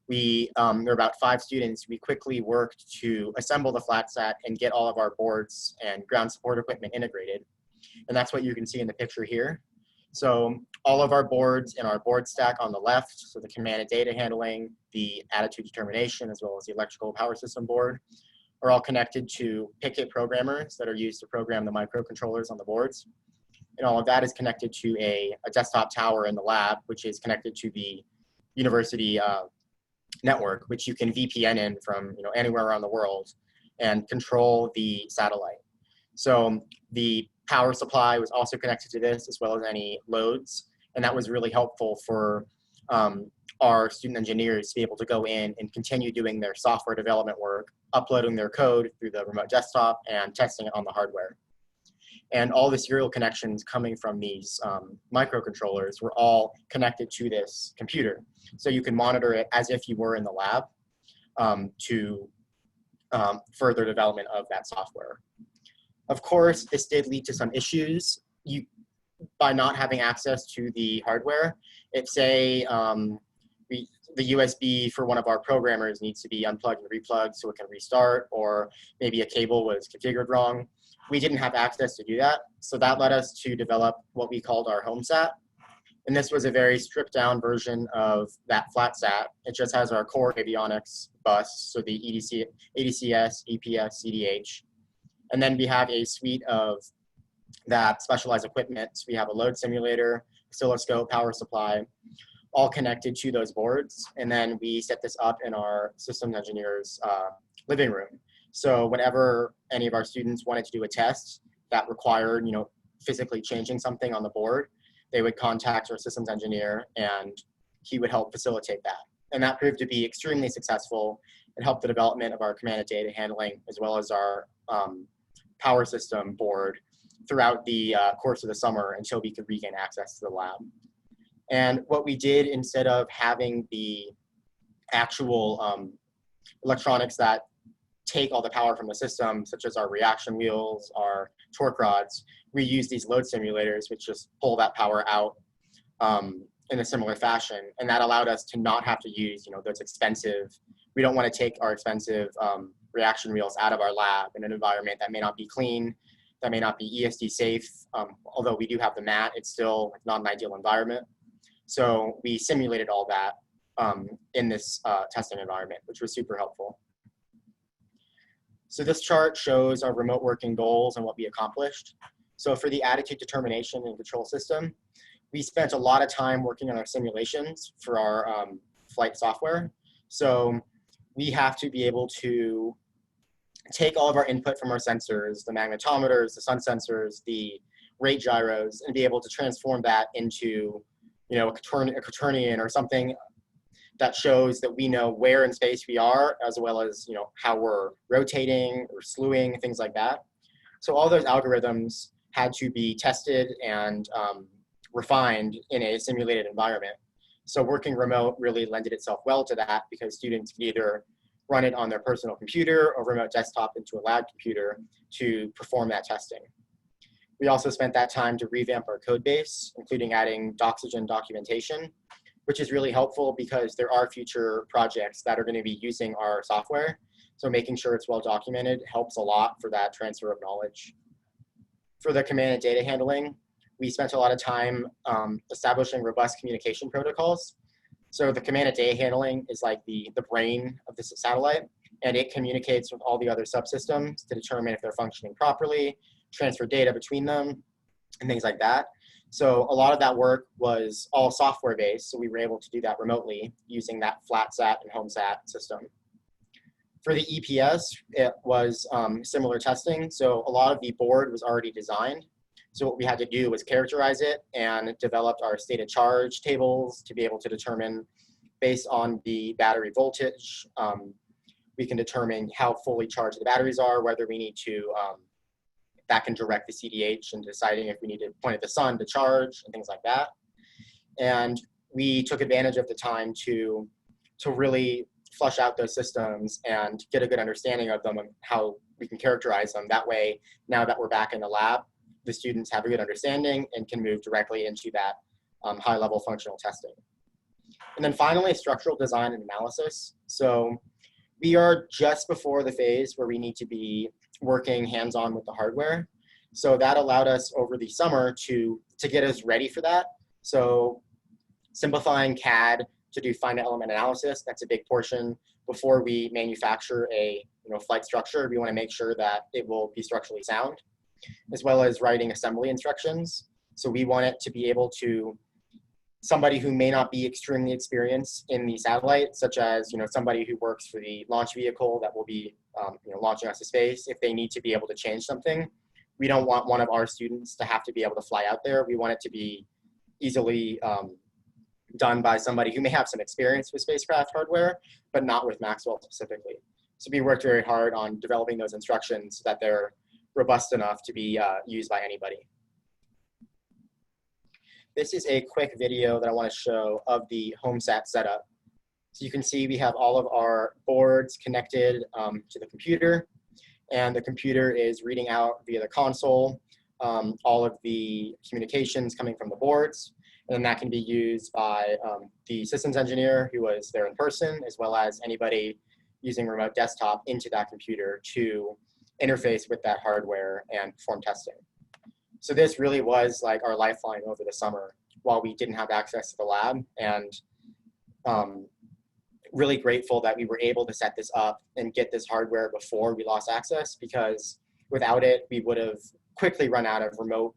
there were about 5 students. We quickly worked to assemble the flat sat and get all of our boards and ground support equipment integrated. And that's what you can see in the picture here. So all of our boards in our board stack on the left, so the command and data handling, the attitude determination, as well as the electrical power system board, are all connected to Picket programmers that are used to program the microcontrollers on the boards. And all of that is connected to a desktop tower in the lab, which is connected to the university network, which you can VPN in from anywhere around the world and control the satellite. So the power supply was also connected to this, as well as any loads. And that was really helpful for our student engineers to be able to go in and continue doing their software development work, uploading their code through the remote desktop and testing it on the hardware. And all the serial connections coming from these microcontrollers were all connected to this computer. So you can monitor it as if you were in the lab to further development of that software. Of course, this did lead to some issues. By not having access to the hardware, if say the USB for one of our programmers needs to be unplugged and replugged so it can restart, or maybe a cable was configured wrong, we didn't have access to do that. So that led us to develop what we called our HomeSat. And this was a very stripped down version of that flat sat. It just has our core avionics bus, so the ADCS, EPS, CDH. And then we have a suite of that specialized equipment. So we have a load simulator, oscilloscope, power supply, all connected to those boards. And then we set this up in our systems engineers' living room. So whenever any of our students wanted to do a test that required, physically changing something on the board, they would contact our systems engineer and he would help facilitate that. And that proved to be extremely successful. It helped the development of our command and data handling, as well as our power system board throughout the course of the summer until we could regain access to the lab. And what we did, instead of having the actual electronics that take all the power from the system, such as our reaction wheels, our torque rods, we use these load simulators, which just pull that power out in a similar fashion. And that allowed us to not have to use, those expensive, we don't want to take our expensive reaction wheels out of our lab in an environment that may not be clean, that may not be ESD safe. Although we do have the mat, it's still not an ideal environment. So we simulated all that in this testing environment, which was super helpful. So this chart shows our remote working goals and what we accomplished. So for the attitude determination and control system, we spent a lot of time working on our simulations for our flight software. So we have to be able to take all of our input from our sensors, the magnetometers, the sun sensors, the rate gyros, and be able to transform that into a quaternion or something that shows that we know where in space we are, as well as how we're rotating or slewing, things like that. So all those algorithms had to be tested and refined in a simulated environment. So working remote really lended itself well to that, because students could either run it on their personal computer or remote desktop into a lab computer to perform that testing. We also spent that time to revamp our code base, including adding Doxygen documentation, which is really helpful because there are future projects that are going to be using our software. So making sure it's well documented helps a lot for that transfer of knowledge. For the command and data handling, we spent a lot of time establishing robust communication protocols. So the command and data handling is like the brain of the satellite, and it communicates with all the other subsystems to determine if they're functioning properly, transfer data between them, and things like that. So a lot of that work was all software based, so we were able to do that remotely using that flat sat and home sat system. For the EPS, it was similar testing. So a lot of the board was already designed. So what we had to do was characterize it and developed our state of charge tables to be able to determine, based on the battery voltage, we can determine how fully charged the batteries are, whether we need to, that can direct the CDH in deciding if we need to point at the sun to charge and things like that. And we took advantage of the time to really flush out those systems and get a good understanding of them and how we can characterize them. That way, now that we're back in the lab, the students have a good understanding and can move directly into that high-level functional testing. And then finally, structural design and analysis. So we are just before the phase where we need to be working hands-on with the hardware. So that allowed us over the summer to to get us ready for that. So simplifying CAD to do finite element analysis, that's a big portion. Before we manufacture a flight structure, we want to make sure that it will be structurally sound, as well as writing assembly instructions. So we want it to be able to, somebody who may not be extremely experienced in the satellite, such as somebody who works for the launch vehicle that will be launching us to space, if they need to be able to change something, we don't want one of our students to have to be able to fly out there. We want it to be easily done by somebody who may have some experience with spacecraft hardware, but not with Maxwell specifically. So we worked very hard on developing those instructions so that they're robust enough to be used by anybody. This is a quick video that I want to show of the HomeSat setup. So you can see we have all of our boards connected to the computer, and the computer is reading out via the console all of the communications coming from the boards. And then that can be used by the systems engineer who was there in person, as well as anybody using remote desktop into that computer to interface with that hardware and perform testing. So this really was like our lifeline over the summer while we didn't have access to the lab, and really grateful that we were able to set this up and get this hardware before we lost access, because without it, we would have quickly run out of remote,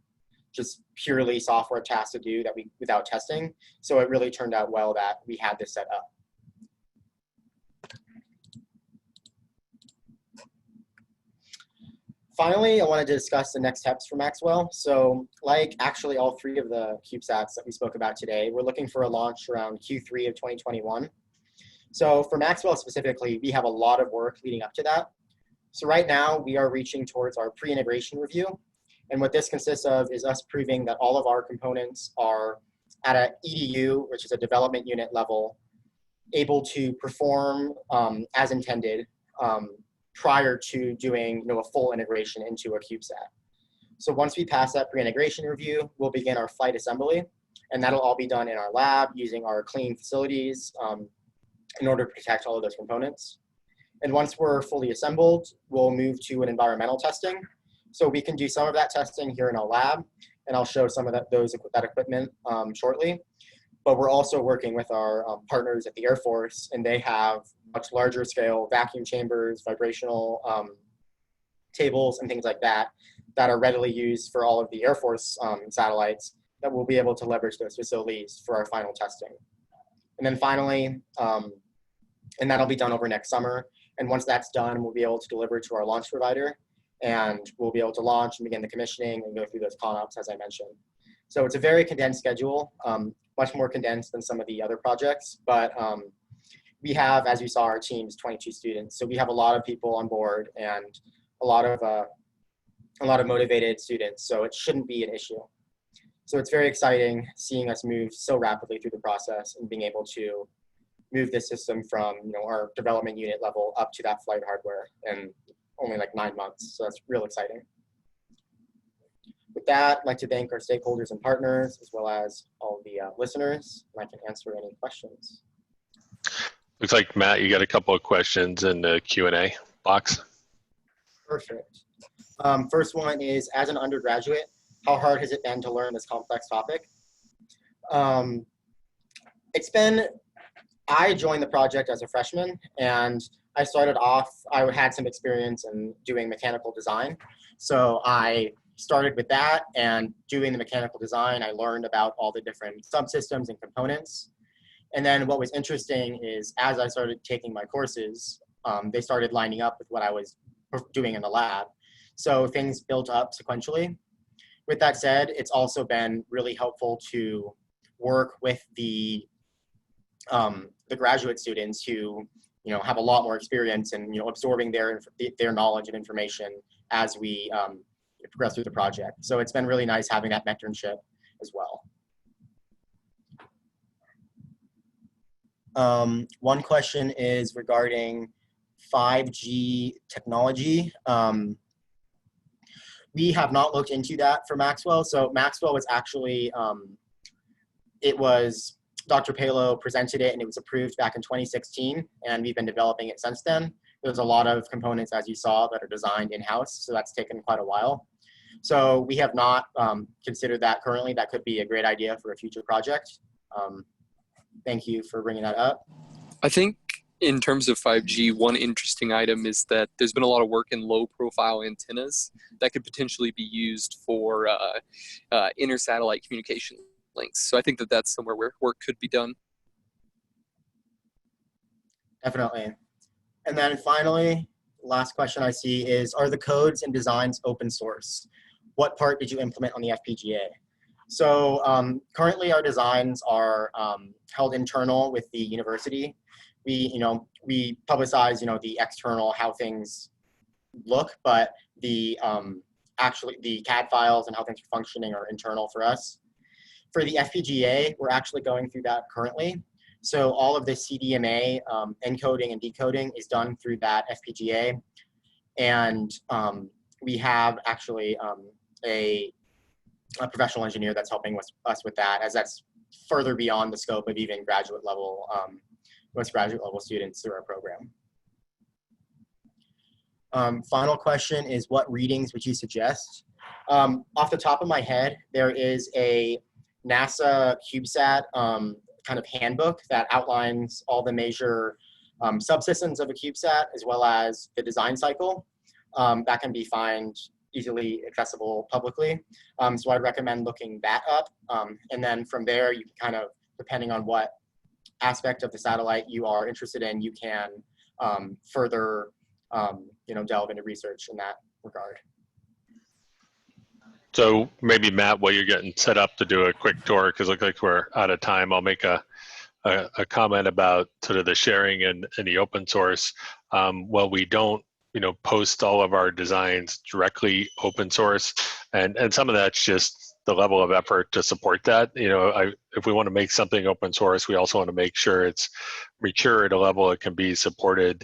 just purely software tasks to do without testing. So it really turned out well that we had this set up. Finally, I wanted to discuss the next steps for Maxwell. So like actually all three of the CubeSats that we spoke about today, we're looking for a launch around Q3 of 2021. So for Maxwell specifically, we have a lot of work leading up to that. So right now we are reaching towards our pre-integration review. And what this consists of is us proving that all of our components are at an EDU, which is a development unit level, able to perform as intended prior to doing a full integration into a CubeSat. So once we pass that pre-integration review, we'll begin our flight assembly, and that'll all be done in our lab using our clean facilities in order to protect all of those components. And once we're fully assembled, we'll move to an environmental testing. So we can do some of that testing here in our lab, and I'll show some of that equipment shortly. But we're also working with our partners at the Air Force, and they have much larger scale vacuum chambers, vibrational tables, and things like that that are readily used for all of the Air Force satellites that we'll be able to leverage those facilities for our final testing. And then finally, and that'll be done over next summer. And once that's done, we'll be able to deliver to our launch provider, and we'll be able to launch and begin the commissioning and go through those ConOps as I mentioned. So it's a very condensed schedule, much more condensed than some of the other projects, but we have, as you saw, our team's 22 students. So we have a lot of people on board and a lot of motivated students. So it shouldn't be an issue. So it's very exciting seeing us move so rapidly through the process and being able to move this system from our development unit level up to that flight hardware in only like 9 months. So that's real exciting. With that, I'd like to thank our stakeholders and partners, as well as all the listeners, and I can answer any questions. Looks like, Matt, you got a couple of questions in the Q&A box. Perfect. First one is, as an undergraduate, how hard has it been to learn this complex topic? I joined the project as a freshman, and I started off, I had some experience in doing mechanical design. So I started with that, and doing the mechanical design, I learned about all the different subsystems and components. And then what was interesting is as I started taking my courses, they started lining up with what I was doing in the lab. So things built up sequentially. With that said, it's also been really helpful to work with the graduate students who have a lot more experience in absorbing their knowledge and information as we progress through the project. So it's been really nice having that mentorship as well. One question is regarding 5G technology. We have not looked into that for Maxwell. So Maxwell was actually, Dr. Palo presented it and it was approved back in 2016, and we've been developing it since then. There's a lot of components, as you saw, that are designed in-house, so that's taken quite a while. So we have not considered that currently. That could be a great idea for a future project. Thank you for bringing that up. I think in terms of 5G, one interesting item is that there's been a lot of work in low-profile antennas that could potentially be used for inter-satellite communication links. So I think that that's somewhere where work could be done. Definitely. And then finally, last question I see is, are the codes and designs open source? What part did you implement on the FPGA? So currently our designs are held internal with the university. We publicize, the external, how things look, but the actually the CAD files and how things are functioning are internal for us. For the FPGA, we're actually going through that currently. So all of the CDMA encoding and decoding is done through that FPGA. And we have actually a professional engineer that's helping us with that, as that's further beyond the scope of even graduate level, most graduate level students through our program. Final question is, what readings would you suggest? Off the top of my head, there is a NASA Cubesat kind of handbook that outlines all the major subsystems of a CubeSat, as well as the design cycle. That can be found easily accessible publicly. So I'd recommend looking that up. And then from there, you can kind of, depending on what aspect of the satellite you are interested in, you can further delve into research in that regard. So maybe Matt, while you're getting set up to do a quick tour, because it looks like we're out of time, I'll make a comment about sort of the sharing and the open source. Well, we don't post all of our designs directly open source, and some of that's just the level of effort to support that. If we want to make something open source, we also want to make sure it's mature at a level it can be supported.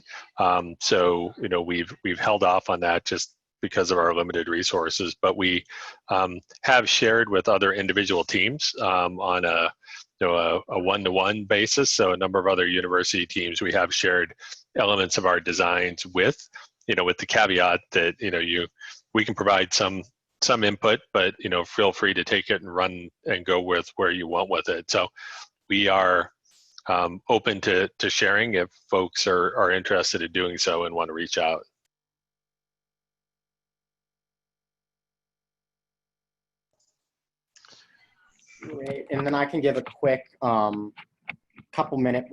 So we've held off on that just because of our limited resources, but we have shared with other individual teams on a one-to-one basis. So a number of other university teams we have shared elements of our designs with, with the caveat that we can provide some input, but feel free to take it and run and go with where you want with it. So we are open to sharing if folks are interested in doing so and want to reach out. Great. And then I can give a quick couple-minute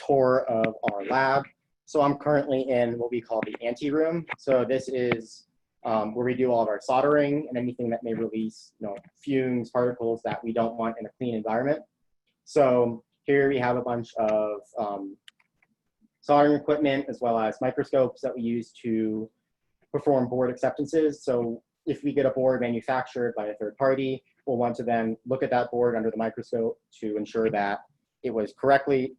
tour of our lab. So I'm currently in what we call the anti-room. So this is where we do all of our soldering and anything that may release fumes, particles that we don't want in a clean environment. So here we have a bunch of soldering equipment, as well as microscopes that we use to perform board acceptances. So if we get a board manufactured by a third party, we'll want to then look at that board under the microscope to ensure that it was correctly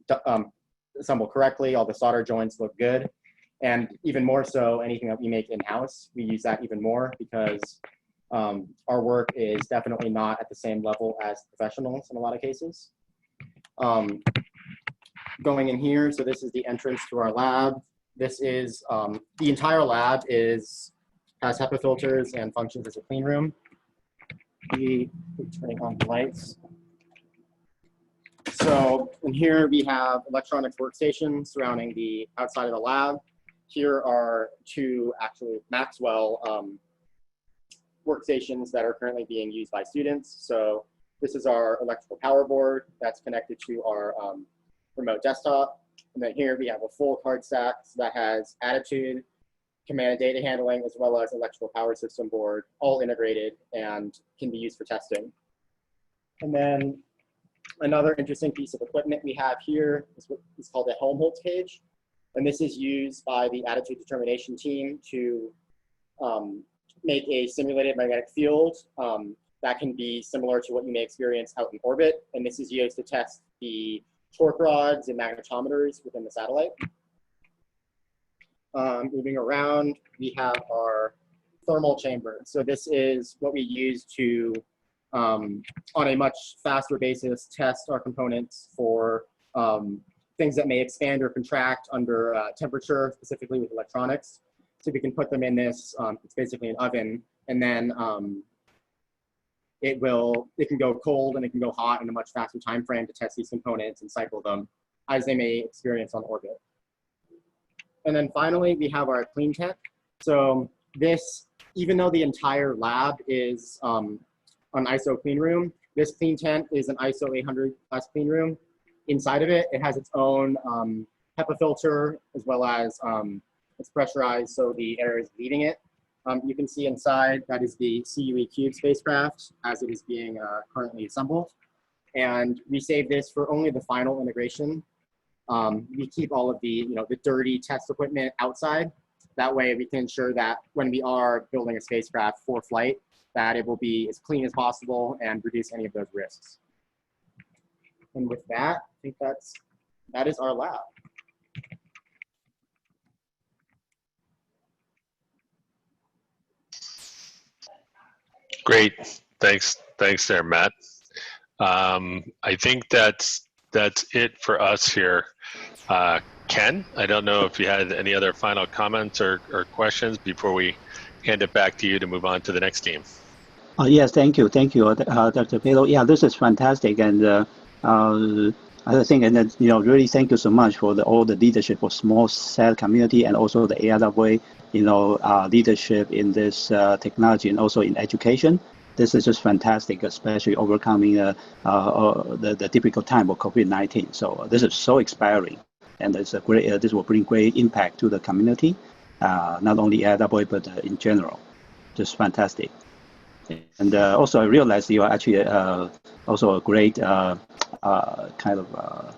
assembled correctly, all the solder joints look good. And even more so, anything that we make in-house, we use that even more, because our work is definitely not at the same level as professionals in a lot of cases. Going in here, so this is the entrance to our lab. This is, the entire lab has HEPA filters and functions as a clean room. We're turning on the lights. So in here we have electronics workstations surrounding the outside of the lab. Here are two actually MAXWELL workstations that are currently being used by students. So this is our electrical power board that's connected to our remote desktop. And then here we have a full card stack that has attitude, command and data handling, as well as electrical power system board, all integrated and can be used for testing. And then another interesting piece of equipment we have here is what is called a Helmholtz cage. And this is used by the attitude determination team to make a simulated magnetic field that can be similar to what you may experience out in orbit. And this is used to test the torque rods and magnetometers within the satellite. Moving around, we have our thermal chamber. So this is what we use to, on a much faster basis, test our components for things that may expand or contract under temperature, specifically with electronics. So we can put them in this, it's basically an oven, and then it can go cold and it can go hot in a much faster time frame to test these components and cycle them as they may experience on orbit. And then finally, we have our clean tent. So this, even though the entire lab is an ISO clean room, this clean tent is an ISO 800 class clean room. Inside of it, it has its own HEPA filter, as well as it's pressurized, so the air is leaving it. You can see inside, that is the CUE Cube spacecraft as it is being currently assembled. And we save this for only the final integration. We keep all of the, the dirty test equipment outside. That way we can ensure that when we are building a spacecraft for flight, that it will be as clean as possible and reduce any of those risks. And with that, I think that is our lab. Great, thanks there, Matt. I think that's it for us here. Ken, I don't know if you had any other final comments or questions before we hand it back to you to move on to the next team. Yes, thank you, Dr. Palo. Yeah, this is fantastic, and I think, and then, really thank you so much for all the leadership for small cell community, and also the AIAA, leadership in this technology and also in education. This is just fantastic, especially overcoming the difficult time of COVID-19. So this is so inspiring, and it's a great. This will bring great impact to the community, not only AIAA but in general. Just fantastic. And also, I realized you are actually also a great kind of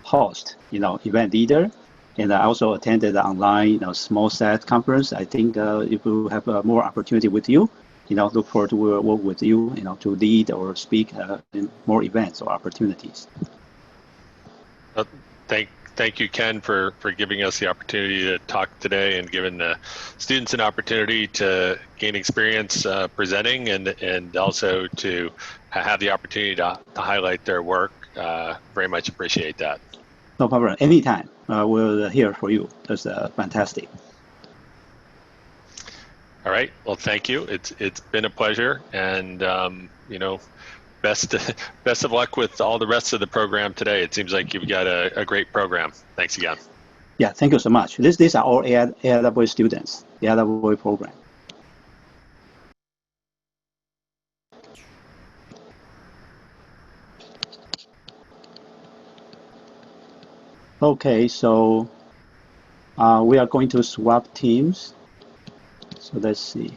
host, event leader. And I also attended the online, small set conference. I think if we have more opportunity with you, look forward to work with you, to lead or speak in more events or opportunities. Thank you, Ken, for giving us the opportunity to talk today and giving the students an opportunity to gain experience presenting and also to have the opportunity to highlight their work. Very much appreciate that. No problem. Anytime. We're here for you. That's fantastic. All right. Well, thank you. It's been a pleasure, and best of luck with all the rest of the program today. It seems like you've got a great program. Thanks again. Yeah, thank you so much. These are all AIAA students, the AIAA program. Okay, so we are going to swap teams. So let's see.